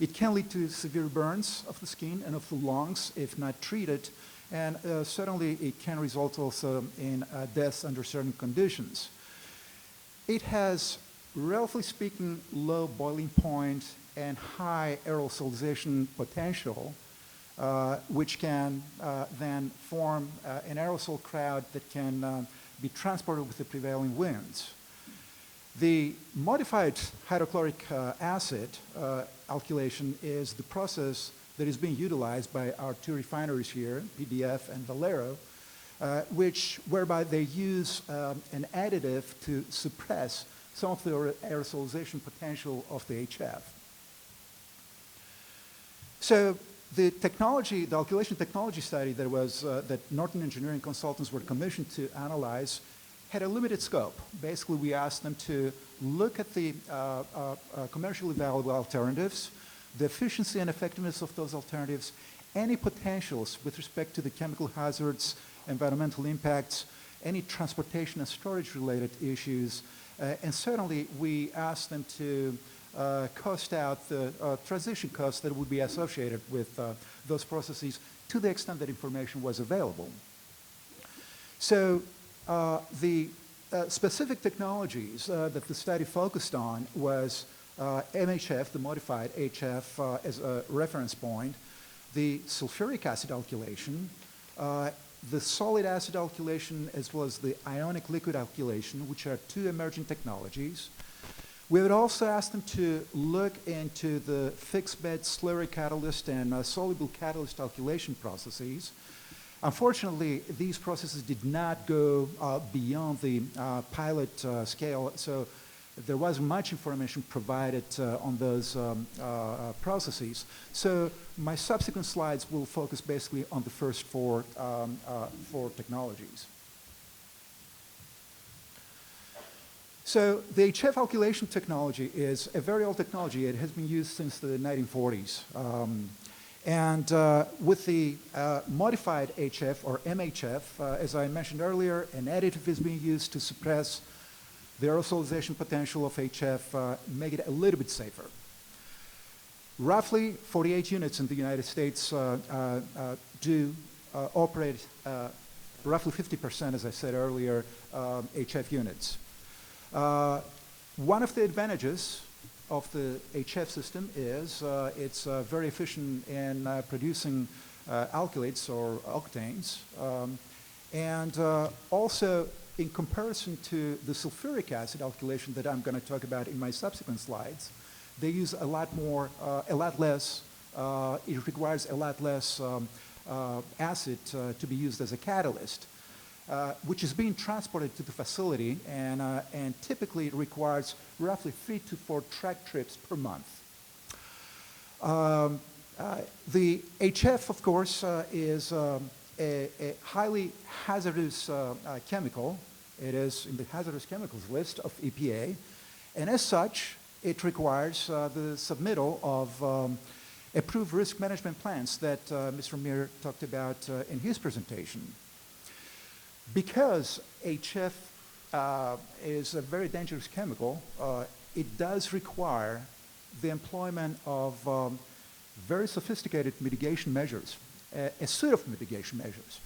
it can lead to severe burns of the skin and of the lungs if not treated. And certainly it can result also in deaths under certain conditions. It has, relatively speaking, low boiling point and high aerosolization potential, which can then form an aerosol cloud that can be transported with the prevailing winds. The modified hydrochloric acid alkylation is the process that is being utilized by our 2 refineries here, PDF and Valero, whereby they use an additive to suppress some of the aerosolization potential of the HF. So the technology, the alkylation technology study that Norton Engineering Consultants were commissioned to analyze had a limited scope. Basically, we asked them to look at the commercially valuable alternatives, the efficiency and effectiveness of those alternatives, any potentials with respect to the chemical hazards, environmental impacts, any transportation and storage related issues, and certainly we asked them to cost out the transition costs that would be associated with those processes to the extent that information was available. So the specific technologies that the study focused on was MHF, the modified HF as a reference point, the sulfuric acid alkylation, the solid acid alkylation, as well as the ionic liquid alkylation, which are 2 emerging technologies. We would also ask them to look into the fixed bed slurry catalyst and soluble catalyst alkylation processes. Unfortunately, these processes did not go beyond the pilot scale, so there wasn't much information provided on those processes. So my subsequent slides will focus basically on the first four technologies. So the HF alkylation technology is a very old technology. It has been used since the 1940s. With the modified HF or MHF, as I mentioned earlier, an additive is being used to suppress the aerosolization potential of HF, make it a little bit safer. Roughly 48 units in the United States do operate roughly 50%, as I said earlier, HF units. One of the advantages of the HF system is it's very efficient in producing alkylates or octanes, and also in comparison to the sulfuric acid alkylation that I'm going to talk about in my subsequent slides, they use a lot less, it requires a lot less acid to be used as a catalyst, which is being transported to the facility and typically it requires roughly 3 to 4 track trips per month. The HF, of course, is a highly hazardous chemical. It is in the hazardous chemicals list of EPA, and as such, it requires the submittal of approved risk management plans that Mr. Mir talked about in his presentation. Because HF is a very dangerous chemical, it does require the employment of very sophisticated mitigation measures, a suite of mitigation measures.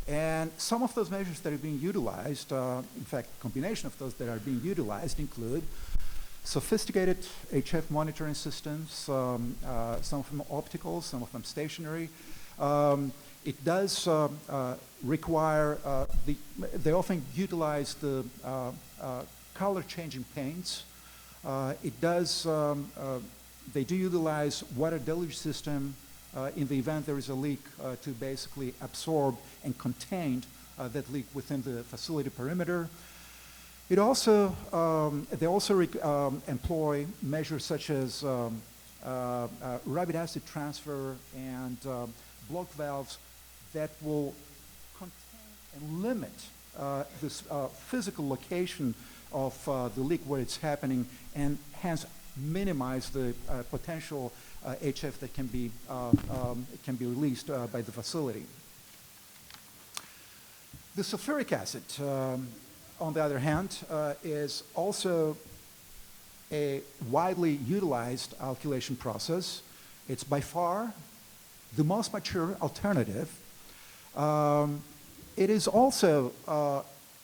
And some of those measures that are being utilized, in fact, a combination of those that are being utilized include sophisticated HF monitoring systems, some of them optical, some of them stationary. It does require, they often utilize the color changing paints. They do utilize water deluge system in the event there is a leak to basically absorb and contain that leak within the facility perimeter. It also, they also employ measures such as rapid acid transfer and block valves that will contain and limit this physical location of the leak where it's happening and hence minimize the potential HF that can be released by the facility. The sulfuric acid, on the other hand, is also a widely utilized alkylation process. It's by far the most mature alternative. It is also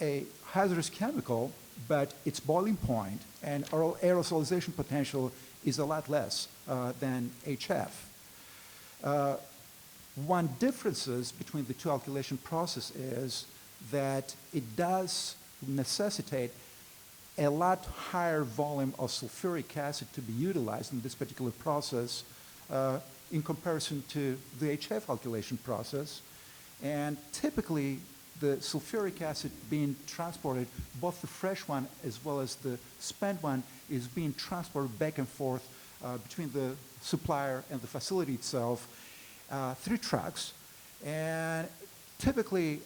a hazardous chemical, but its boiling point and aerosolization potential is a lot less than HF. One differences between the two alkylation processes is that it does necessitate a lot higher volume of sulfuric acid to be utilized in this particular process in comparison to the HF alkylation process. And typically, the sulfuric acid being transported, both the fresh one as well as the spent one, is being transported back and forth between the supplier and the facility itself through trucks. And typically,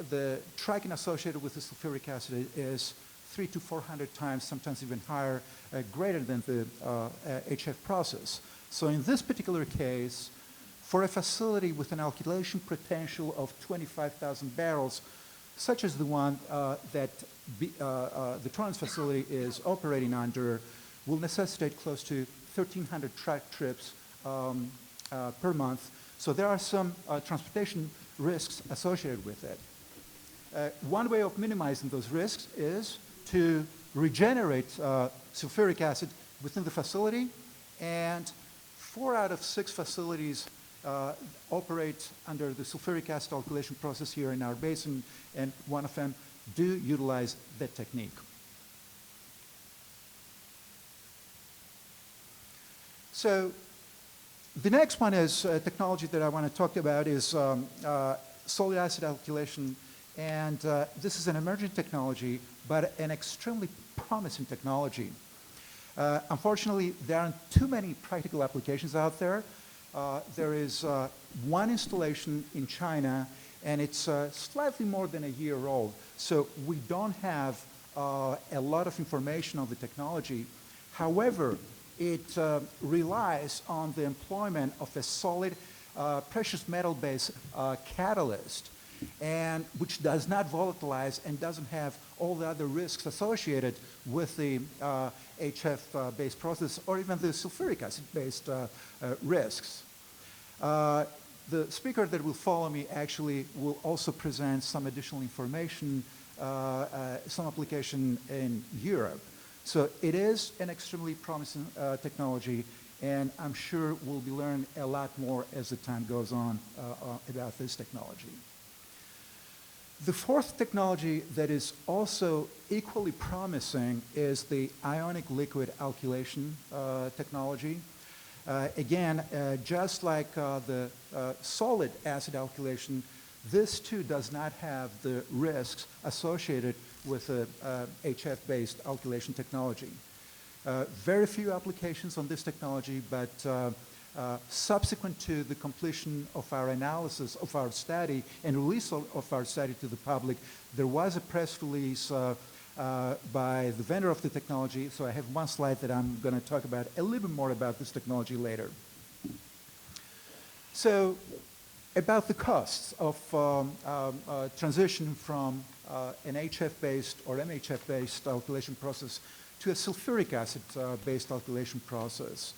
the tracking associated with the sulfuric acid is 300 to 400 times, sometimes even higher, greater than the HF process. So in this particular case, for a facility with an alkylation potential of 25,000 barrels, such as the one that the Torrance facility is operating under, will necessitate close to 1,300 track trips per month. So there are some transportation risks associated with it. One way of minimizing those risks is to regenerate sulfuric acid within the facility, and 4 out of 6 facilities operate under the sulfuric acid alkylation process here in our basin, and one of them do utilize that technique. So the next one is technology that I want to talk about is solid acid alkylation, and this is an emerging technology, but an extremely promising technology. Unfortunately, there aren't too many practical applications out there. There is one installation in China, and it's slightly more than a year old. So we don't have a lot of information on the technology. However, it relies on the employment of a solid precious metal-based catalyst, and which does not volatilize and doesn't have all the other risks associated with the HF-based process or even the sulfuric acid-based risks. The speaker that will follow me actually will also present some additional information, some application in Europe. So it is an extremely promising technology, and I'm sure we'll be learning a lot more as the time goes on about this technology. The fourth technology that is also equally promising is the ionic liquid alkylation technology. Again, just like the solid acid alkylation, this too does not have the risks associated with HF-based alkylation technology. Very few applications on this technology, but subsequent to the completion of our analysis of our study and release of our study to the public, there was a press release by the vendor of the technology. So I have one slide that I'm going to talk about a little bit more about this technology later. So about the costs of transition from an HF-based or MHF-based alkylation process to a sulfuric acid-based alkylation process.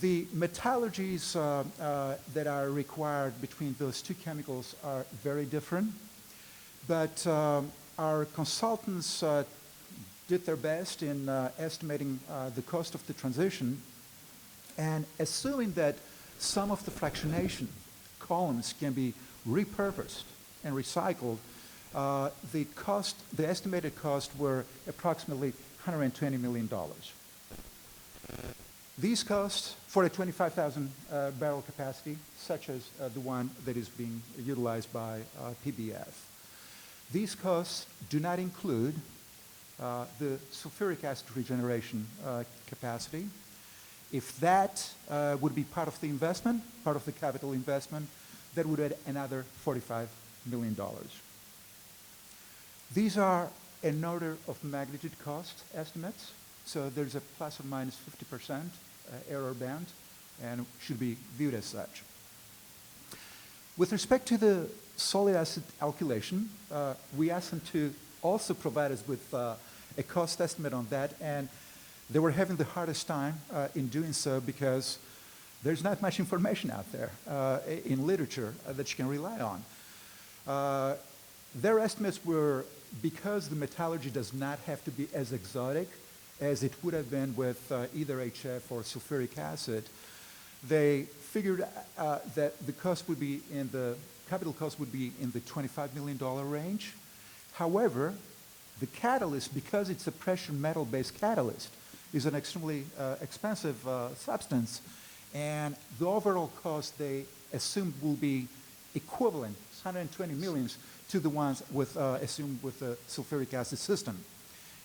The metallurgies that are required between those two chemicals are very different, but our consultants did their best in estimating the cost of the transition, and assuming that some of the fractionation columns can be repurposed and recycled, the estimated cost were approximately $120 million. These costs for a 25,000 barrel capacity, such as the one that is being utilized by PBF. These costs do not include the sulfuric acid regeneration capacity. If that would be part of the investment, part of the capital investment, that would add another $45 million. These are an order of magnitude cost estimates. So there's a plus or minus 50% error band, and should be viewed as such. With respect to the solid acid alkylation, we asked them to also provide us with a cost estimate on that, and they were having the hardest time in doing so because there's not much information out there in literature that you can rely on. Their estimates were, because the metallurgy does not have to be as exotic as it would have been with either HF or sulfuric acid, they figured that the cost would be in the, capital cost would be in the $25 million range. However, the catalyst, because it's a precious metal-based catalyst, is an extremely expensive substance, and the overall cost they assumed will be equivalent, 120 millions, to the ones with assumed with the sulfuric acid system.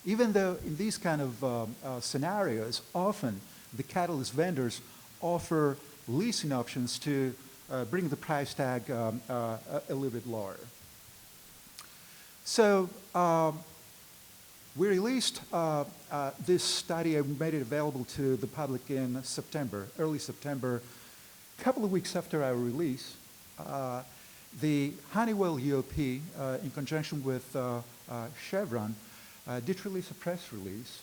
Even though in these kind of scenarios, often the catalyst vendors offer leasing options to bring the price tag a little bit lower. So we released this study and made it available to the public in September, early September. A couple of weeks after our release, the Honeywell UOP, in conjunction with Chevron, did release a press release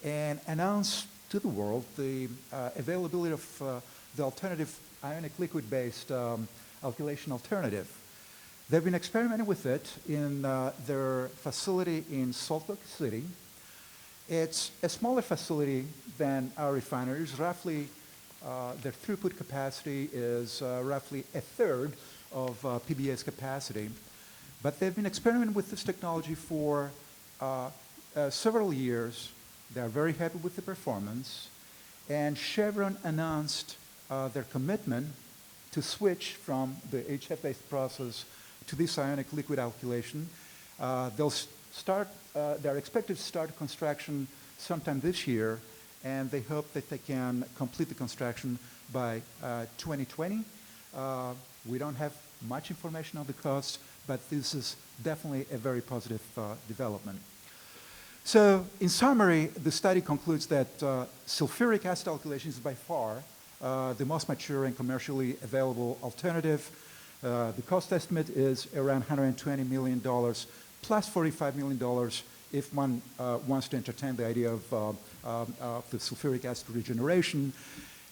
and announced to the world the availability of the alternative ionic liquid-based alkylation alternative. They've been experimenting with it in their facility in Salt Lake City. It's a smaller facility than our refineries. Roughly, their throughput capacity is roughly a third of PBA's capacity. But they've been experimenting with this technology for several years. They're very happy with the performance. And Chevron announced their commitment to switch from the HF-based process to this ionic liquid alkylation. They're expected to start construction sometime this year, and they hope that they can complete the construction by 2020. We don't have much information on the costs, but this is definitely a very positive development. So in summary, the study concludes that sulfuric acid alkylation is by far the most mature and commercially available alternative. The cost estimate is around $120 million plus $45 million if one wants to entertain the idea of the sulfuric acid regeneration.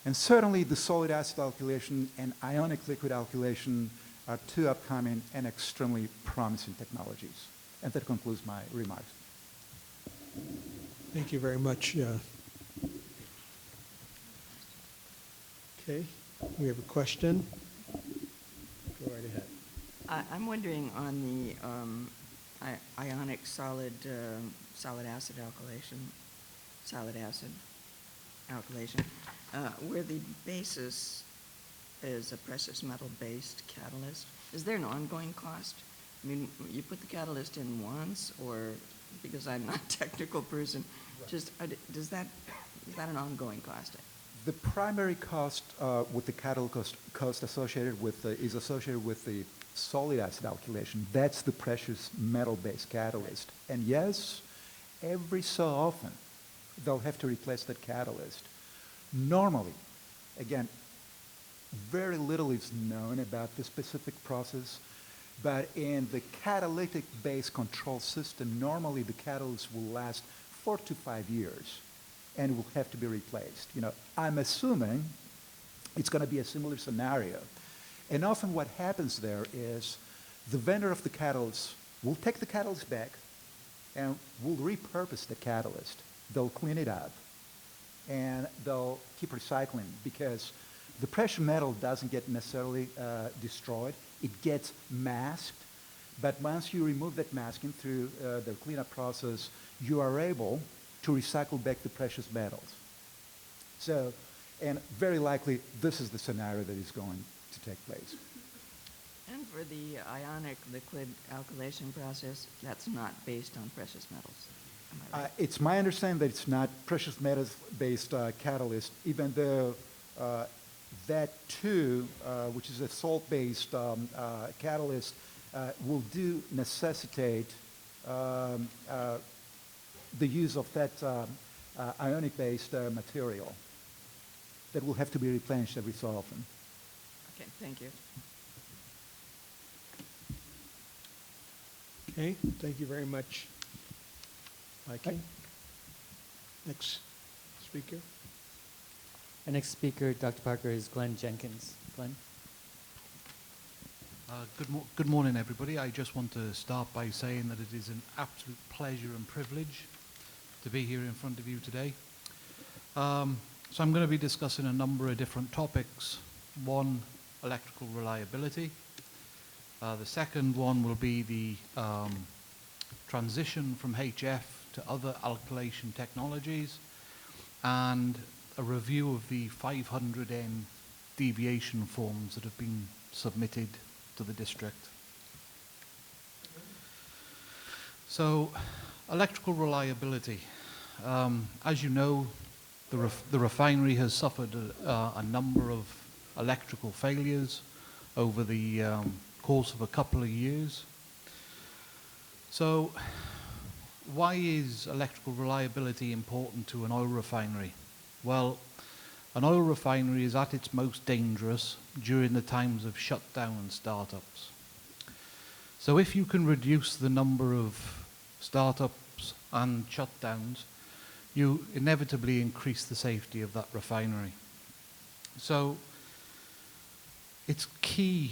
And certainly the solid acid alkylation and ionic liquid alkylation are two upcoming and extremely promising technologies. And that concludes my remarks. Thank you very much. Okay, we have a question. Go right ahead. I'm wondering on the ionic solid acid alkylation, where the basis is a precious metal-based catalyst. Is there an ongoing cost? I mean, you put the catalyst in once, or because I'm not a technical person, just is that an ongoing cost? The primary cost with the catalyst cost associated with is associated with the solid acid alkylation. That's the precious metal-based catalyst. And yes, every so often they'll have to replace that catalyst. Normally, again, very little is known about the specific process, but in the catalytic-based control system, normally the catalyst will last 4 to 5 years and will have to be replaced. You know, I'm assuming it's going to be a similar scenario. And often what happens there is the vendor of the catalyst will take the catalyst back and will repurpose the catalyst. They'll clean it up and they'll keep recycling, because the precious metal doesn't get necessarily destroyed. It gets masked. But once you remove that masking through the cleanup process, you are able to recycle back the precious metals. So, and very likely this is the scenario that is going to take place. And for the ionic liquid alkylation process, that's not based on precious metals. Am I right? It's my understanding that it's not precious metals-based catalyst, even though that too, which is a salt-based catalyst, will necessitate the use of that ionic-based material that will have to be replenished every so often. Okay, thank you. Okay, thank you very much, Mikey. Next speaker. Our next speaker, Dr. Parker, is Glenn Jenkins. Glenn? Good morning, everybody. I just want to start by saying that it is an absolute pleasure and privilege to be here in front of you today. So I'm going to be discussing a number of different topics. One, electrical reliability. The second one will be the transition from HF to other alkylation technologies, and a review of the 500N deviation forms that have been submitted to the district. So, electrical reliability. As you know, the refinery has suffered a number of electrical failures over the course of a couple of years. So, why is electrical reliability important to an oil refinery? Well, an oil refinery is at its most dangerous during the times of shutdown and startups. So if you can reduce the number of startups and shutdowns, you inevitably increase the safety of that refinery. So it's key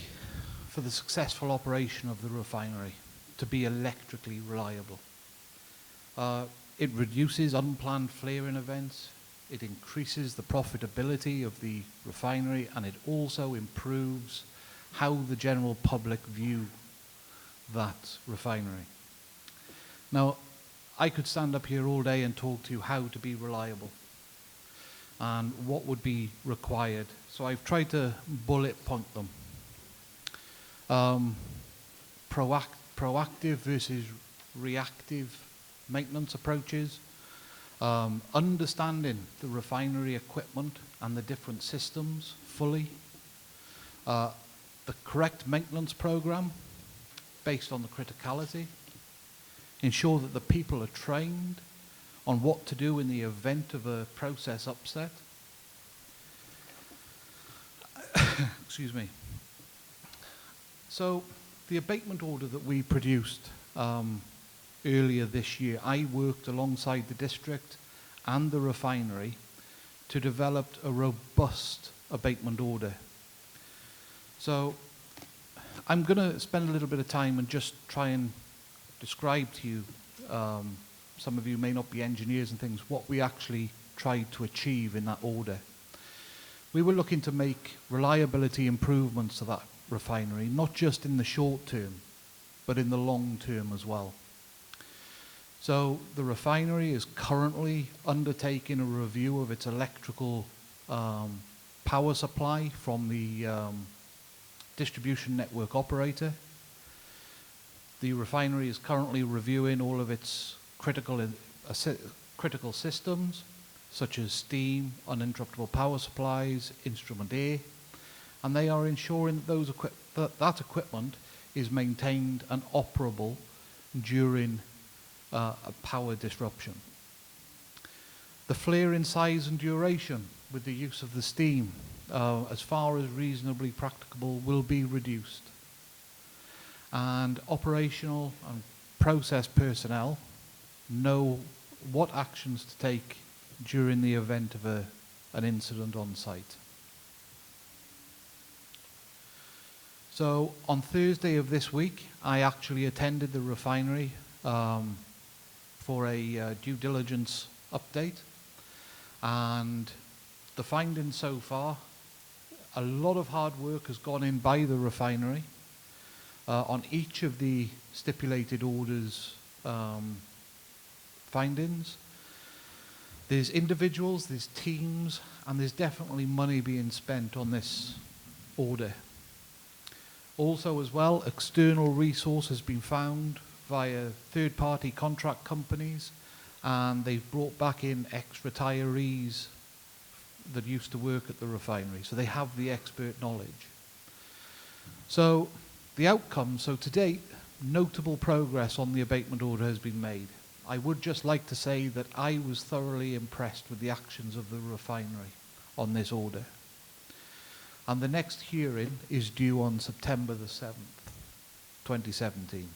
for the successful operation of the refinery to be electrically reliable. It reduces unplanned flaring events, it increases the profitability of the refinery, and it also improves how the general public view that refinery. Now, I could stand up here all day and talk to you how to be reliable and what would be required So I've tried to bullet point them. Proactive versus reactive maintenance approaches, understanding the refinery equipment and the different systems fully, the correct maintenance program based on the criticality, ensure that the people are trained on what to do in the event of a process upset. Excuse me. So the abatement order that we produced earlier this year, I worked alongside the district and the refinery to develop a robust abatement order. So I'm going to spend a little bit of time and just try and describe to you, some of you may not be engineers and things, what we actually tried to achieve in that order. We were looking to make reliability improvements to that refinery, not just in the short term, but in the long term as well. So the refinery is currently undertaking a review of its electrical power supply from the distribution network operator. The refinery is currently reviewing all of its critical systems, such as steam, uninterruptible power supplies, instrument air, and they are ensuring that that equipment is maintained and operable during a power disruption. The flare in size and duration with the use of the steam, as far as reasonably practicable, will be reduced. And operational and process personnel know what actions to take during the event of an incident on site. So on Thursday of this week, I actually attended the refinery for a due diligence update, and the findings so far, a lot of hard work has gone in by the refinery on each of the stipulated orders findings. There's individuals, there's teams, and there's definitely money being spent on this order. Also as well, external resource has been found via third-party contract companies, and they've brought back in ex-retirees that used to work at the refinery, so they have the expert knowledge. So the outcome, so to date, notable progress on the abatement order has been made. I would just like to say that I was thoroughly impressed with the actions of the refinery on this order. And the next hearing is due on September the 7th, 2017.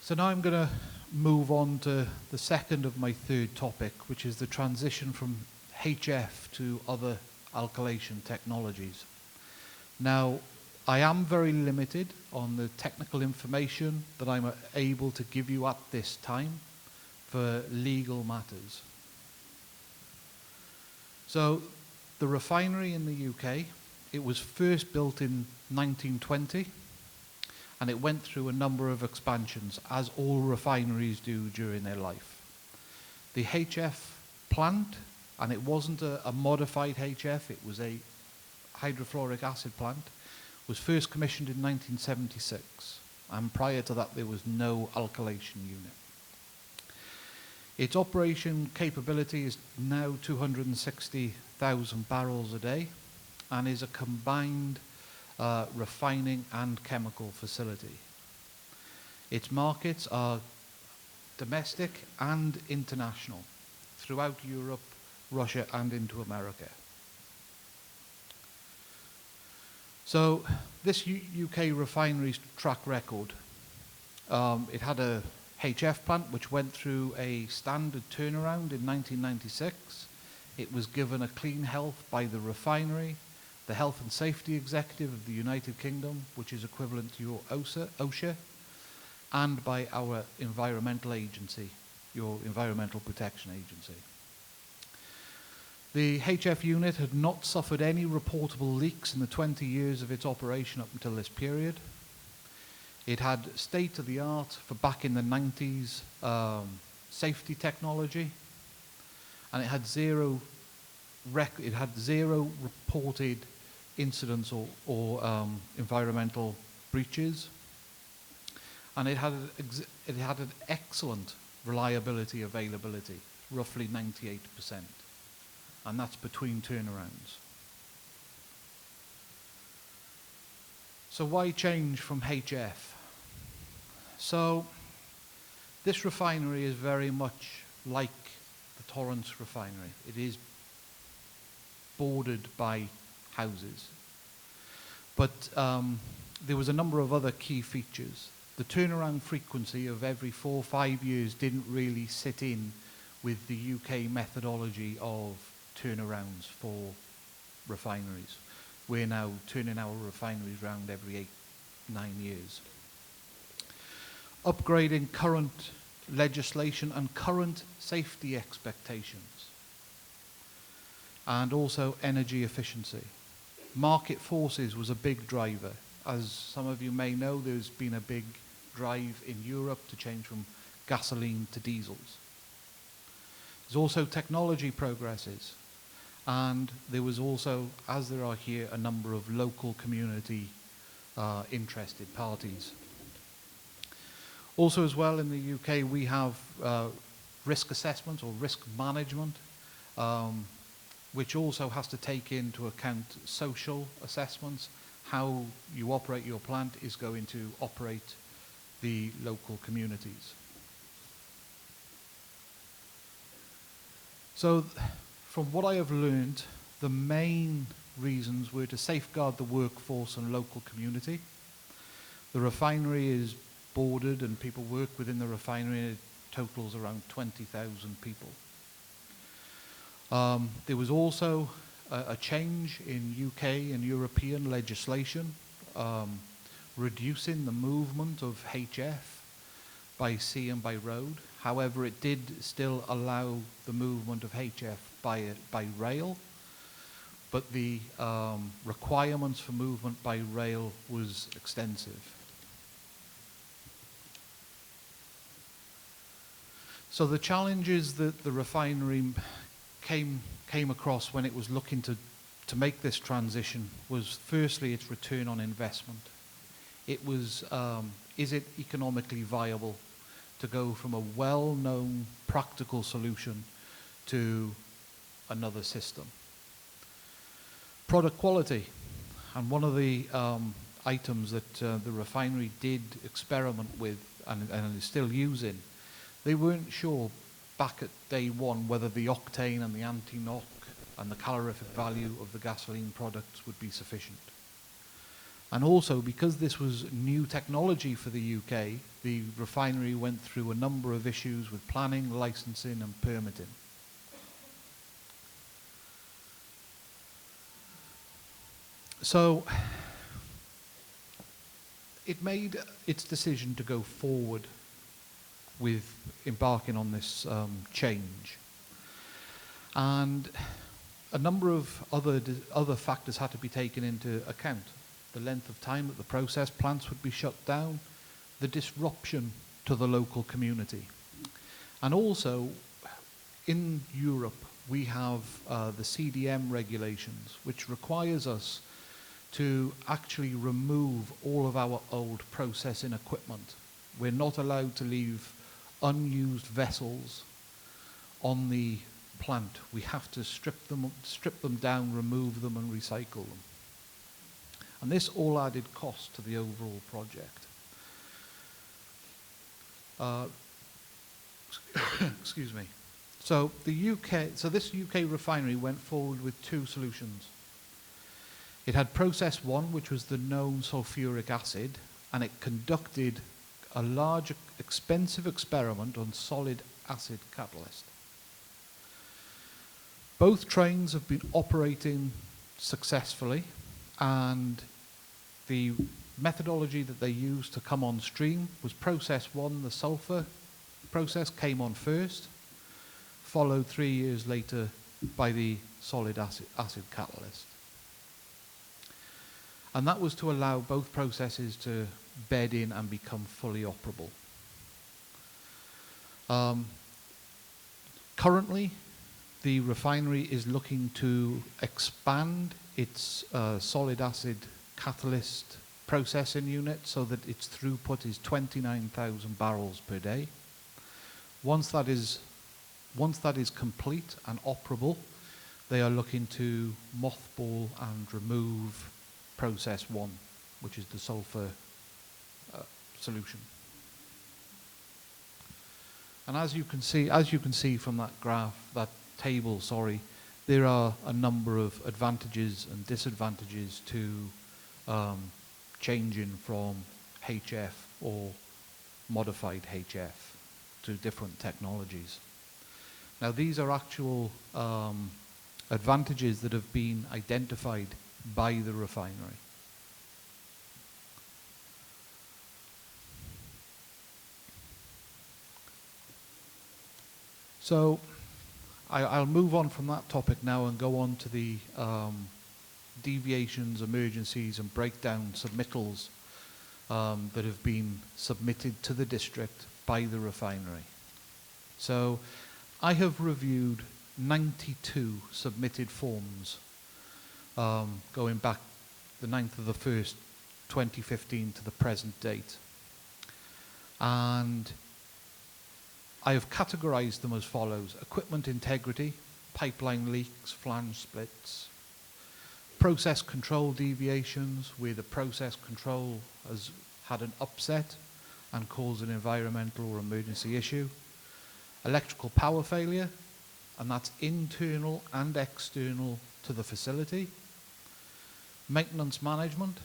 So now I'm going to move on to the second of my third topic, which is the transition from HF to other alkylation technologies. Now, I am very limited on the technical information that I'm able to give you at this time for legal matters. So, the refinery in the UK, it was first built in 1920, and it went through a number of expansions, as all refineries do during their life. The HF plant, and it wasn't a modified HF, it was a hydrofluoric acid plant, was first commissioned in 1976, and prior to that there was no alkylation unit. Its operation capability is now 260,000 barrels a day, and is a combined refining and chemical facility. Its markets are domestic and international, throughout Europe, Russia, and into America. So this UK refinery's track record, it had a HF plant which went through a standard turnaround in 1996. It was given a clean health by the refinery, the Health and Safety Executive of the United Kingdom, which is equivalent to your OSHA, and by our environmental agency, your Environmental Protection Agency. The HF unit had not suffered any reportable leaks in the 20 years of its operation up until this period. It had state-of-the-art, for back in the 90s, safety technology, and it had zero reported incidents or environmental breaches, and it had an excellent reliability availability, roughly 98%, and that's between turnarounds. So why change from HF? So this refinery is very much like the Torrance refinery. It is bordered by houses. But there was a number of other key features. The turnaround frequency of every 4 or 5 years didn't really sit in with the UK methodology of turnarounds for refineries. We're now turning our refineries around every 8, 9 years. Upgrading current legislation and current safety expectations. And also energy efficiency. Market forces was a big driver. As some of you may know, there's been a big drive in Europe to change from gasoline to diesels. There's also technology progresses. And there was also, as there are here, a number of local community interested parties. Also as well in the UK, we have risk assessment or risk management, which also has to take into account social assessments. How you operate your plant is going to operate the local communities. So from what I have learned, the main reasons were to safeguard the workforce and local community. The refinery is bordered and people work within the refinery, and it totals around 20,000 people. There was also a change in UK and European legislation, reducing the movement of HF by sea and by road. However, it did still allow the movement of HF by rail, but the requirements for movement by rail was extensive. So the challenges that the refinery came across when it was looking to make this transition was firstly its return on investment. It was, is it economically viable to go from a well-known practical solution to another system? Product quality, and one of the items that the refinery did experiment with and is still using, they weren't sure back at day one whether the octane and the anti-knock and the calorific value of the gasoline products would be sufficient. And also, because this was new technology for the UK, the refinery went through a number of issues with planning, licensing and permitting. So it made its decision to go forward with embarking on this change. And a number of other factors had to be taken into account. The length of time that the process plants would be shut down, the disruption to the local community. And also, in Europe, we have the CDM regulations, which requires us to actually remove all of our old processing equipment. We're not allowed to leave unused vessels on the plant. We have to strip them down, remove them and recycle them. And this all added cost to the overall project. Excuse me. So this UK refinery went forward with two solutions. It had process one, which was the known sulfuric acid, and it conducted a large, expensive experiment on solid acid catalyst. Both trains have been operating successfully, and the methodology that they used to come on stream was process one, the sulfur process came on first, followed 3 years later by the solid acid catalyst. And that was to allow both processes to bed in and become fully operable. Currently, the refinery is looking to expand its solid acid catalyst processing unit so that its throughput is 29,000 barrels per day. Once that is complete and operable, they are looking to mothball and remove process 1, which is the sulfur solution. And as you can see from that graph, that table, sorry, there are a number of advantages and disadvantages to changing from HF or modified HF to different technologies. Now, these are actual advantages that have been identified by the refinery. So I'll move on from that topic now and go on to the deviations, emergencies, and breakdown submittals that have been submitted to the district by the refinery. So I have reviewed 92 submitted forms going back the 9th of the 1st, 2015 to the present date. And I have categorized them as follows: equipment integrity, pipeline leaks, flange splits, process control deviations where the process control has had an upset and caused an environmental or emergency issue, electrical power failure, and that's internal and external to the facility, maintenance management,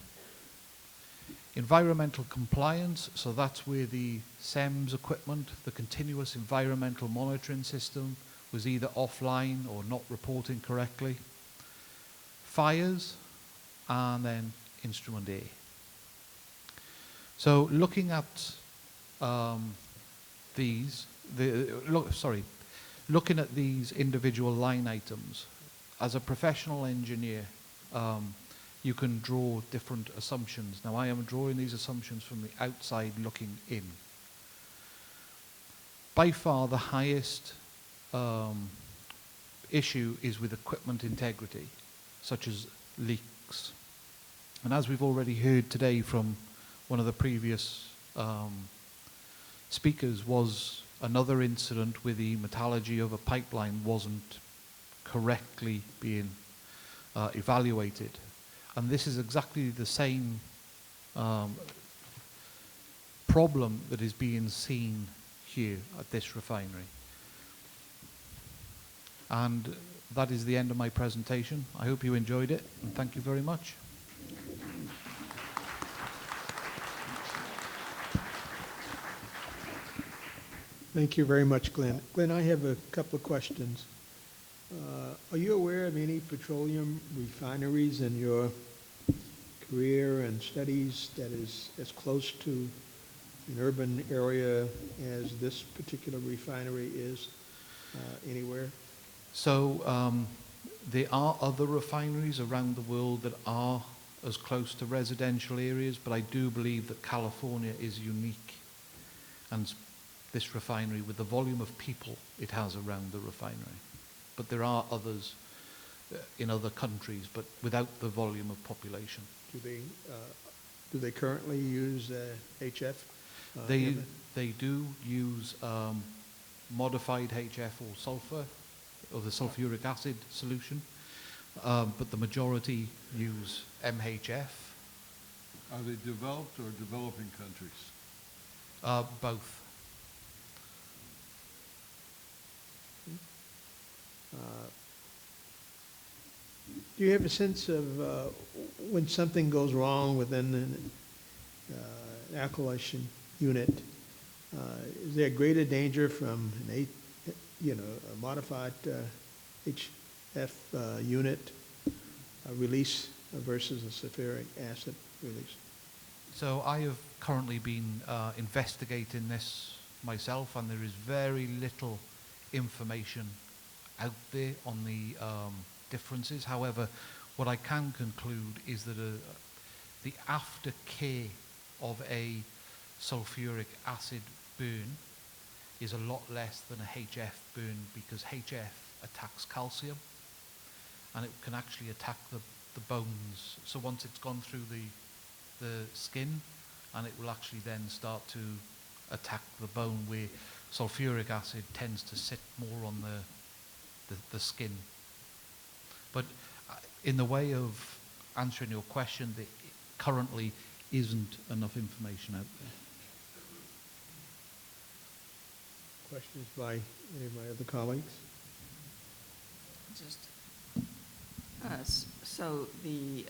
environmental compliance, so that's where the SEMS equipment, the continuous environmental monitoring system, was either offline or not reporting correctly, fires, and then instrument A. So looking at looking at these individual line items, as a professional engineer, you can draw different assumptions. Now, I am drawing these assumptions from the outside looking in. By far, the highest issue is with equipment integrity, such as leaks. And as we've already heard today from one of the previous speakers, was another incident where the metallurgy of a pipeline wasn't correctly being evaluated. And this is exactly the same problem that is being seen here at this refinery. And that is the end of my presentation. I hope you enjoyed it, and thank you very much. Thank you very much, Glenn. Glenn, I have a couple of questions. Are you aware of any petroleum refineries in your career and studies that is as close to an urban area as this particular refinery is anywhere? So there are other refineries around the world that are as close to residential areas, but I do believe that California is unique. And this refinery, with the volume of people it has around the refinery. But there are others in other countries, but without the volume of population. Do they currently use HF? They do use modified HF or sulfur, or the sulfuric acid solution, but the majority use MHF. Are they developed or developing countries? Both. Do you have a sense of when something goes wrong within an alkylation unit, is there a greater danger from a modified HF unit release versus a sulfuric acid release? So I have currently been investigating this myself, and there is very little information out there on the differences. However, what I can conclude is that the aftercare of a sulfuric acid burn is a lot less than a HF burn, because HF attacks calcium, and it can actually attack the bones. So once it's gone through the skin, and it will actually then start to attack the bone, where sulfuric acid tends to sit more on the skin. But in the way of answering your question, there currently isn't enough information out there. Questions by any of my other colleagues? Just, so the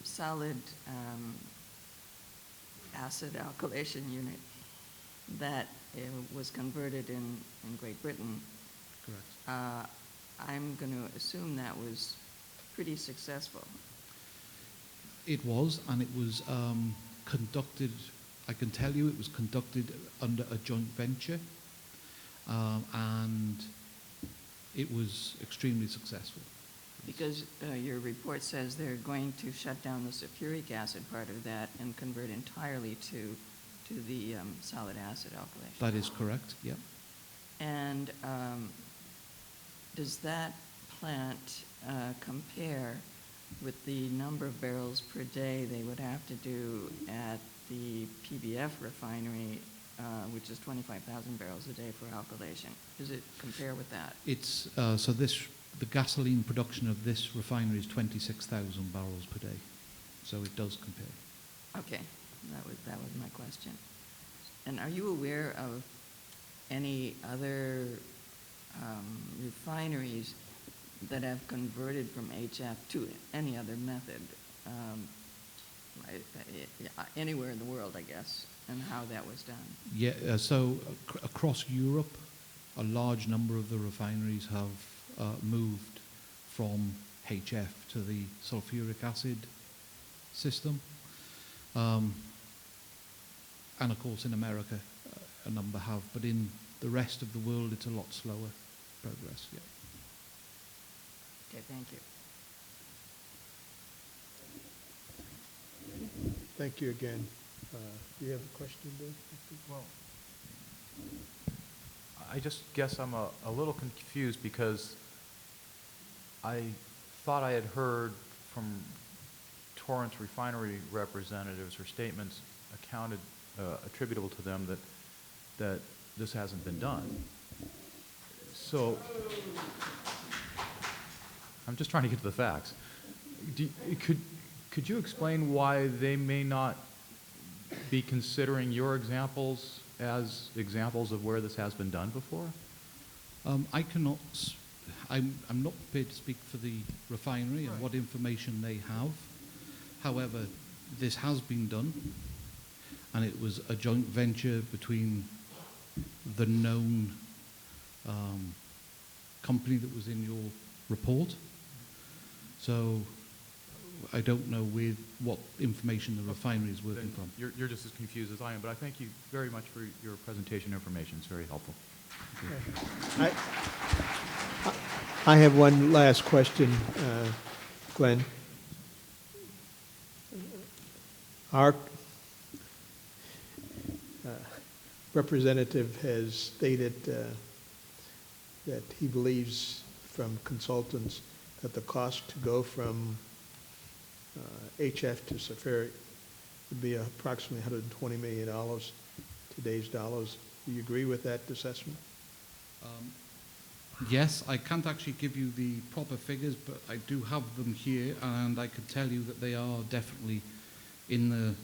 solid acid alkylation unit that was converted in Great Britain, Correct. I'm going to assume that was pretty successful. It was, and it was conducted, I can tell you it was conducted under a joint venture, and it was extremely successful. Because your report says they're going to shut down the sulfuric acid part of that and convert entirely to the solid acid alkylation. That is correct, yep. And does that plant compare with the number of barrels per day they would have to do at the PBF refinery, which is 25,000 barrels a day for alkylation? Does it compare with that? It's, so the gasoline production of this refinery is 26,000 barrels per day, so it does compare. Okay, that was my question. And are you aware of any other refineries that have converted from HF to any other method, anywhere in the world, I guess, and how that was done? Yeah, so across Europe, a large number of the refineries have moved from HF to the sulfuric acid system. And of course in America, a number have, but in the rest of the world, it's a lot slower progress, yeah. Okay, thank you. Thank you again. Do you have a question, Bill? Well, I just guess I'm a little confused because I thought I had heard from Torrance Refinery representatives or statements attributable to them that this hasn't been done. So I'm just trying to get to the facts. Could you explain why they may not be considering your examples as examples of where this has been done before? I cannot, I'm not prepared to speak for the refinery and what information they have. However, this has been done, and it was a joint venture between the known company that was in your report. So I don't know what information the refinery is working from. You're just as confused as I am, but I thank you very much for your presentation information. It's very helpful. I have one last question, Glenn. Our representative has stated that he believes from consultants that the cost to go from HF to sulfuric would be approximately $120 million, today's dollars. Do you agree with that assessment? Yes, I can't actually give you the proper figures, but I do have them here, and I can tell you that they are definitely in the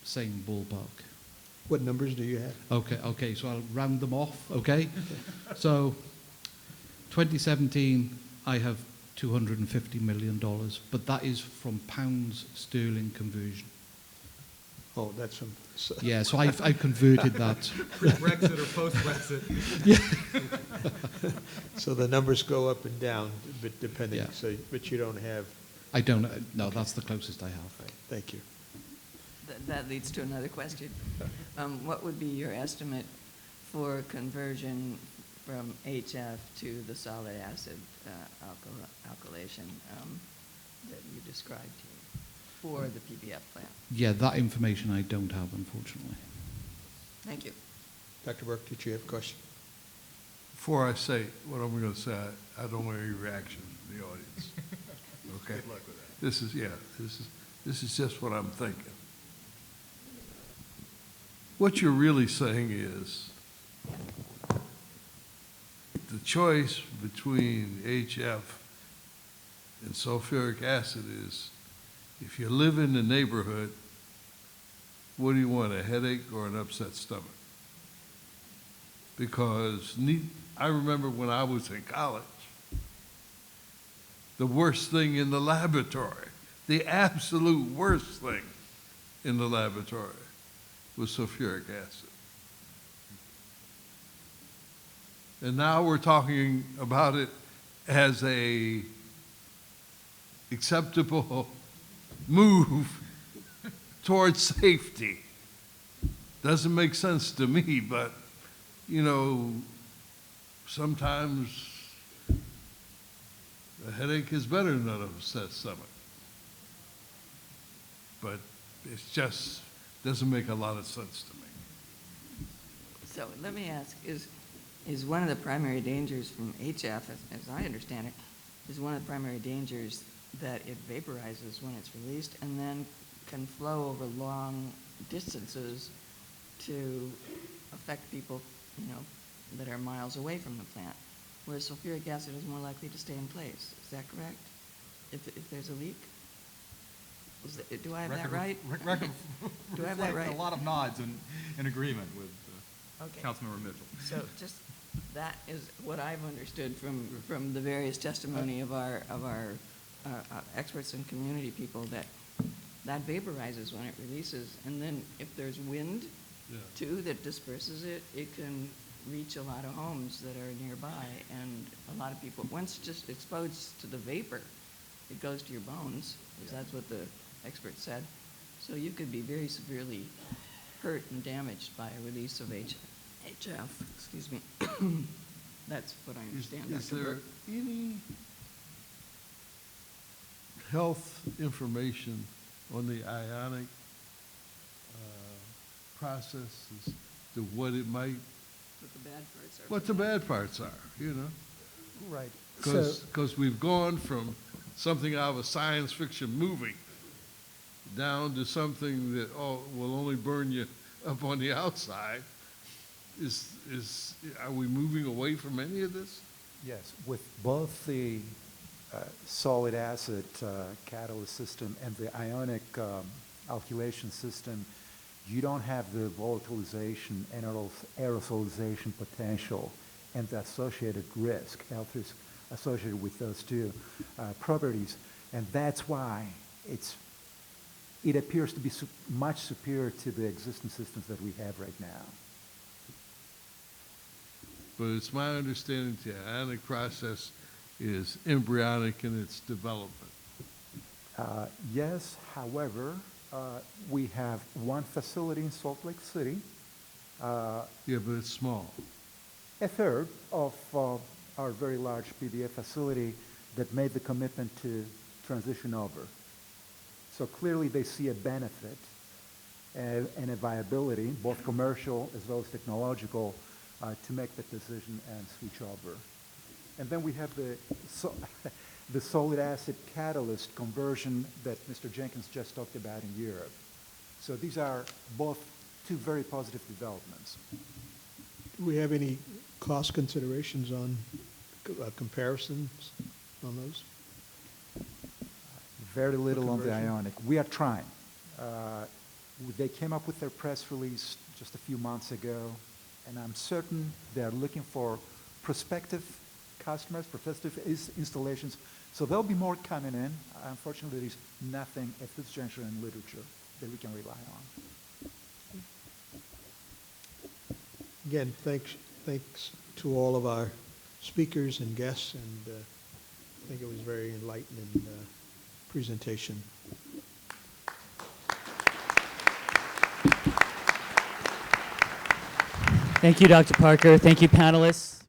same ballpark. What numbers do you have? Okay, so I'll round them off, okay? So 2017, I have $250 million, but that is from pounds sterling conversion. Oh, that's from... Yeah, so I've converted that. Brexit or post-Brexit. Yeah. So the numbers go up and down, but depending, Yeah. so, but you don't have... I don't, no, that's the closest I have. Right, thank you. That leads to another question. What would be your estimate for conversion from HF to the solid acid alkylation that you described here for the PBF plant? Yeah, that information I don't have, unfortunately. Thank you. Dr. Burke, did you have a question? Before I say what I'm going to say, I don't want any reaction from the audience. Okay? Good luck with that. This is just what I'm thinking. What you're really saying is the choice between HF and sulfuric acid is, if you live in the neighborhood, what do you want, a headache or an upset stomach? Because I remember when I was in college, the worst thing in the laboratory, the absolute worst thing in the laboratory was sulfuric acid. And now we're talking about it as a acceptable move towards safety. Doesn't make sense to me, but, you know, sometimes a headache is better than an upset stomach. But it just doesn't make a lot of sense to me. So let me ask, is one of the primary dangers from HF, as I understand it, is one of the primary dangers that it vaporizes when it's released and then can flow over long distances to affect people, you know, that are miles away from the plant, whereas sulfuric acid is more likely to stay in place. Is that correct? If there's a leak? Do I have that right? Do I have that right? A lot of nods in agreement with Okay. Councilmember Mitchell. So just, that is what I've understood from the various testimony of our experts and community people, that vaporizes when it releases, and then if there's wind too that disperses it, it can reach a lot of homes that are nearby, and a lot of people, once just exposed to the vapor, it goes to your bones, because that's what the expert said. So you could be very severely hurt and damaged by a release of HF, excuse me. That's what I understand. Is Dr. there Burke. any health information on the ionic process as to what it might, What the bad parts are? what the bad parts are, you know? Right. Because we've gone from something out of a science fiction movie down to something that will only burn you up on the outside. Are we moving away from any of this? Yes, with both the solid acid catalyst system and the ionic alkylation system, you don't have the volatilization and aerosolization potential and the associated risk, health risk associated with those two properties. And that's why it appears to be much superior to the existing systems that we have right now. But it's my understanding the ionic process is embryonic in its development. Yes, however, we have one facility in Salt Lake City. Yeah, but it's small. A third of our very large PBF facility that made the commitment to transition over. So clearly they see a benefit and a viability, both commercial as well as technological, to make that decision and switch over. And then we have the solid acid catalyst conversion that Mr. Jenkins just talked about in Europe. So these are both two very positive developments. Do we have any cost considerations on comparisons on those? Very little on the ionic. We are trying. They came up with their press release just a few months ago, and I'm certain they're looking for prospective customers, prospective installations. So there'll be more coming in. Unfortunately, there is nothing at this juncture in literature that we can rely on. Again, thanks to all of our speakers and guests, and I think it was a very enlightening presentation. Thank you, Dr. Parker. Thank you, panelists.